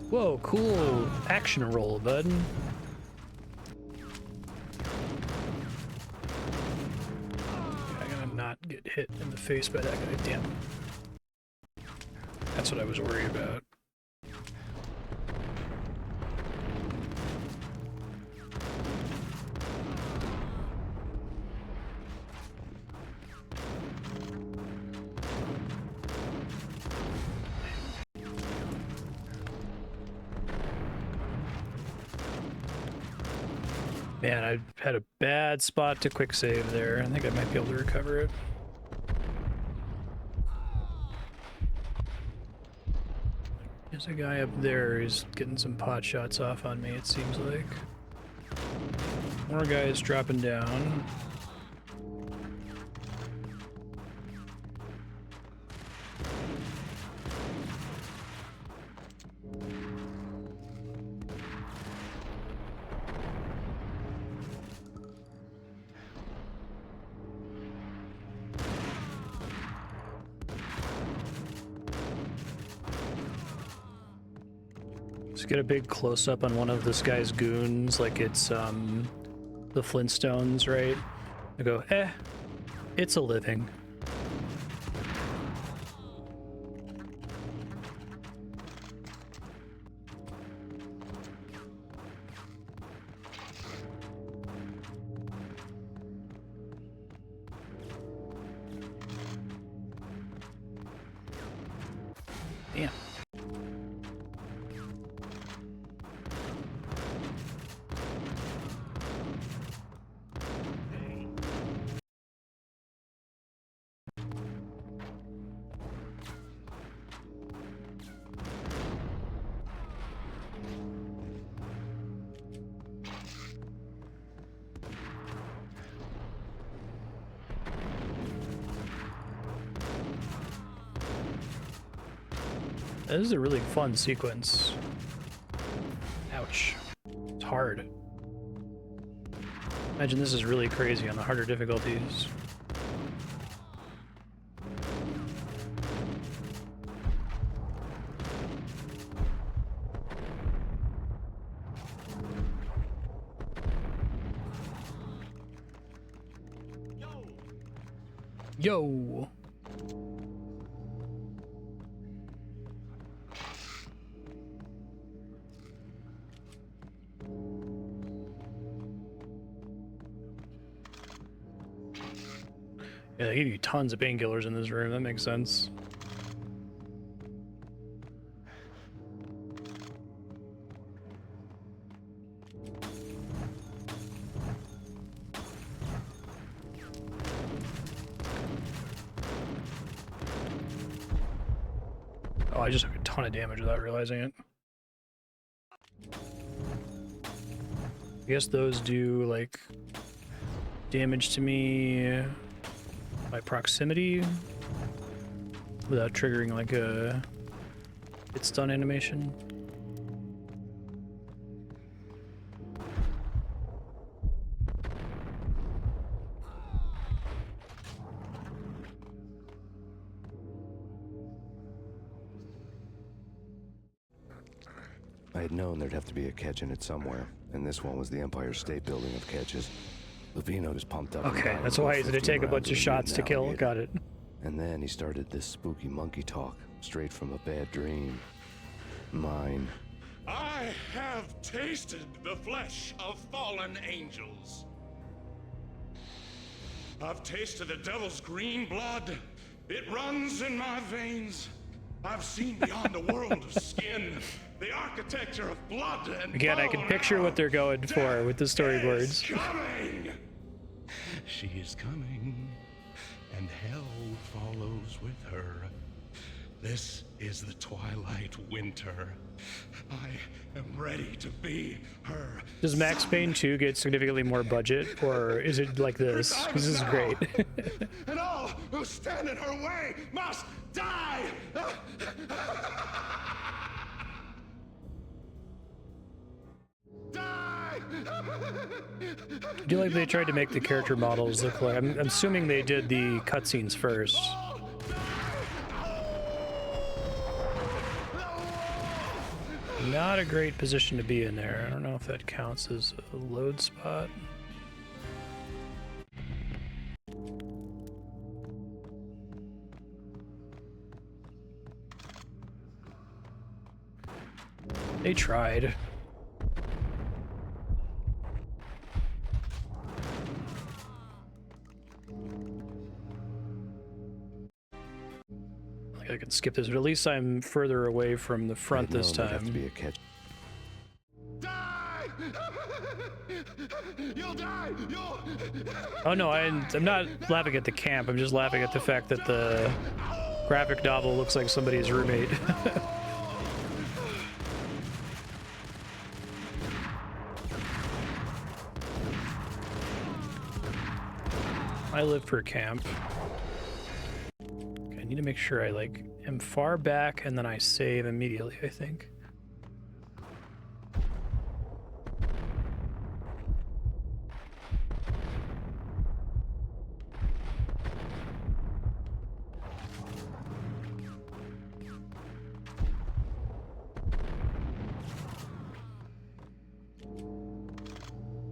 Whoa, cool action roll, bud. Not get hit in the face by that guy. Damn. That's what I was worried about. Man, I had a bad spot to quick save there. I think I might be able to recover it. There's a guy up there who's getting some pot shots off on me, it seems like. More guys dropping down. Get a big close-up on one of this guy's goons, like it's the Flintstones, right? I go, it's a living. Damn. This is a really fun sequence. Ouch. It's hard. Imagine this is really crazy on the harder difficulties. Yo. Yeah, they give you tons of painkillers in this room. That makes sense. Oh, I just took a ton of damage without realizing it. I guess those do, like, damage to me by proximity without triggering, like, a hit stun animation. I had known there'd have to be a catch in it somewhere, and this one was the Empire State Building of catches. Lupino was pumped up. Okay, that's why he's gonna take a bunch of shots to kill. Got it. And then he started this spooky monkey talk, straight from a bad dream. Mine. I have tasted the flesh of fallen angels. I've tasted the devil's green blood. It runs in my veins. I've seen beyond the world of skin, the architecture of blood and Again, I can picture what they're going for with the storyboards. coming. She is coming, and hell follows with her. This is the twilight winter. I am ready to be her. Does Max Payne 2 get significantly more budget, or is it like this? Because this is great. And all who stand in her way must die! Die! I do like they tried to make the character models look like... I'm assuming they did the cutscenes first. Not a great position to be in there. I don't know if that counts as a load spot. They tried. I could skip this, but at least I'm further away from the front this time. Have to be a catch. Die! You'll die! You'll... Oh no, I'm not laughing at the camp. I'm just laughing at the fact that the graphic novel looks like somebody's roommate. I live for camp. I need to make sure I like am far back and then I save immediately, I think.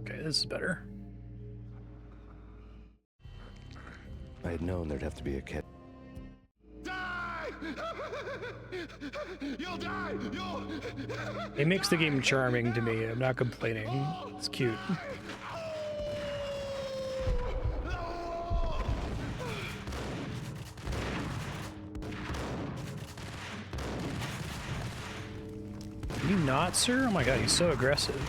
Okay, this is better. I had known there'd have to be a catch. You'll die! You'll... It makes the game charming to me. I'm not complaining. It's cute. Can you not, sir? Oh my god, he's so aggressive.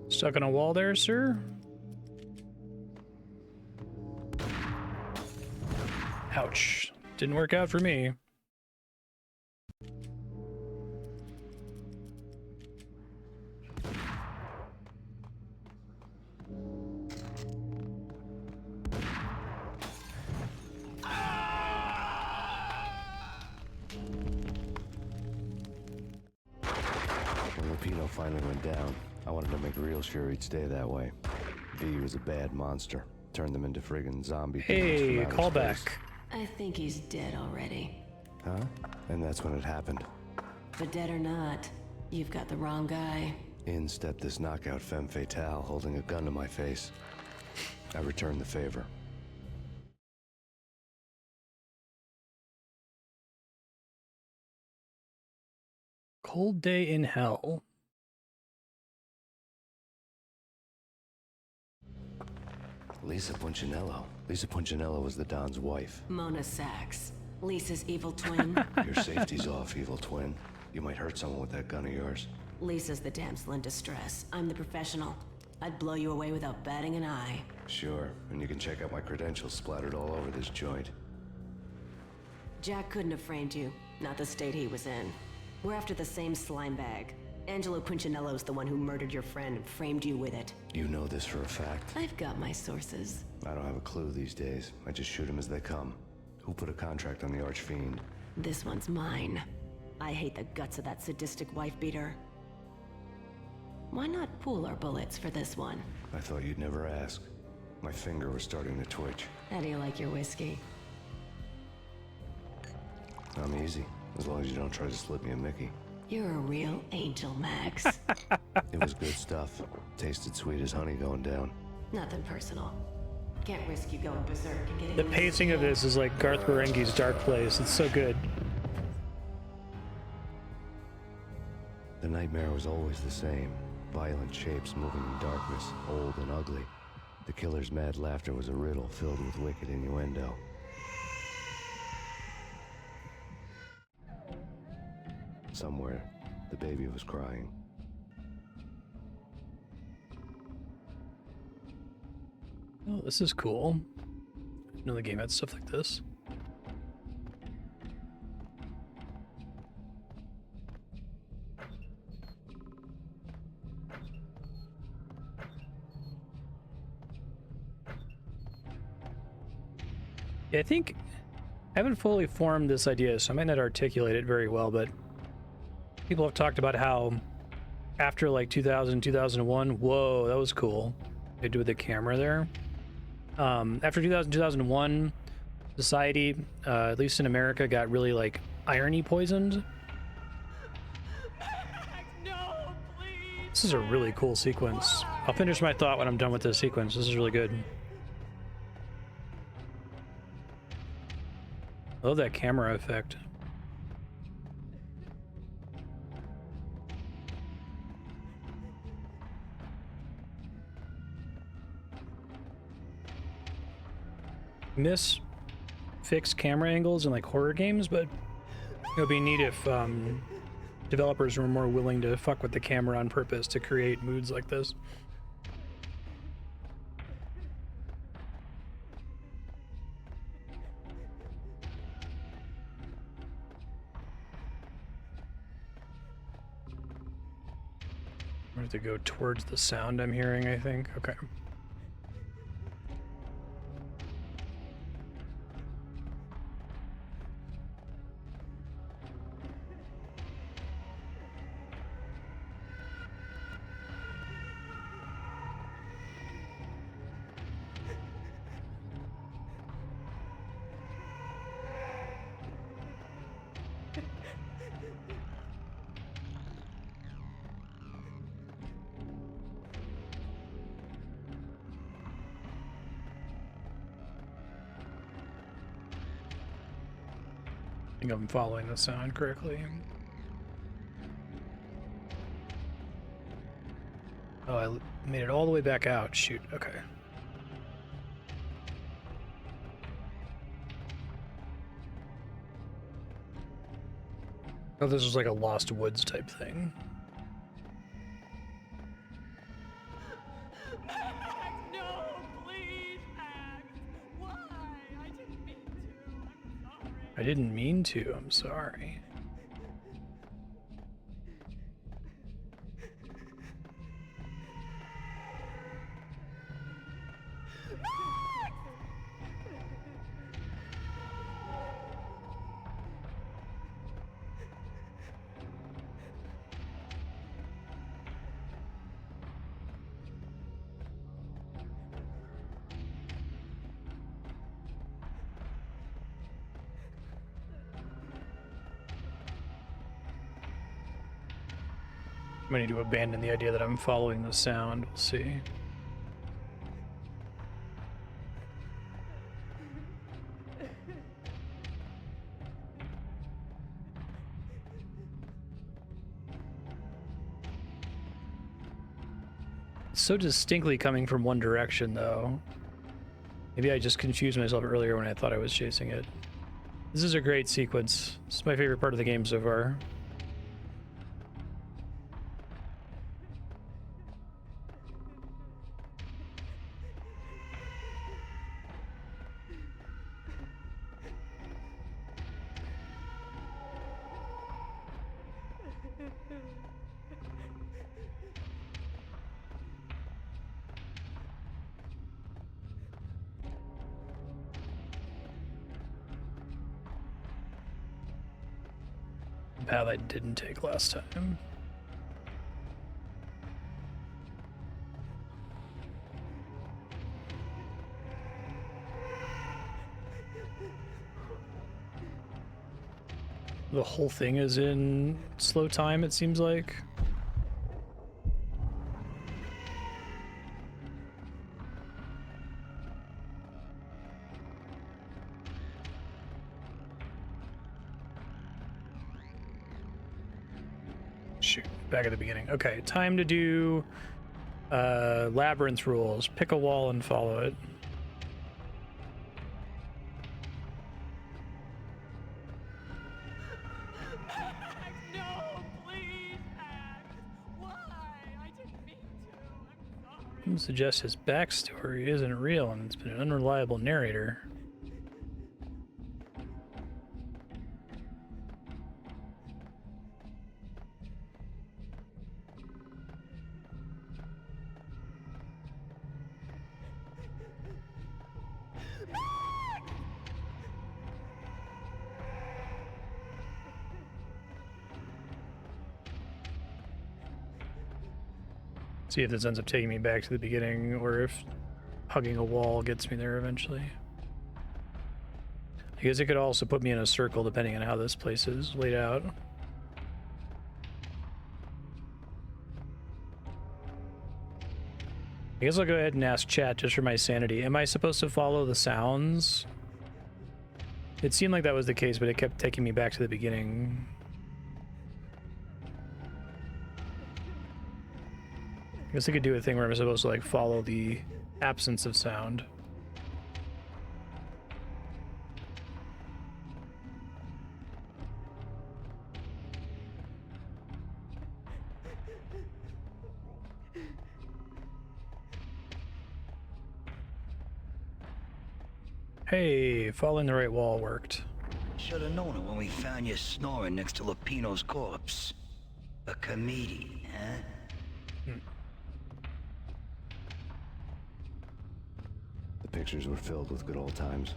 Stuck on a wall there, sir? Ouch. Didn't work out for me. Lupino finally went down, I wanted to make real sure he'd stay that way. V was a bad monster. Turned them into friggin' zombie demons from outer callback. space. I think he's dead already. Huh? And that's when it happened. But dead or not, you've got the wrong guy. In stepped this knockout femme fatale holding a gun to my face. I returned the favor. Cold Day in Hell. Lisa Punchinello. Lisa Punchinello was the Don's wife. Mona Sachs, Lisa's evil twin. Your safety's off, evil twin. You might hurt someone with that gun of yours. Lisa's the damsel in distress. I'm the professional. I'd blow you away without batting an eye. Sure, and you can check out my credentials splattered all over this joint. Jack couldn't have framed you, not the state he was in. We're after the same slime bag. Angelo Punchinello's the one who murdered your friend and framed you with it. You know this for a fact. I've got my sources. I don't have a clue these days. I just shoot them as they come. Who put a contract on the Archfiend? This one's mine. I hate the guts of that sadistic wife-beater. Why not pool our bullets for this one? I thought you'd never ask. My finger was starting to twitch. How do you like your whiskey? I'm easy, as long as you don't try to slip me a Mickey. You're a real angel, Max. It was good stuff. Tasted sweet as honey going down. Nothing personal. Can't risk you going berserk and getting... The pacing of this is like Garth Marenghi's Dark Place. It's so good. The nightmare was always the same. Violent shapes moving in darkness, old and ugly. The killer's mad laughter was a riddle filled with wicked innuendo. Somewhere, the baby was crying. Oh, this is cool. I didn't know the game had stuff like this. Yeah, I think I haven't fully formed this idea, so I might not articulate it very well, but people have talked about how after like 2000, 2001, whoa, that was cool. They do with the camera there. After 2000, 2001, society, at least in America, got really like irony poisoned. This is a really cool sequence. I'll finish my thought when I'm done with this sequence. This is really good. I love that camera effect. Miss fixed camera angles in like horror games, but it would be neat if developers were more willing to fuck with the camera on purpose to create moods like this. I have to go towards the sound I'm hearing, I think. Okay. I think I'm following the sound correctly. Oh, I made it all the way back out. Shoot, okay. Oh, this was like a Lost Woods type thing. I didn't mean to, I'm sorry. I might need to abandon the idea that I'm following the sound. We'll see. It's so distinctly coming from one direction, though. Maybe I just confused myself earlier when I thought I was chasing it. This is a great sequence. This is my favorite part of the game so far. Path I didn't take last time. The whole thing is in slow time, it seems like. Shoot, back at the beginning. Okay, time to do labyrinth rules. Pick a wall and follow it. Suggests his backstory isn't real and it's been an unreliable narrator. See if this ends up taking me back to the beginning, or if hugging a wall gets me there eventually. I guess it could also put me in a circle depending on how this place is laid out. I guess I'll go ahead and ask chat just for my sanity. Am I supposed to follow the sounds? It seemed like that was the case, but it kept taking me back to the beginning. I guess I could do a thing where I'm supposed to like follow the absence of sound. Hey, following the right wall worked. Should have known it when we found you snoring next to Lupino's corpse. A comedian, huh? The pictures were filled with good old times.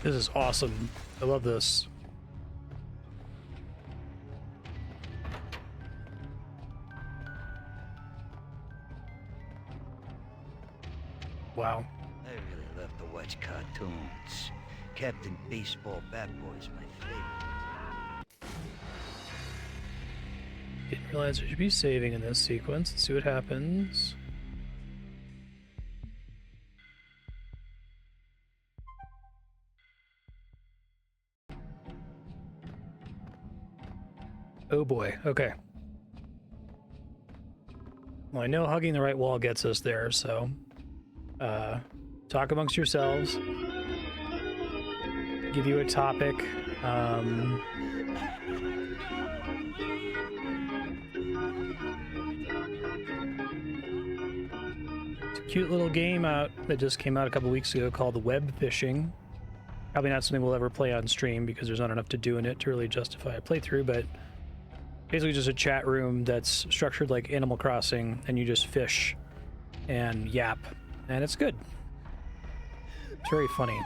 This is awesome. I love this. Wow. I really love to watch cartoons. Captain Baseballbat-boy is my favorite. Didn't realize I should be saving in this sequence. Let's see what happens. Oh boy, okay. Well, I know hugging the right wall gets us there, so talk amongst yourselves. Give you a topic. It's a cute little game out that just came out a couple weeks ago called Web Fishing. Probably not something we'll ever play on stream because there's not enough to do in it to really justify a playthrough, but basically just a chat room that's structured like Animal Crossing, and you just fish and yap, and it's good. It's very funny.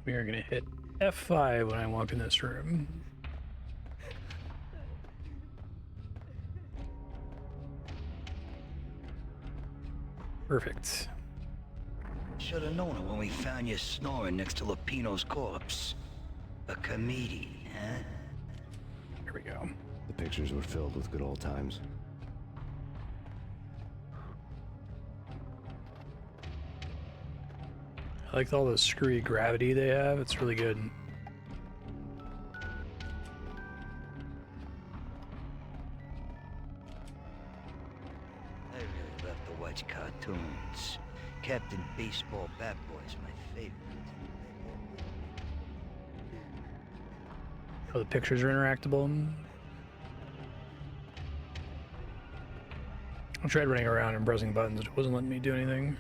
We are gonna hit F5 when I walk in this room. Perfect. Should have known it when we found you snoring next to Lupino's corpse. A comedian, huh? Here we go. The pictures were filled with good old times. I like all the screwy gravity they have. It's really good. I really love to watch cartoons. Captain Baseballbat-boy's my favorite. Oh, the pictures are interactable. I tried running around and pressing buttons. It wasn't letting me do anything.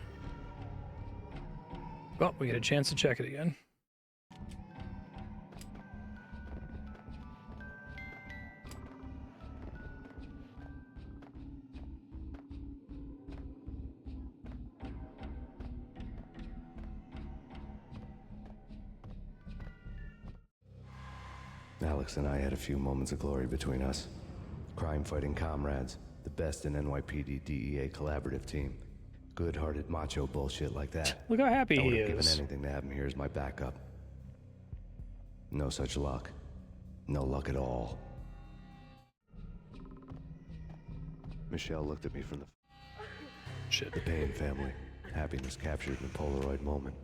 Oh, we get a chance to check it again. Alex and I had a few moments of glory between us. Crime-fighting comrades, the best in NYPD DEA collaborative team. Good-hearted macho bullshit like that. Look how happy I would he have given is. anything to have him here as my backup. No such luck. No luck at all. Michelle looked at me from the The Payne family. Happiness captured in a Polaroid moment.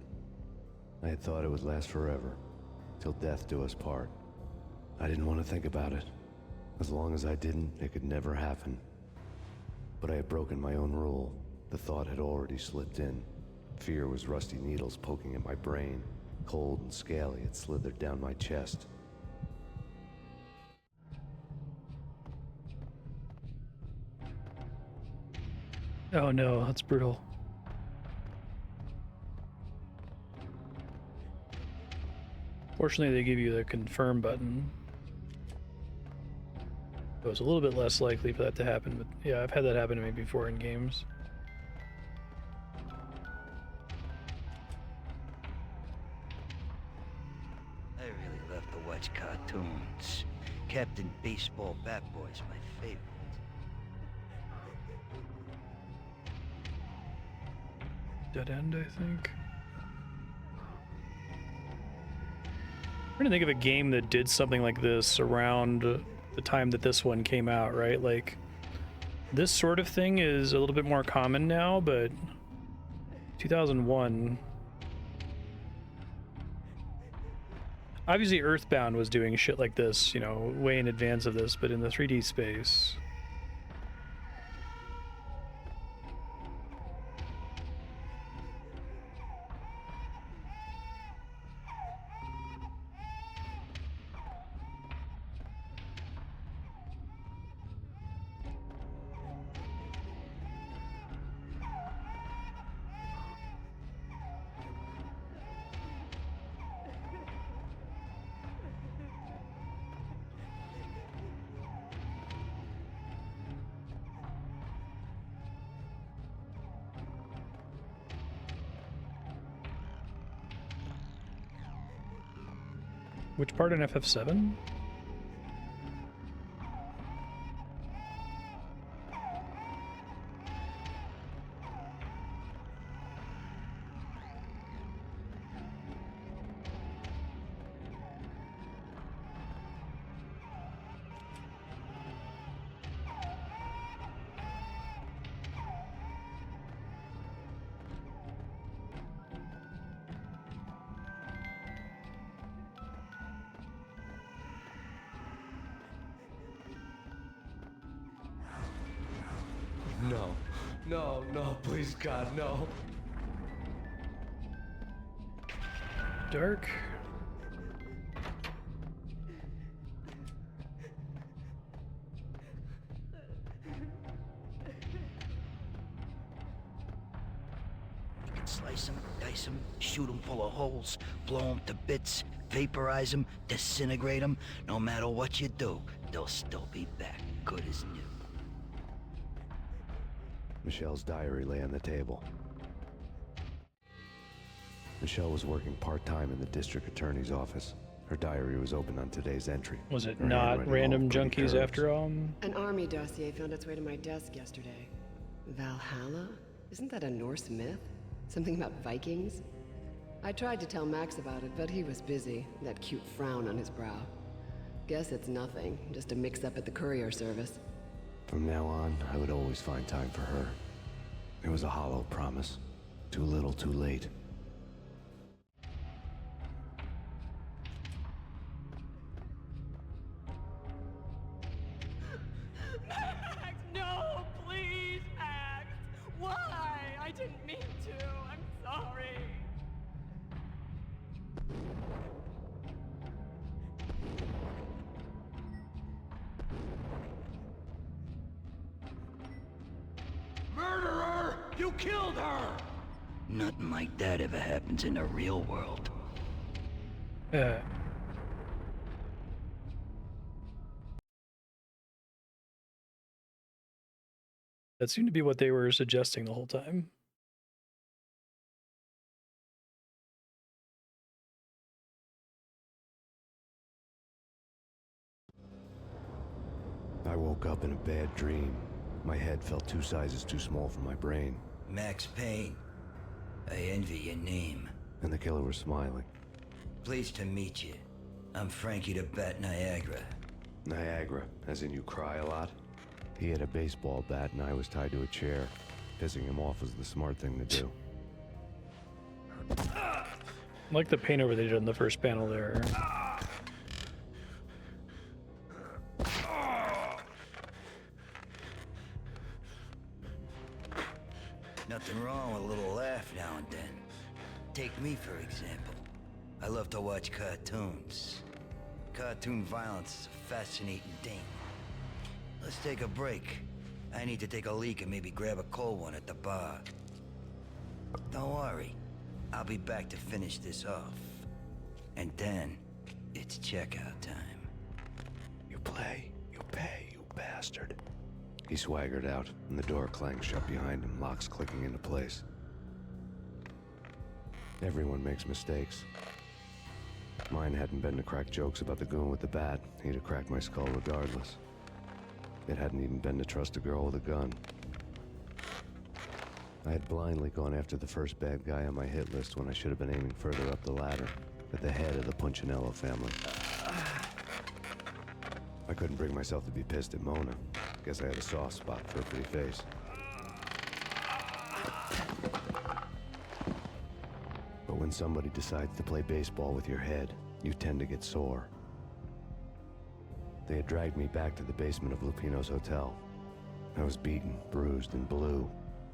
I had thought it would last forever, till death do us part. I didn't want to think about it. As long as I didn't, it could never happen. But I had broken my own rule. The thought had already slipped in. Fear was rusty needles poking at my brain. Cold and scaly, it slithered down my chest. Oh no, that's brutal. Fortunately, they give you the confirm button. So it's a little bit less likely for that to happen, but yeah, I've had that happen to me before in games. I really love to watch cartoons. Captain Baseballbat-boy's my favorite. Dead end, I think. I'm trying to think of a game that did something like this around the time that this one came out, right? Like, this sort of thing is a little bit more common now, but 2001... Obviously, Earthbound was doing shit like this, you know, way in advance of this, but in the 3D space... Which part in FF7? No. No, no, please, God, no. Dark. You can slice them, dice them, shoot them full of holes, blow them to bits, vaporize them, disintegrate them. No matter what you do, they'll still be back, good as new. Michelle's diary lay on the table. Michelle was working part-time in the district attorney's office. Her diary was open on today's entry. Was it Her not handwriting random all pretty junkies curves. after all? An army dossier found its way to my desk yesterday. Valhalla? Isn't that a Norse myth? Something about Vikings? I tried to tell Max about it, but he was busy, that cute frown on his brow. Guess it's nothing, just a mix-up at the courier service. From now on, I would always find time for her. It was a hollow promise. Too little, too late. Max, no, please, Max. Why? I didn't mean to. I'm sorry. Murderer! You killed her! Nothing like that ever happens in the real world. That seemed to be what they were suggesting the whole time. I woke up in a bad dream. My head felt 2 sizes too small for my brain. Max Payne. I envy your name. And the killer was smiling. Pleased to meet you. I'm Frankie the Bat Niagara. Niagara, as in you cry a lot? He had a baseball bat and I was tied to a chair. Pissing him off was the smart thing to do. I like the paint-over they did in the first panel there. Nothing wrong with a little laugh now and then. Take me, for example. I love to watch cartoons. Cartoon violence is a fascinating thing. Let's take a break. I need to take a leak and maybe grab a cold one at the bar. Don't worry. I'll be back to finish this off. And then, it's checkout time. You play, you pay, you bastard. He swaggered out, and the door clanged shut behind him, locks clicking into place. Everyone makes mistakes. Mine hadn't been to crack jokes about the goon with the bat. He'd have cracked my skull regardless. It hadn't even been to trust a girl with a gun. I had blindly gone after the first bad guy on my hit list when I should have been aiming further up the ladder, at the head of the Punchinello family. I couldn't bring myself to be pissed at Mona. Guess I had a soft spot for a pretty face. But when somebody decides to play baseball with your head, you tend to get sore. They had dragged me back to the basement of Lupino's hotel. I was beaten, bruised, and blue.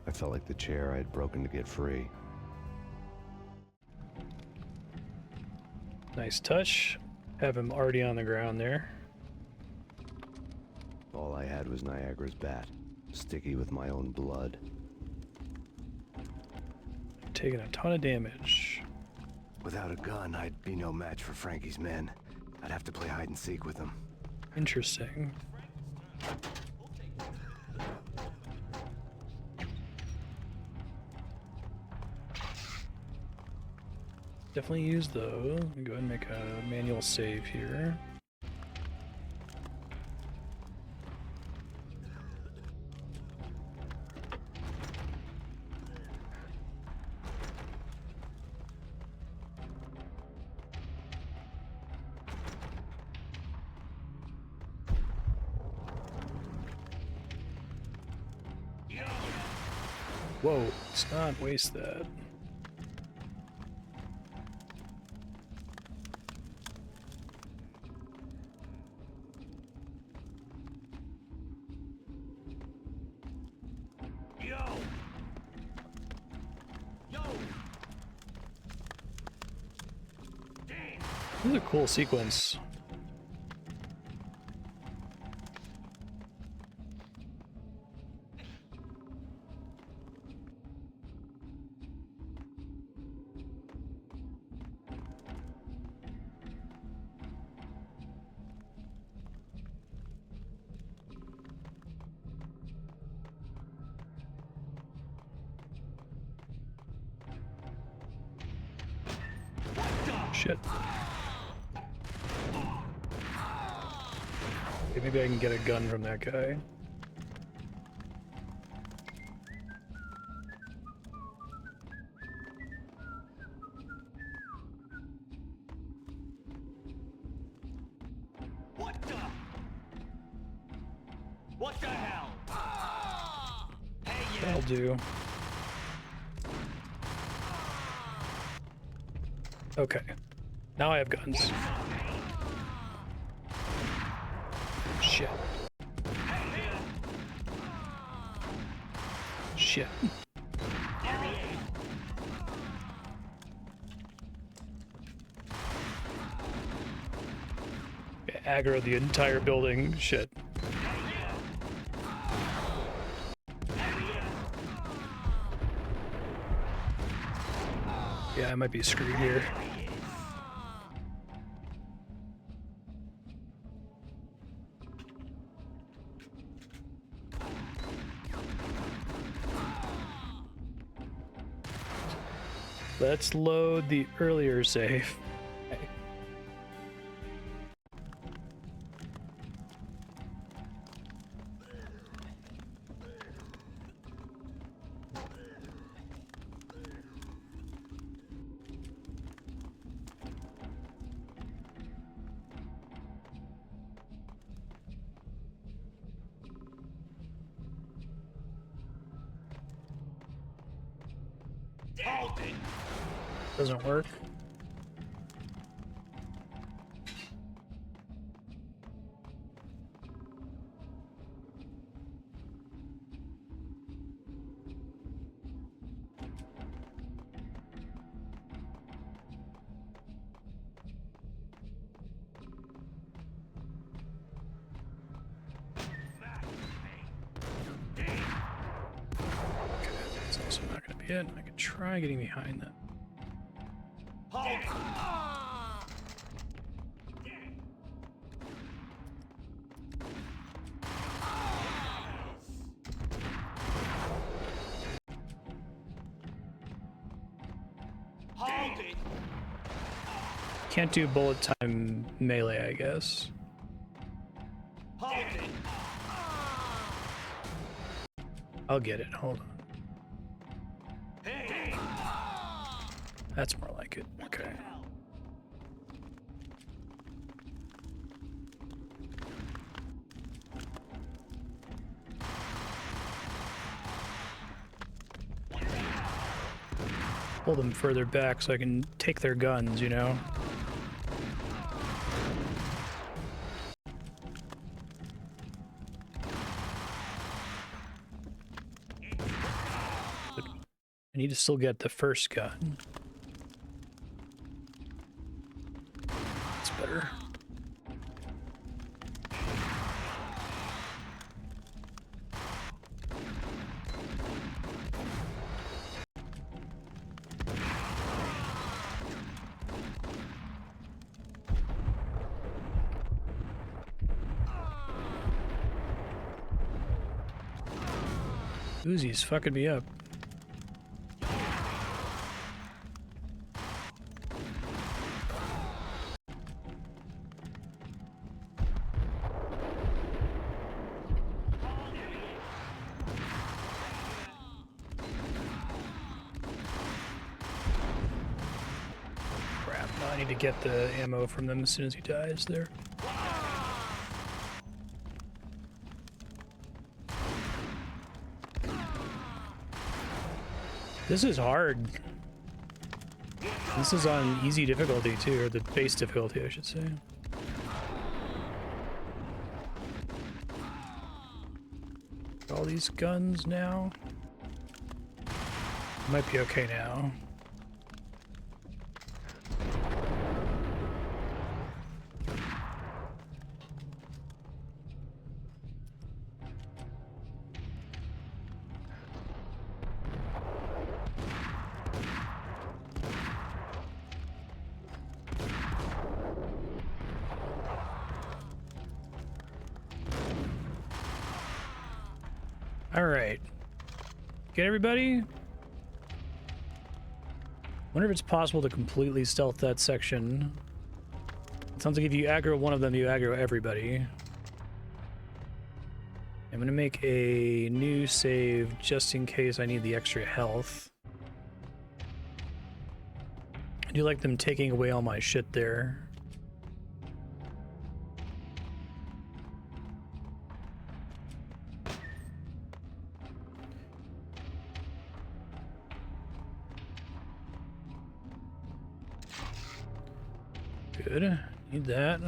I felt like the chair I had broken to get free. Nice touch. Have him already on the ground there. All I had was Niagara's bat, sticky with my own blood. Taking a ton of damage. Without a gun, I'd be no match for Frankie's men. I'd have to play hide and seek with them. Interesting. Definitely use those. Let me go ahead and make a manual save here. Whoa, let's not waste that. This is a cool sequence. Shit. Okay, maybe I can get a gun from that guy. What the hell? Hey, That'll do. Okay. Now I have guns. Shit. Shit. Aggro the entire building. Shit. Yeah, I might be screwed here. Let's load the earlier save. Okay. Hold it. Doesn't work. Okay, that's also not going to be it. I could try getting behind that. Can't do bullet time melee, I guess. I'll get it. Hold on. That's more like it. Okay. Pull them further back so I can take their guns, you know? But I need to still get the first gun. That's better. Uzi's fucking me up. Crap, now I need to get the ammo from them as soon as he dies there. This is hard. This is on easy difficulty too, or the base difficulty, I should say. All these guns now. Might be okay now. All right. Get everybody? Wonder if it's possible to completely stealth that section. It sounds like if you aggro one of them, you aggro everybody. I'm gonna make a new save just in case I need the extra health. I do like them taking away all my shit there. Good. Need that.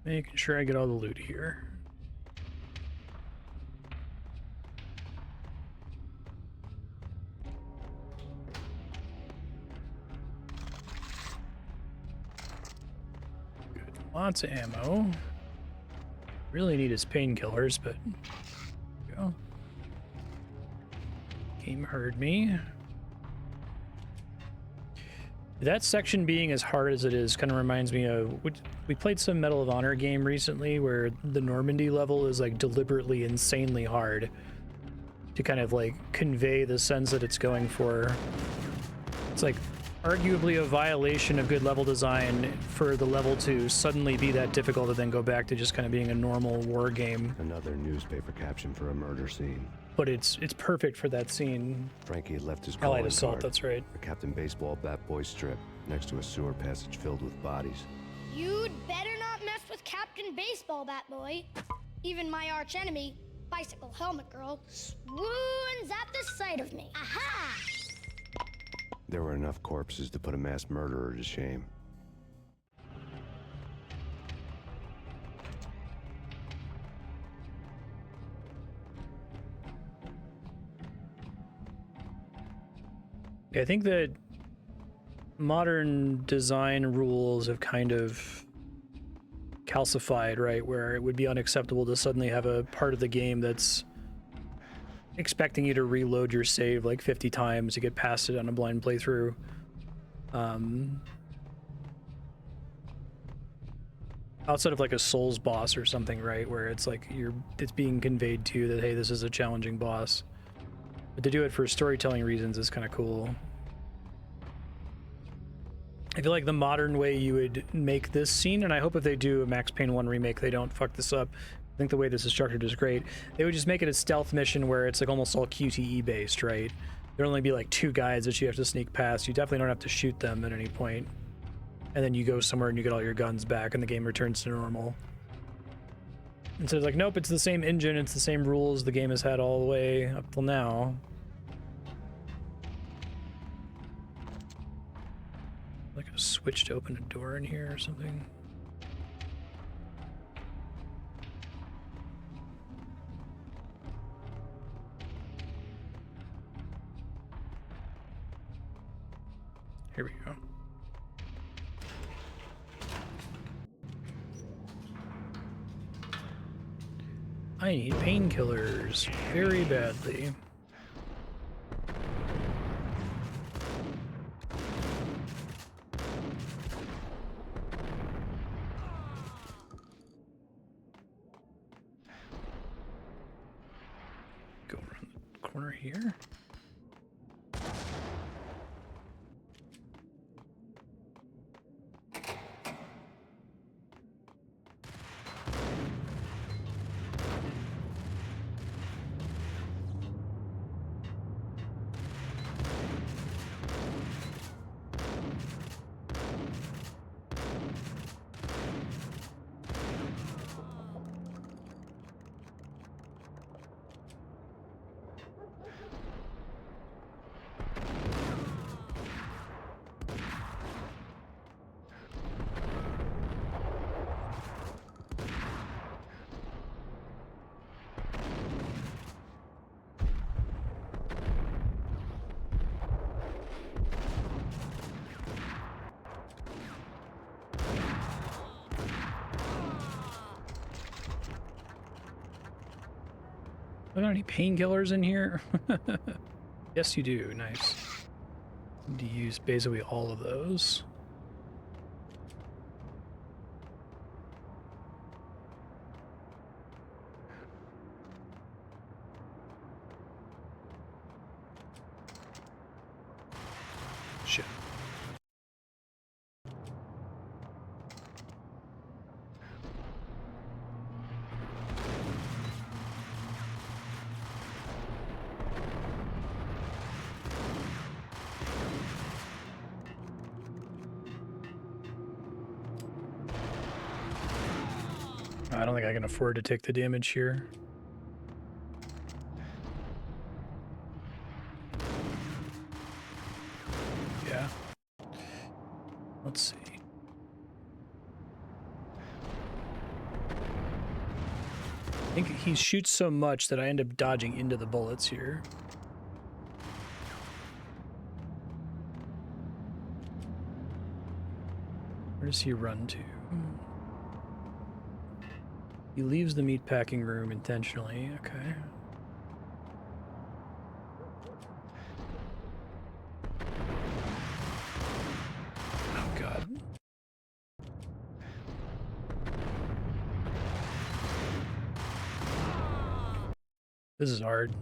Making sure I get all the loot here. Good. Lots of ammo. Really need his painkillers, but there we go. Game heard me. That section being as hard as it is kind of reminds me of, we played some Medal of Honor game recently where the Normandy level is like deliberately insanely hard to kind of like convey the sense that it's going for. It's like arguably a violation of good level design for the level to suddenly be that difficult and then go back to just kind of being a normal war game. Another newspaper caption for a murder scene. But it's perfect for that scene. Frankie had left his Allied calling assault, card, that's right. a Captain Baseballbat-boy strip next to a sewer passage filled with bodies. You'd better not mess with Captain Baseballbat-boy. Even my archenemy, Bicycle Helmet Girl, swoons at the sight of me. Aha! There were enough corpses to put a mass murderer to shame. Yeah, I think that modern design rules have kind of calcified, right? Where it would be unacceptable to suddenly have a part of the game that's expecting you to reload your save like 50 times to get past it on a blind playthrough. Outside of like a Souls boss or something, right? Where it's like it's being conveyed to you that, hey, this is a challenging boss. But to do it for storytelling reasons is kind of cool. I feel like the modern way you would make this scene, and I hope if they do a Max Payne 1 remake, they don't fuck this up. I think the way this is structured is great. They would just make it a stealth mission where it's like almost all QTE based, right? There'll only be like 2 guys that you have to sneak past. You definitely don't have to shoot them at any point. And then you go somewhere and you get all your guns back and the game returns to normal. And so it's like, nope, it's the same engine, it's the same rules the game has had all the way up till now. Like a switch to open a door in here or something. Here we go. I need painkillers very badly. Go around the corner here. Are there any painkillers in here? Yes, you do. Nice. Need to use basically all of those. Shit. I don't think I can afford to take the damage here. Yeah. Let's see. I think he shoots so much that I end up dodging into the bullets here. Where does he run to? He leaves the meatpacking room intentionally. Okay. Oh, God. This is hard.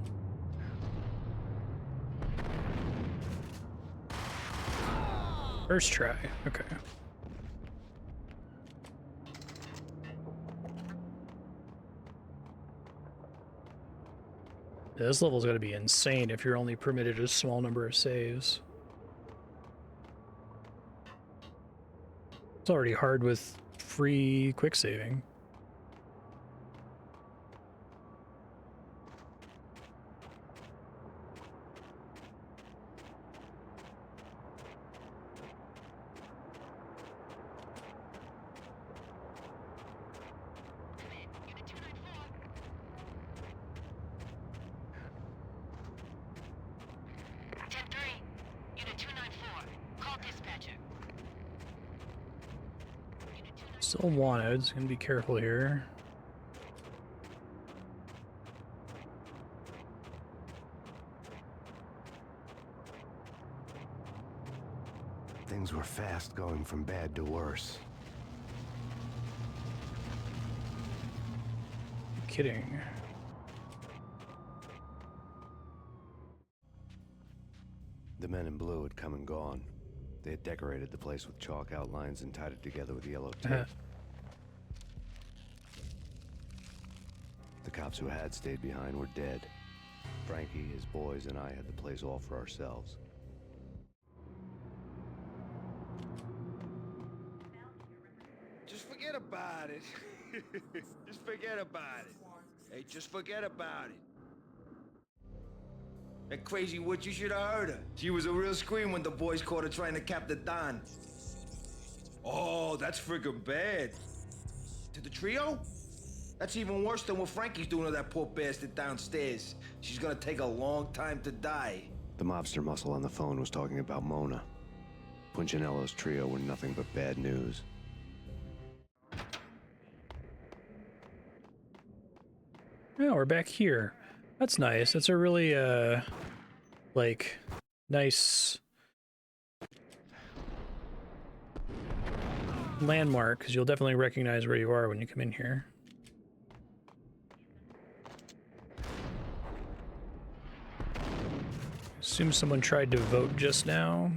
First try. Okay. This level's got to be insane if you're only permitted a small number of saves. It's already hard with free quick saving. Still wanted, so gonna be careful here. Things were fast going from bad to worse. You're kidding. The men in blue had come and gone. They had decorated the place with chalk outlines and tied it together with yellow tape. The cops who had stayed behind were dead. Frankie, his boys, and I had the place all for ourselves. Just forget about it. Just forget about it. Hey, just forget about it. That crazy witch, you should have heard her. She was a real scream when the boys caught her trying to cap the Don. Oh, that's friggin' bad. To the trio? That's even worse than what Frankie's doing to that poor bastard downstairs. She's gonna take a long time to die. The mobster muscle on the phone was talking about Mona. Punchinello's trio were nothing but bad news. Oh, we're back here. That's nice. That's a really, like, nice landmark, because you'll definitely recognize where you are when you come in here. Assume someone tried to vote just now.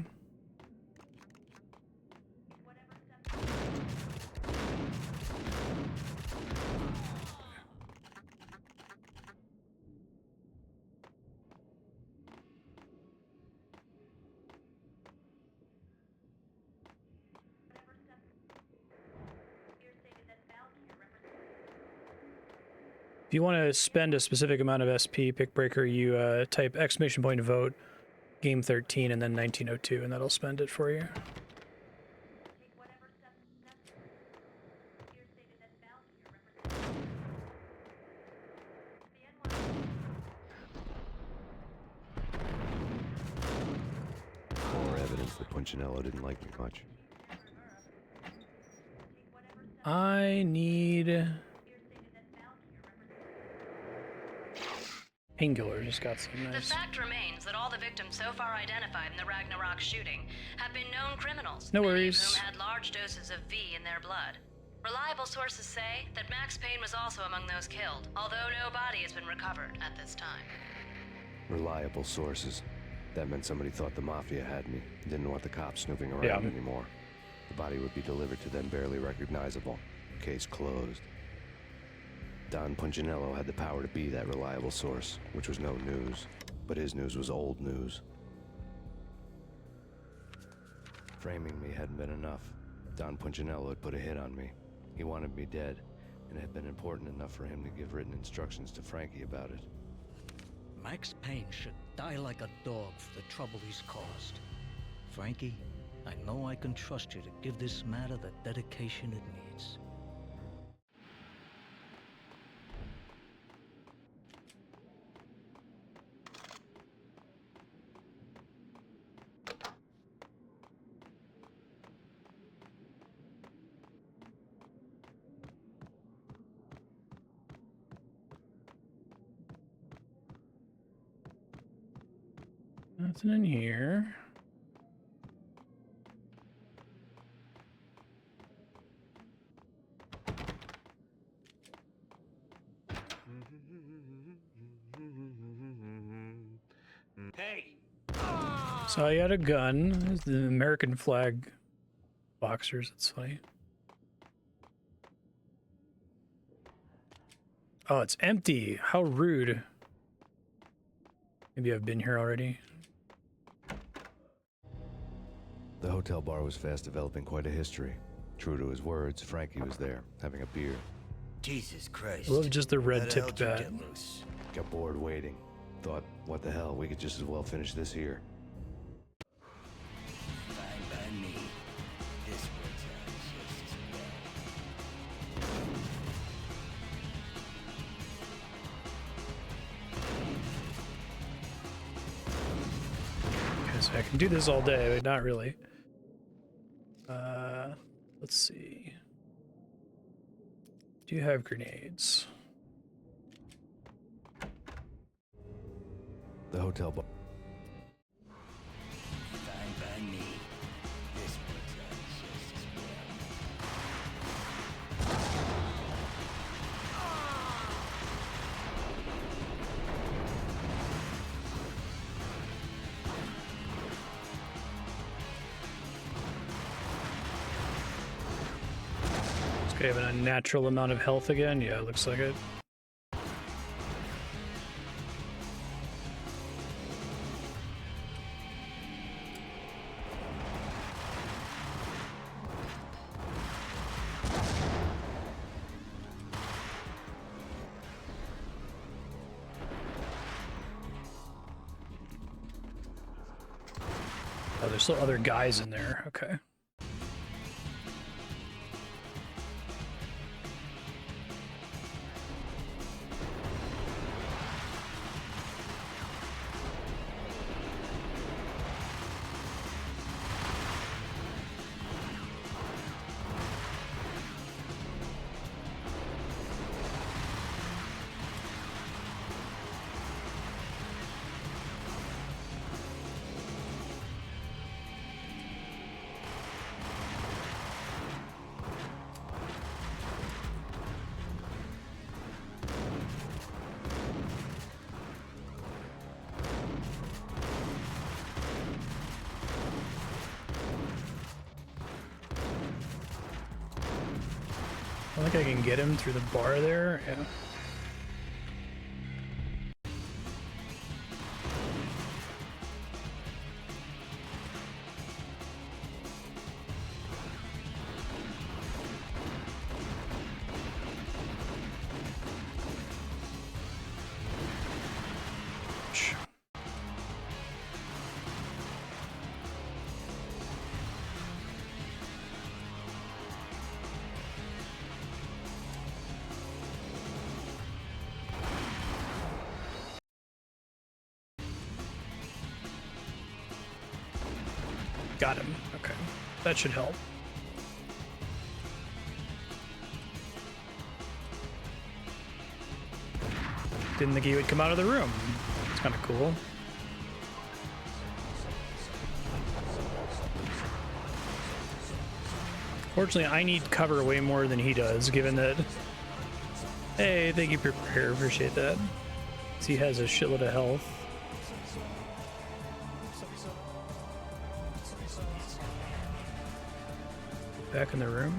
If you want to spend a specific amount of SP, pick breaker, you type exclamation point vote, game 13, and then 1902, and that'll spend it for you. More evidence that Punchinello didn't like me much. I need painkillers. Just got some nice. The fact remains that all the victims so far identified in the Ragnarok shooting have been known criminals. No many worries. of whom had large doses of V in their blood. Reliable sources say that Max Payne was also among those killed, although no body has been recovered at this time. Reliable sources. That meant somebody thought the Mafia had me, didn't want the cops snooping around Yeah. anymore. The body would be delivered to them barely recognizable. Case closed. Don Punchinello had the power to be that reliable source, which was no news. But his news was old news. Framing me hadn't been enough. Don Punchinello had put a hit on me. He wanted me dead, and it had been important enough for him to give written instructions to Frankie about it. Max Payne should die like a dog for the trouble he's caused. Frankie, I know I can trust you to give this matter the dedication it needs. Nothing in here. Hey! So he had a gun. There's the American flag boxers. That's funny. Oh, it's empty. How rude. Maybe I've been here already. The hotel bar was fast developing quite a history. True to his words, Frankie was there, having a beer. Jesus Christ. I love just the How the hell red-tipped did you bat. get loose? Got bored waiting. Thought, what the hell, we could just as well finish this here. Fine by me. This works out just as Okay, so I can do this all day, but not really. Let's see. Do you have grenades? The hotel bar. fine by me. This works out just as It's gonna have an unnatural amount of health again. Yeah, it looks like it. Oh, there's still other guys in there. Okay. I think I can get him through the bar there. Yeah. Got him. Okay. That should help. Didn't think he would come out of the room. It's kind of cool. Fortunately, I need cover way more than he does, given that... Hey, thank you for prayer. Appreciate that. He has a shitload of health. Back in the room.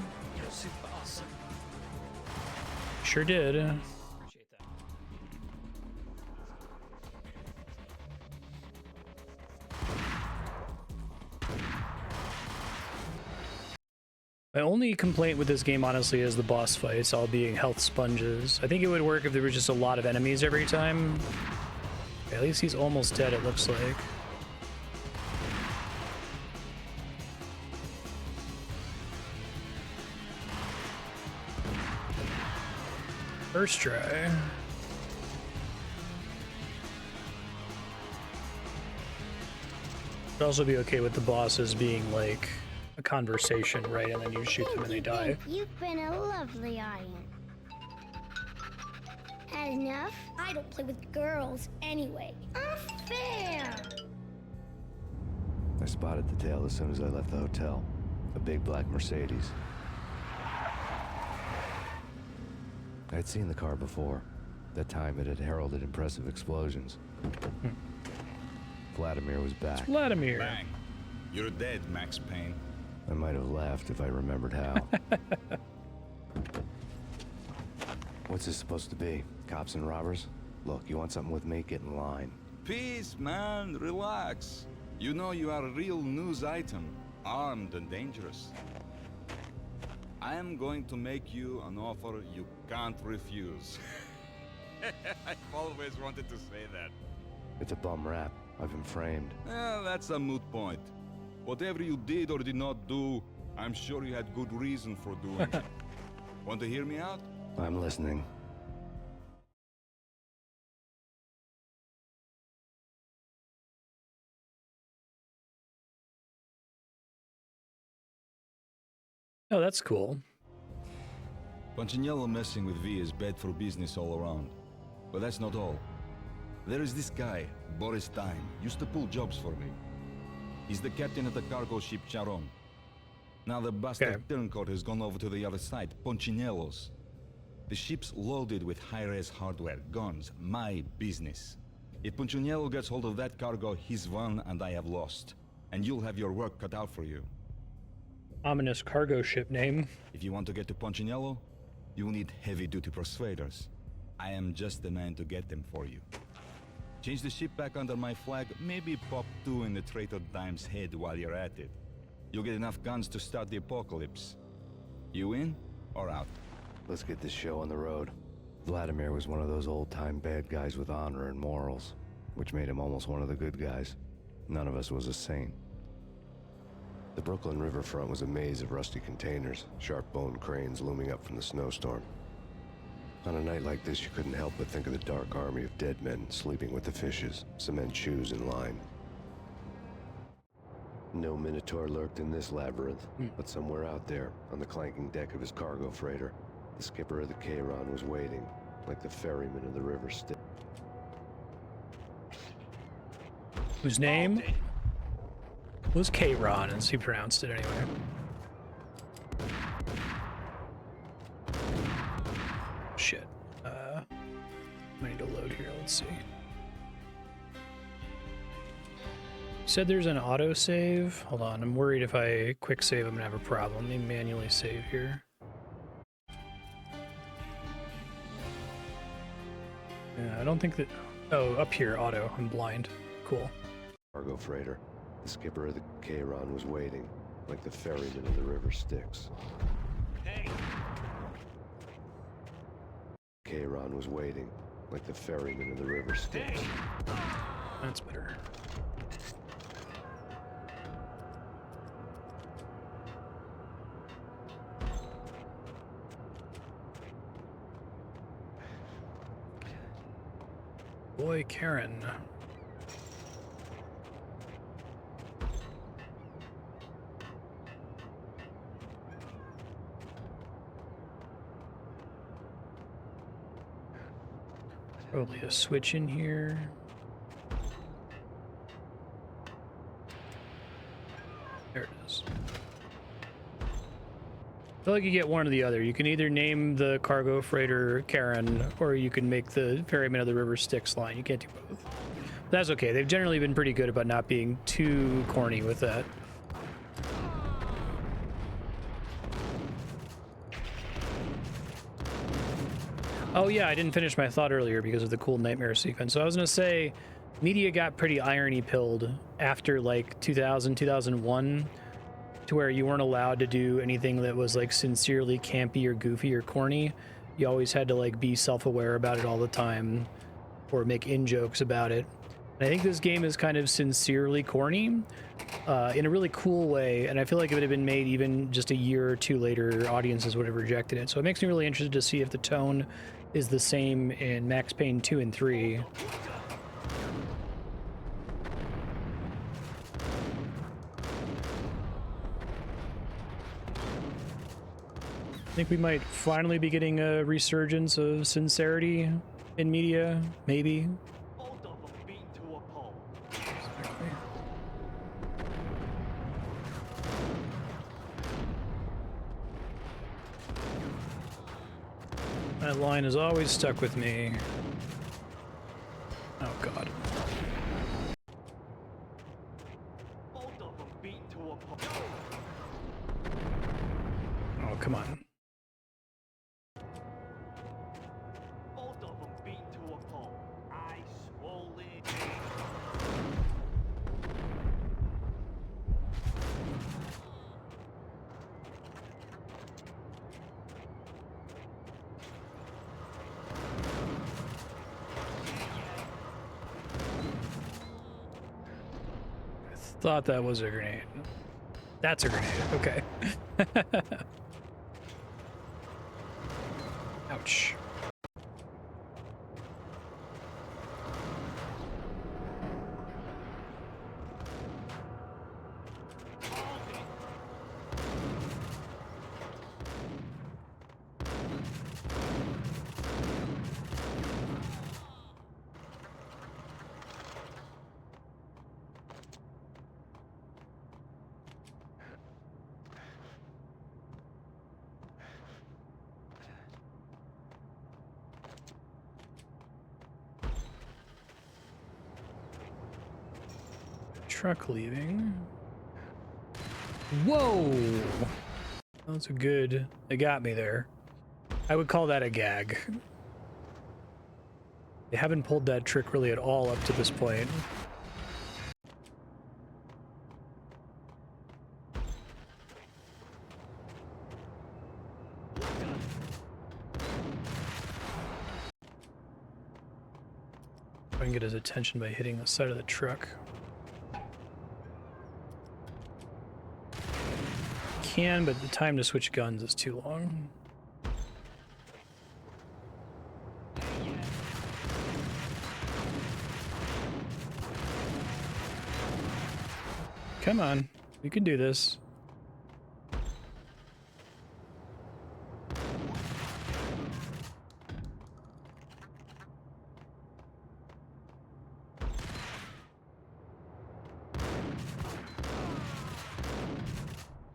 Sure did. My only complaint with this game, honestly, is the boss fights all being health sponges. I think it would work if there was just a lot of enemies every time. Okay, at least he's almost dead, it looks like. First try. I'd also be okay with the bosses being like a conversation, right? And then you shoot them and they die. You've been a lovely audience. Had enough? I don't play with girls anyway. Unfair! I spotted the tail as soon as I left the hotel. A big black Mercedes. I'd seen the car before. That time it had heralded impressive explosions. Vladimir was back. It's Vladimir. Bang. You're dead, Max Payne. I might have laughed if I remembered how. What's this supposed to be? Cops and robbers? Look, you want something with me? Get in line. Peace, man. Relax. You know you are a real news item. Armed and dangerous. I am going to make you an offer you can't refuse. I've always wanted to say that. It's a bum rap. I've been framed. That's a moot point. Whatever you did or did not do, I'm sure you had good reason for doing it. Want to hear me out? I'm listening. Oh, that's cool. Punchinello messing with V is bad for business all around. But that's not all. There is this guy, Boris Time, used to pull jobs for me. He's the captain of the cargo ship Charon. Now the bastard turncoat has gone over to the other side, Punchinello's. The ship's loaded with high-res hardware, guns, my business. If Punchinello gets hold of that cargo, he's won and I have lost. And you'll have your work cut out for you. Ominous cargo ship name. If you want to get to Punchinello, you'll need heavy-duty persuaders. I am just the man to get them for you. Change the ship back under my flag, maybe pop 2 in the traitor Dime's head while you're at it. You'll get enough guns to start the apocalypse. You in or out? Let's get this show on the road. Vladimir was one of those old-time bad guys with honor and morals, which made him almost one of the good guys. None of us was a saint. The Brooklyn riverfront was a maze of rusty containers, sharp-boned cranes looming up from the snowstorm. On a night like this, you couldn't help but think of the dark army of dead men sleeping with the fishes, cement shoes in line. No Minotaur lurked in this labyrinth, but somewhere out there, on the clanking deck of his cargo freighter, the skipper of the Charon was waiting, like the ferryman of the river Styx. Whose name was Charon, as he pronounced it anyway. Shit. I need to load here. Let's see. Said there's an autosave. Hold on. I'm worried if I quick save, I'm gonna have a problem. Let me manually save here. Yeah, I don't think that. Oh, up here, auto. I'm blind. Cool. Cargo freighter. The skipper of the Charon was waiting, like the ferryman of the river Styx. Hey. Charon was waiting, like the ferryman of the river Styx. Hey. That's better. Boy, Karen. Probably a switch in here. There it is. I feel like you get one or the other. You can either name the cargo freighter Karen, or you can make the ferryman of the river Styx line. You can't do both. But that's okay. They've generally been pretty good about not being too corny with that. Oh yeah, I didn't finish my thought earlier because of the cool nightmare sequence. So I was gonna say, media got pretty irony-pilled after like 2000, 2001, to where you weren't allowed to do anything that was like sincerely campy or goofy or corny. You always had to like be self-aware about it all the time, or make in-jokes about it. And I think this game is kind of sincerely corny in a really cool way, and I feel like if it had been made even just a year or two later, audiences would have rejected it. So it makes me really interested to see if the tone is the same in Max Payne 2 and 3. I think we might finally be getting a resurgence of sincerity in media, maybe. That line has always stuck with me. Oh god. Oh, come on. Thought that was a grenade. That's a grenade. Okay. Ouch. Truck leaving. Whoa! That's a good... They got me there. I would call that a gag. They haven't pulled that trick really at all up to this point. I can get his attention by hitting the side of the truck. Can, but the time to switch guns is too long. Come on, we can do this.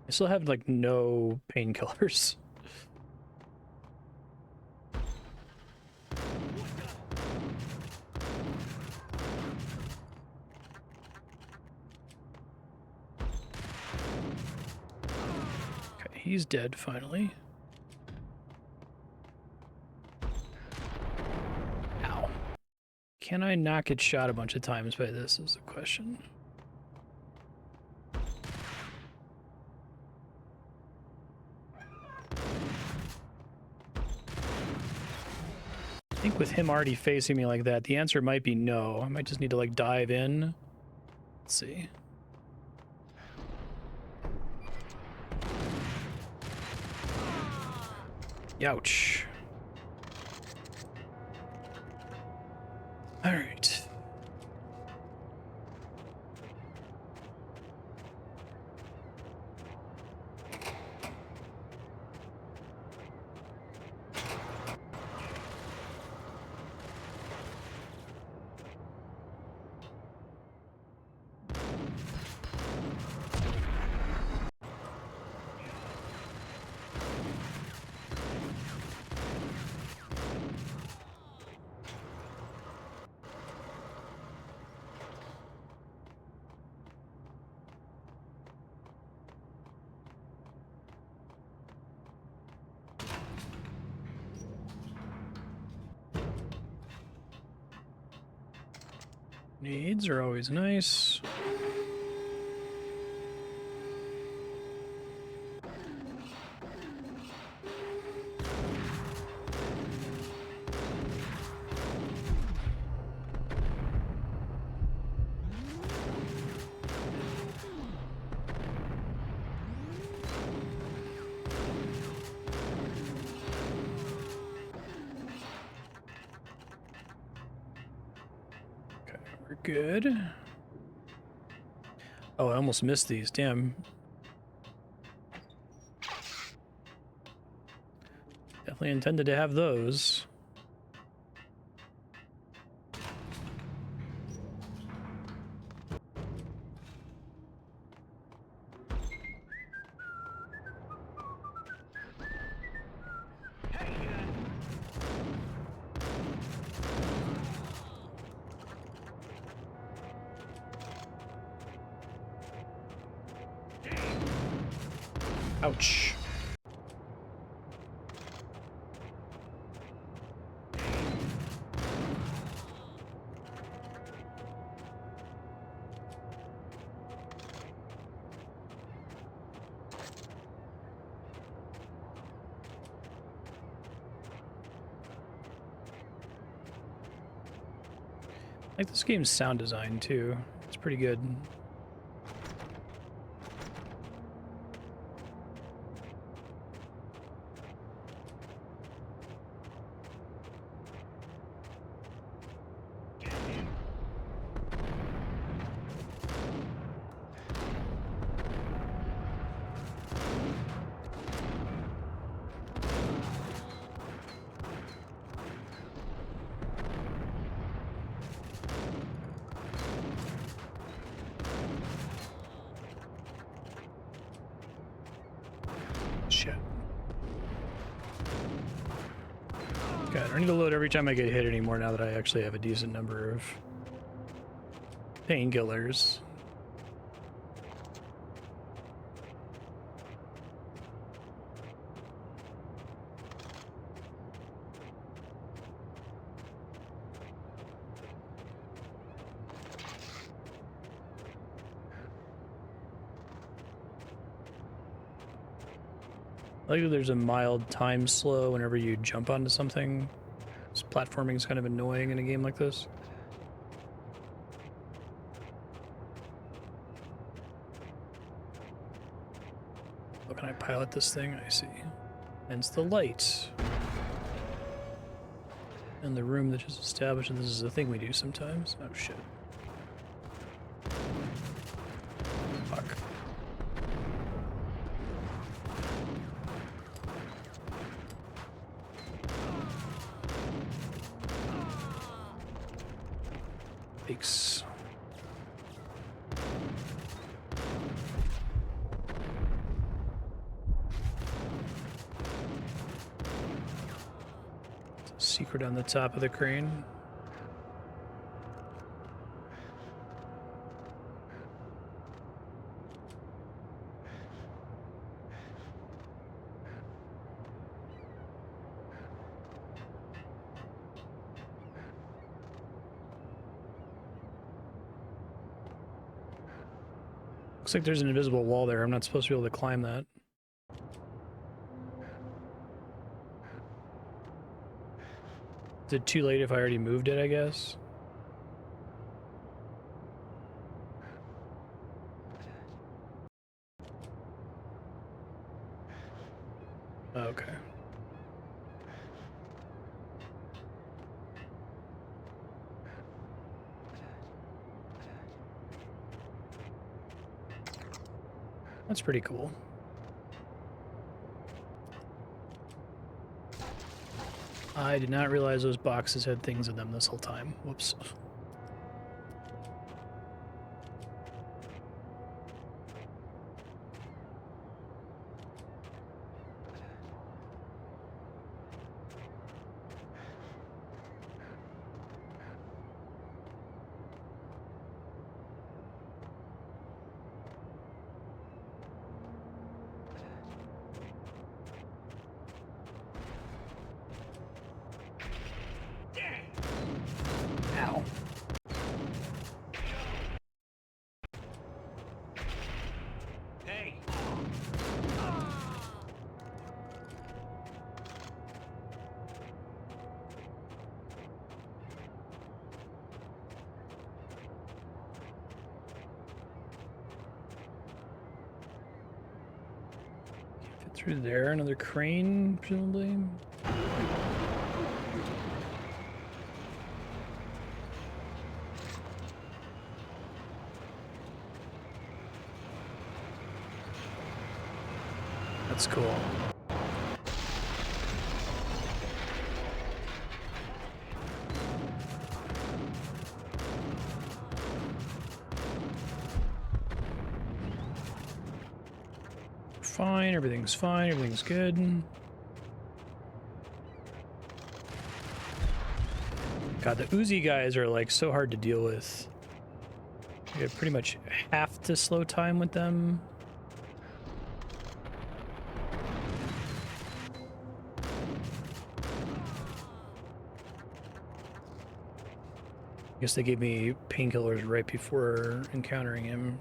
I still have like no painkillers. Okay, he's dead finally. Ow. Can I not get shot a bunch of times by this is the question. I think with him already facing me like that, the answer might be no. I might just need to like dive in. Let's see. Youch. All right. Needs are always nice. Good. Oh, I almost missed these. Damn. Definitely intended to have those. Ouch. I like this game's sound design too. It's pretty good. Shit. God, I don't need to load every time I get hit anymore now that I actually have a decent number of painkillers. I like that there's a mild time slow whenever you jump onto something. This platforming is kind of annoying in a game like this. How can I pilot this thing? I see. Hence the light. And the room that is established, and this is a thing we do sometimes. Oh shit. Fuck. Thanks. Secret on the top of the crane. Looks like there's an invisible wall there. I'm not supposed to be able to climb that. Is it too late if I already moved it, I guess? Okay. That's pretty cool. I did not realize those boxes had things in them this whole time. Whoops. Ow. Through there, another crane, presumably. That's cool. Fine, everything's good. God, the Uzi guys are like so hard to deal with. You pretty much have to slow time with them. I guess they gave me painkillers right before encountering him.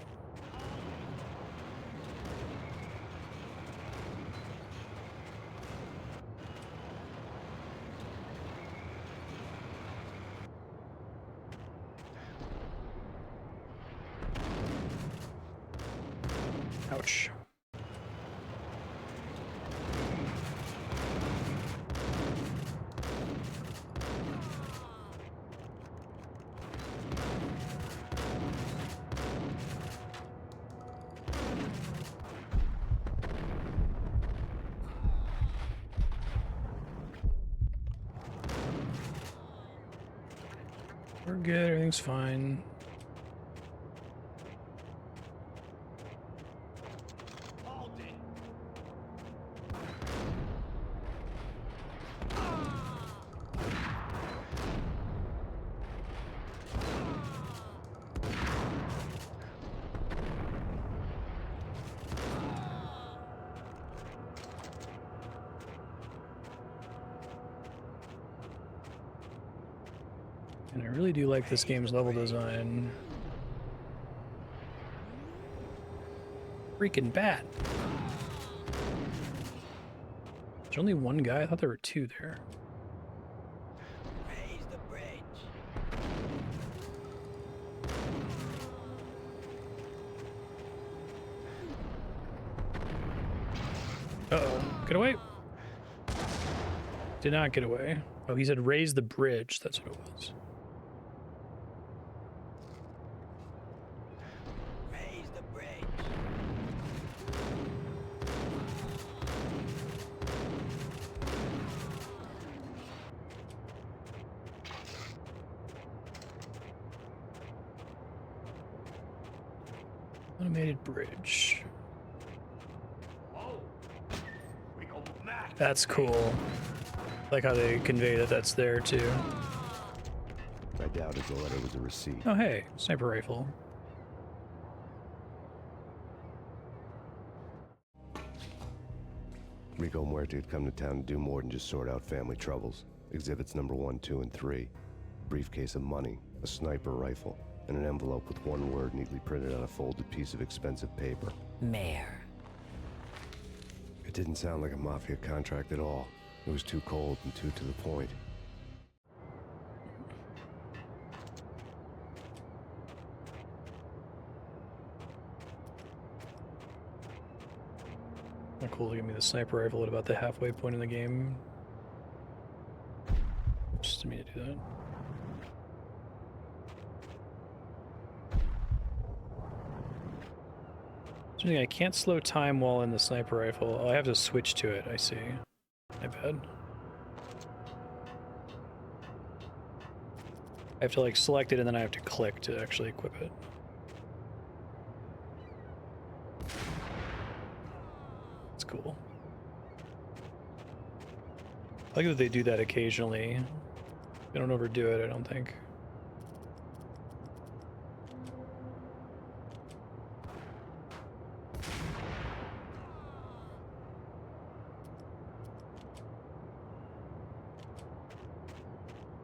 Ouch. We're good, everything's fine. And I really do like this game's level design. Freaking bat. There's only one guy? I thought there were two there. Raise the bridge. Uh-oh. Get away. Did not get away. Oh, he said raise the bridge. That's what it was. Raise the bridge. Automated bridge. That's cool. Like how they convey that that's there too. I doubted the letter was a receipt. Oh hey, sniper rifle. Rico and Muerte had come to town to do more than just sort out family troubles. Exhibits number 1, 2, and 3. A briefcase of money, a sniper rifle, and an envelope with one word neatly printed on a folded piece of expensive paper. Mayor. It didn't sound like a mafia contract at all. It was too cold and too to the point. Not cool to give me the sniper rifle at about the halfway point in the game. Just me to do that. Something I can't slow time while in the sniper rifle. Oh, I have to switch to it, I see. My bad. I have to like select it and then I have to click to actually equip it. That's cool. I like that they do that occasionally. They don't overdo it, I don't think.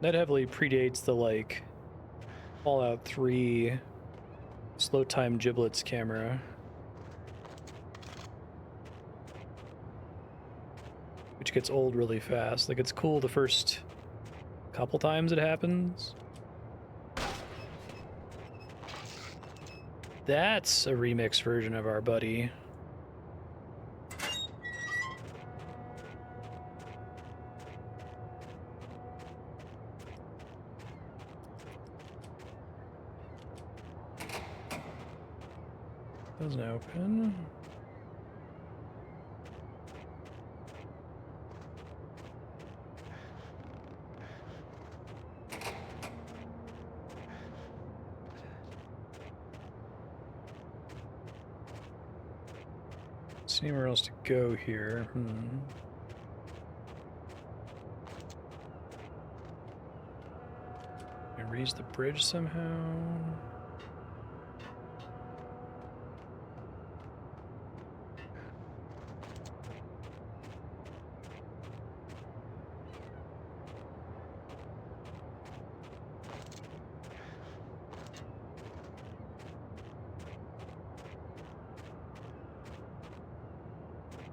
That heavily predates the, like, Fallout 3 slow time giblets camera. Which gets old really fast. Like, it's cool the first couple times it happens. That's a remix version of our buddy. Doesn't open. See anywhere else to go here. Can I raise the bridge somehow?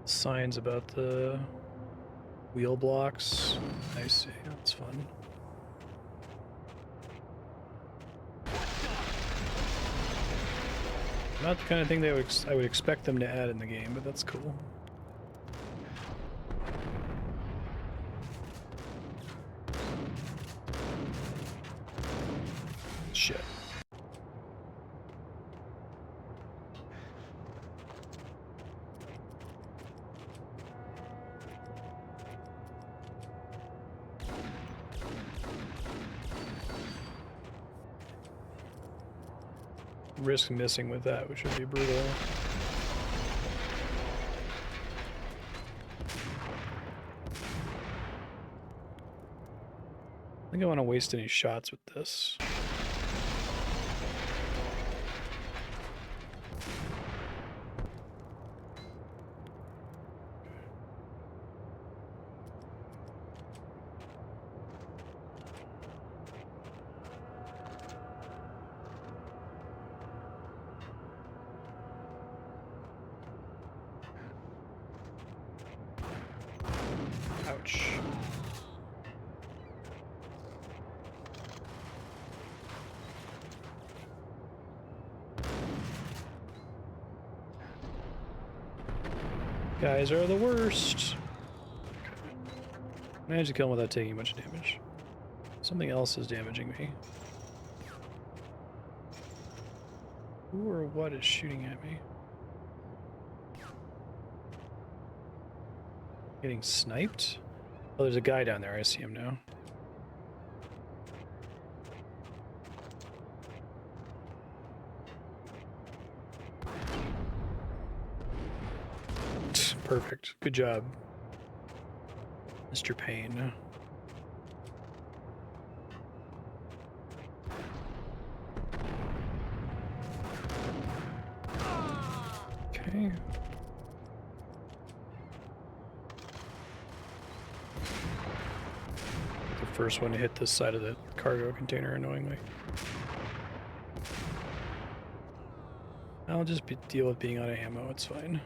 Signs about the wheel blocks. I see, that's fun. Not the kind of thing I would expect them to add in the game, but that's cool. Shit. Risk missing with that, which would be brutal. I think I want to waste any shots with this. Ouch. Guys are the worst. Managed to kill him without taking a bunch of damage. Something else is damaging me. Who or what is shooting at me? Getting sniped? Oh, there's a guy down there. I see him now. Perfect. Good job, Mr. Payne. Okay. The first one to hit this side of the cargo container, annoyingly. I'll just deal with being out of ammo, it's fine.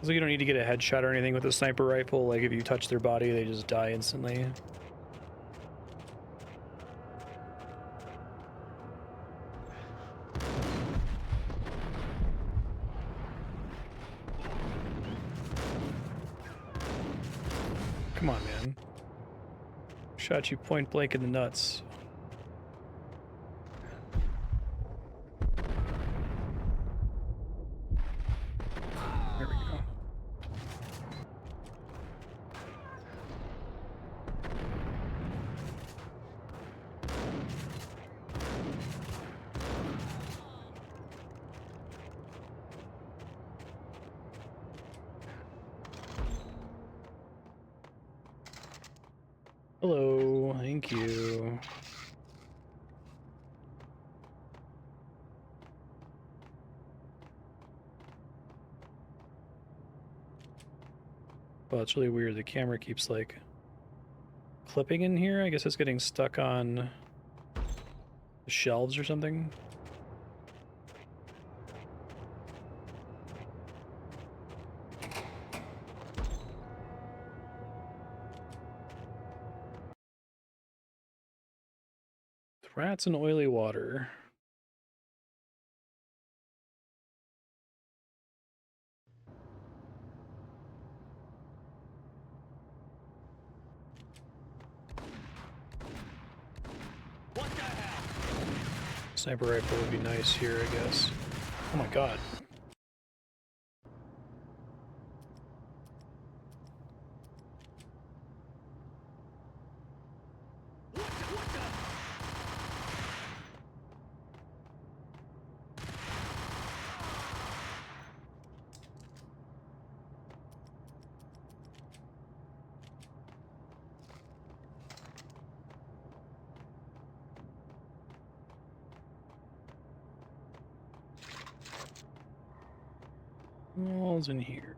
So you don't need to get a headshot or anything with a sniper rifle, like if you touch their body, they just die instantly. Come on, man. Shot you point blank in the nuts. There we go. Hello, thank you. Well, it's really weird. The camera keeps like clipping in here. I guess it's getting stuck on the shelves or something. Rats and oily water. Sniper rifle would be nice here, I guess. Oh my god. All's in here.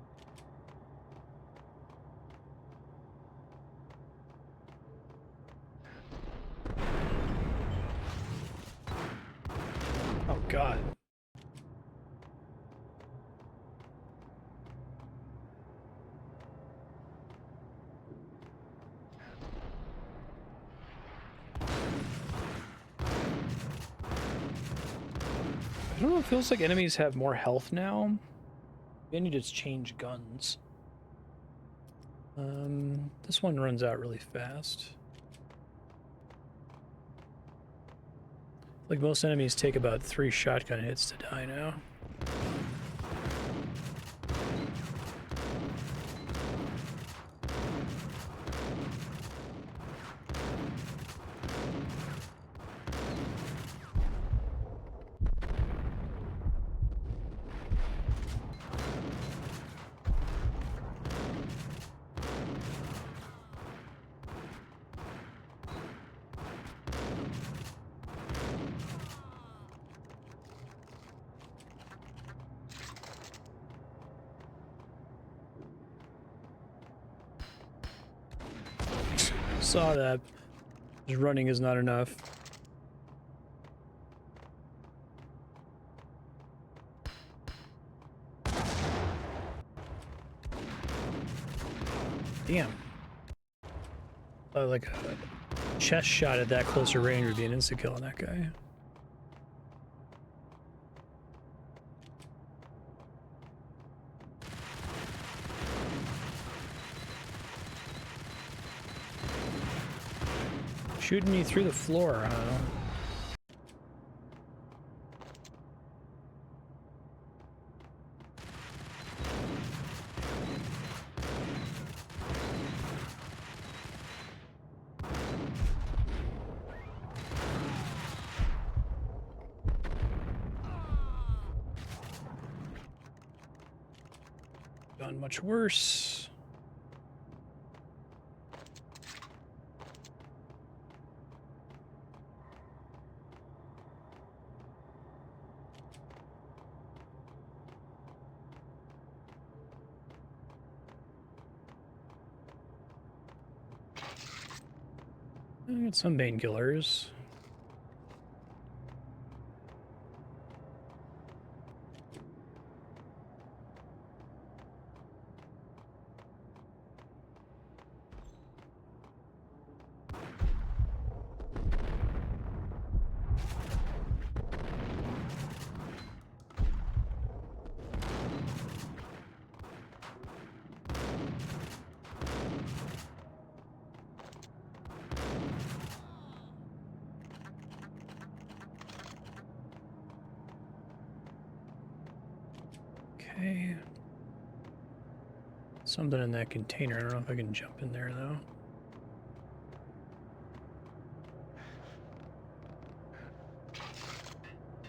Oh god. I don't know, it feels like enemies have more health now. Maybe I need to change guns. This one runs out really fast. Like most enemies take about 3 shotgun hits to die now. Saw that. Just running is not enough. Damn. Like a chest shot at that closer range would be an insta-kill on that guy. Shooting me through the floor, huh? Done much worse. I got some painkillers. Okay. Something in that container. I don't know if I can jump in there though.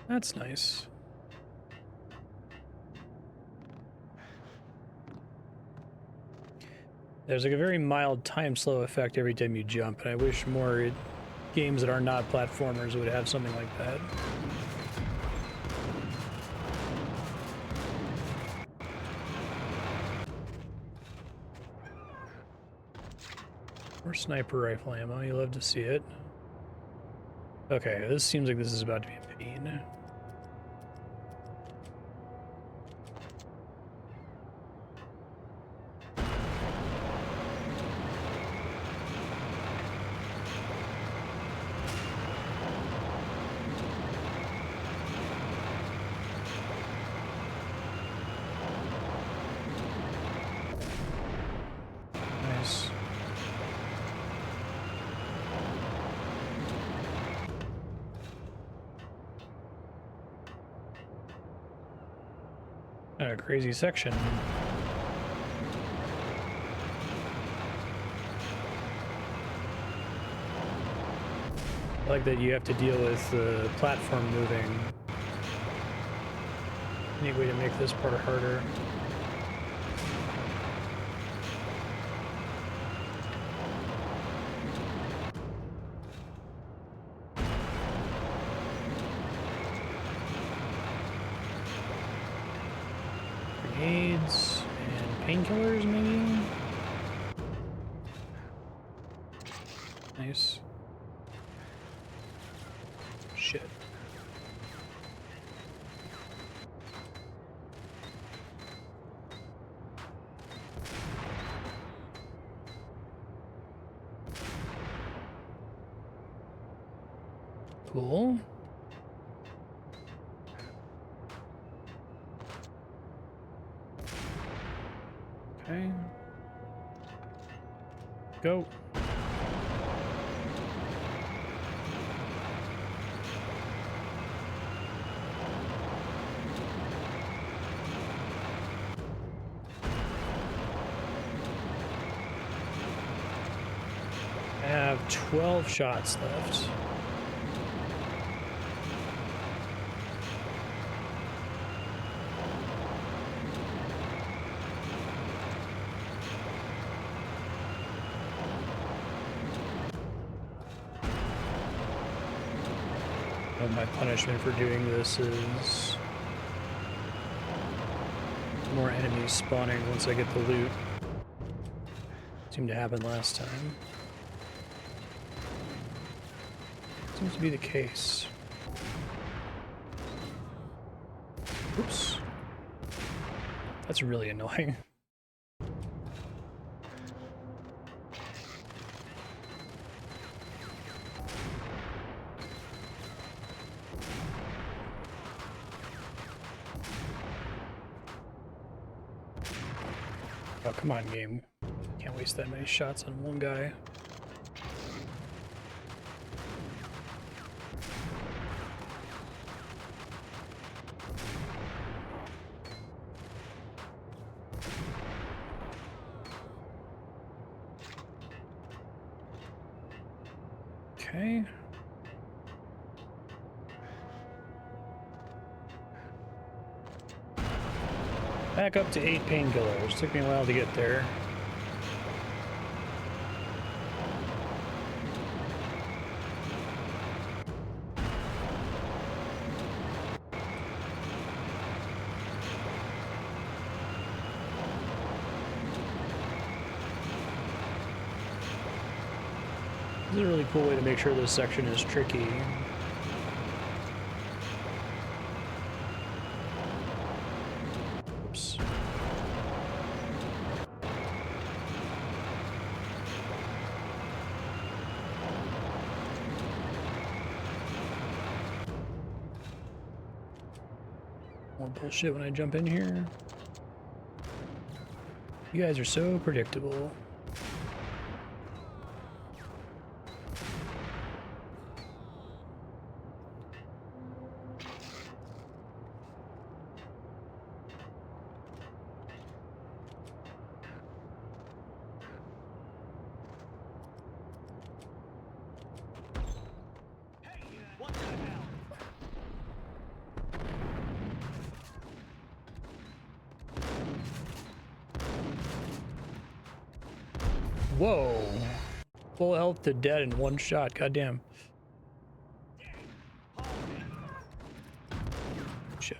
That's nice. There's like a very mild time slow effect every time you jump, and I wish more games that are not platformers would have something like that. More sniper rifle ammo, you love to see it. Okay, this seems like this is about to be a pain. A crazy section. I like that you have to deal with the platform moving. Any way to make this part harder. Grenades and painkillers, maybe? Nice. Shit. Cool. Okay. Go. I have 12 shots left. My punishment for doing this is more enemies spawning once I get the loot. Seemed to happen last time. Seems to be the case. Oops. That's really annoying. Oh, come on, game. Can't waste that many shots on one guy. Okay. Back up to 8 painkillers. Took me a while to get there. This is a really cool way to make sure this section is tricky. Oops. More bullshit when I jump in here. You guys are so predictable. Whoa. Full health to dead in one shot. Goddamn. Shit.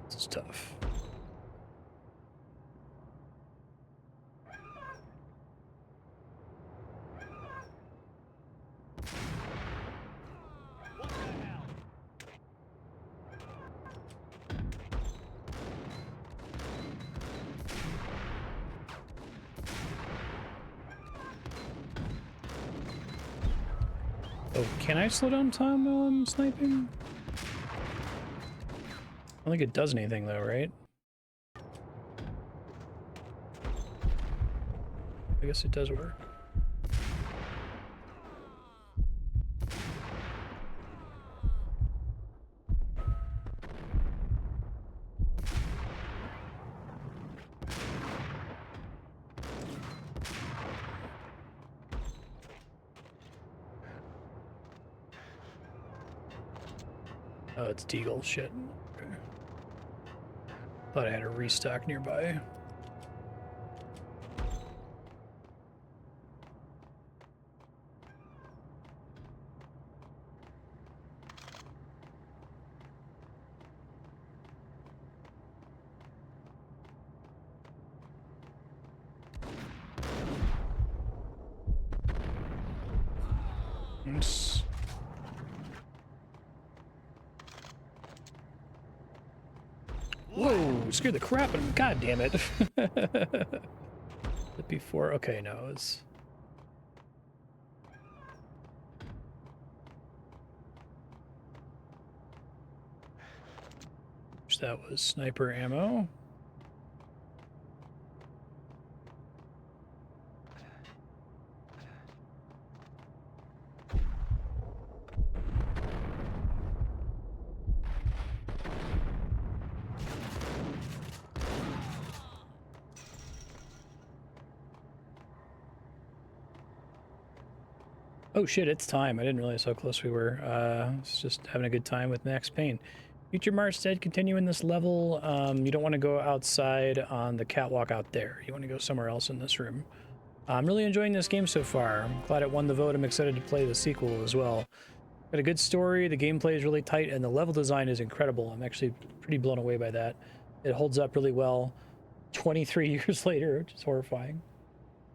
This is tough. Oh, can I slow down time while I'm sniping? I don't think it does anything though, right? I guess it does work. Oh, it's Deagle. Shit. Okay. Thought I had a restock nearby. Oops. Whoa, scared the crap out of me. God damn it. Before, okay, no, it's... That was sniper ammo. Oh shit, it's time. I didn't realize how close we were. It's just having a good time with Max Payne. Future Marstead, continue in this level. You don't want to go outside on the catwalk out there. You want to go somewhere else in this room. I'm really enjoying this game so far. I'm glad it won the vote. I'm excited to play the sequel as well. Got a good story, the gameplay is really tight, and the level design is incredible. I'm actually pretty blown away by that. It holds up really well 23 years later, which is horrifying.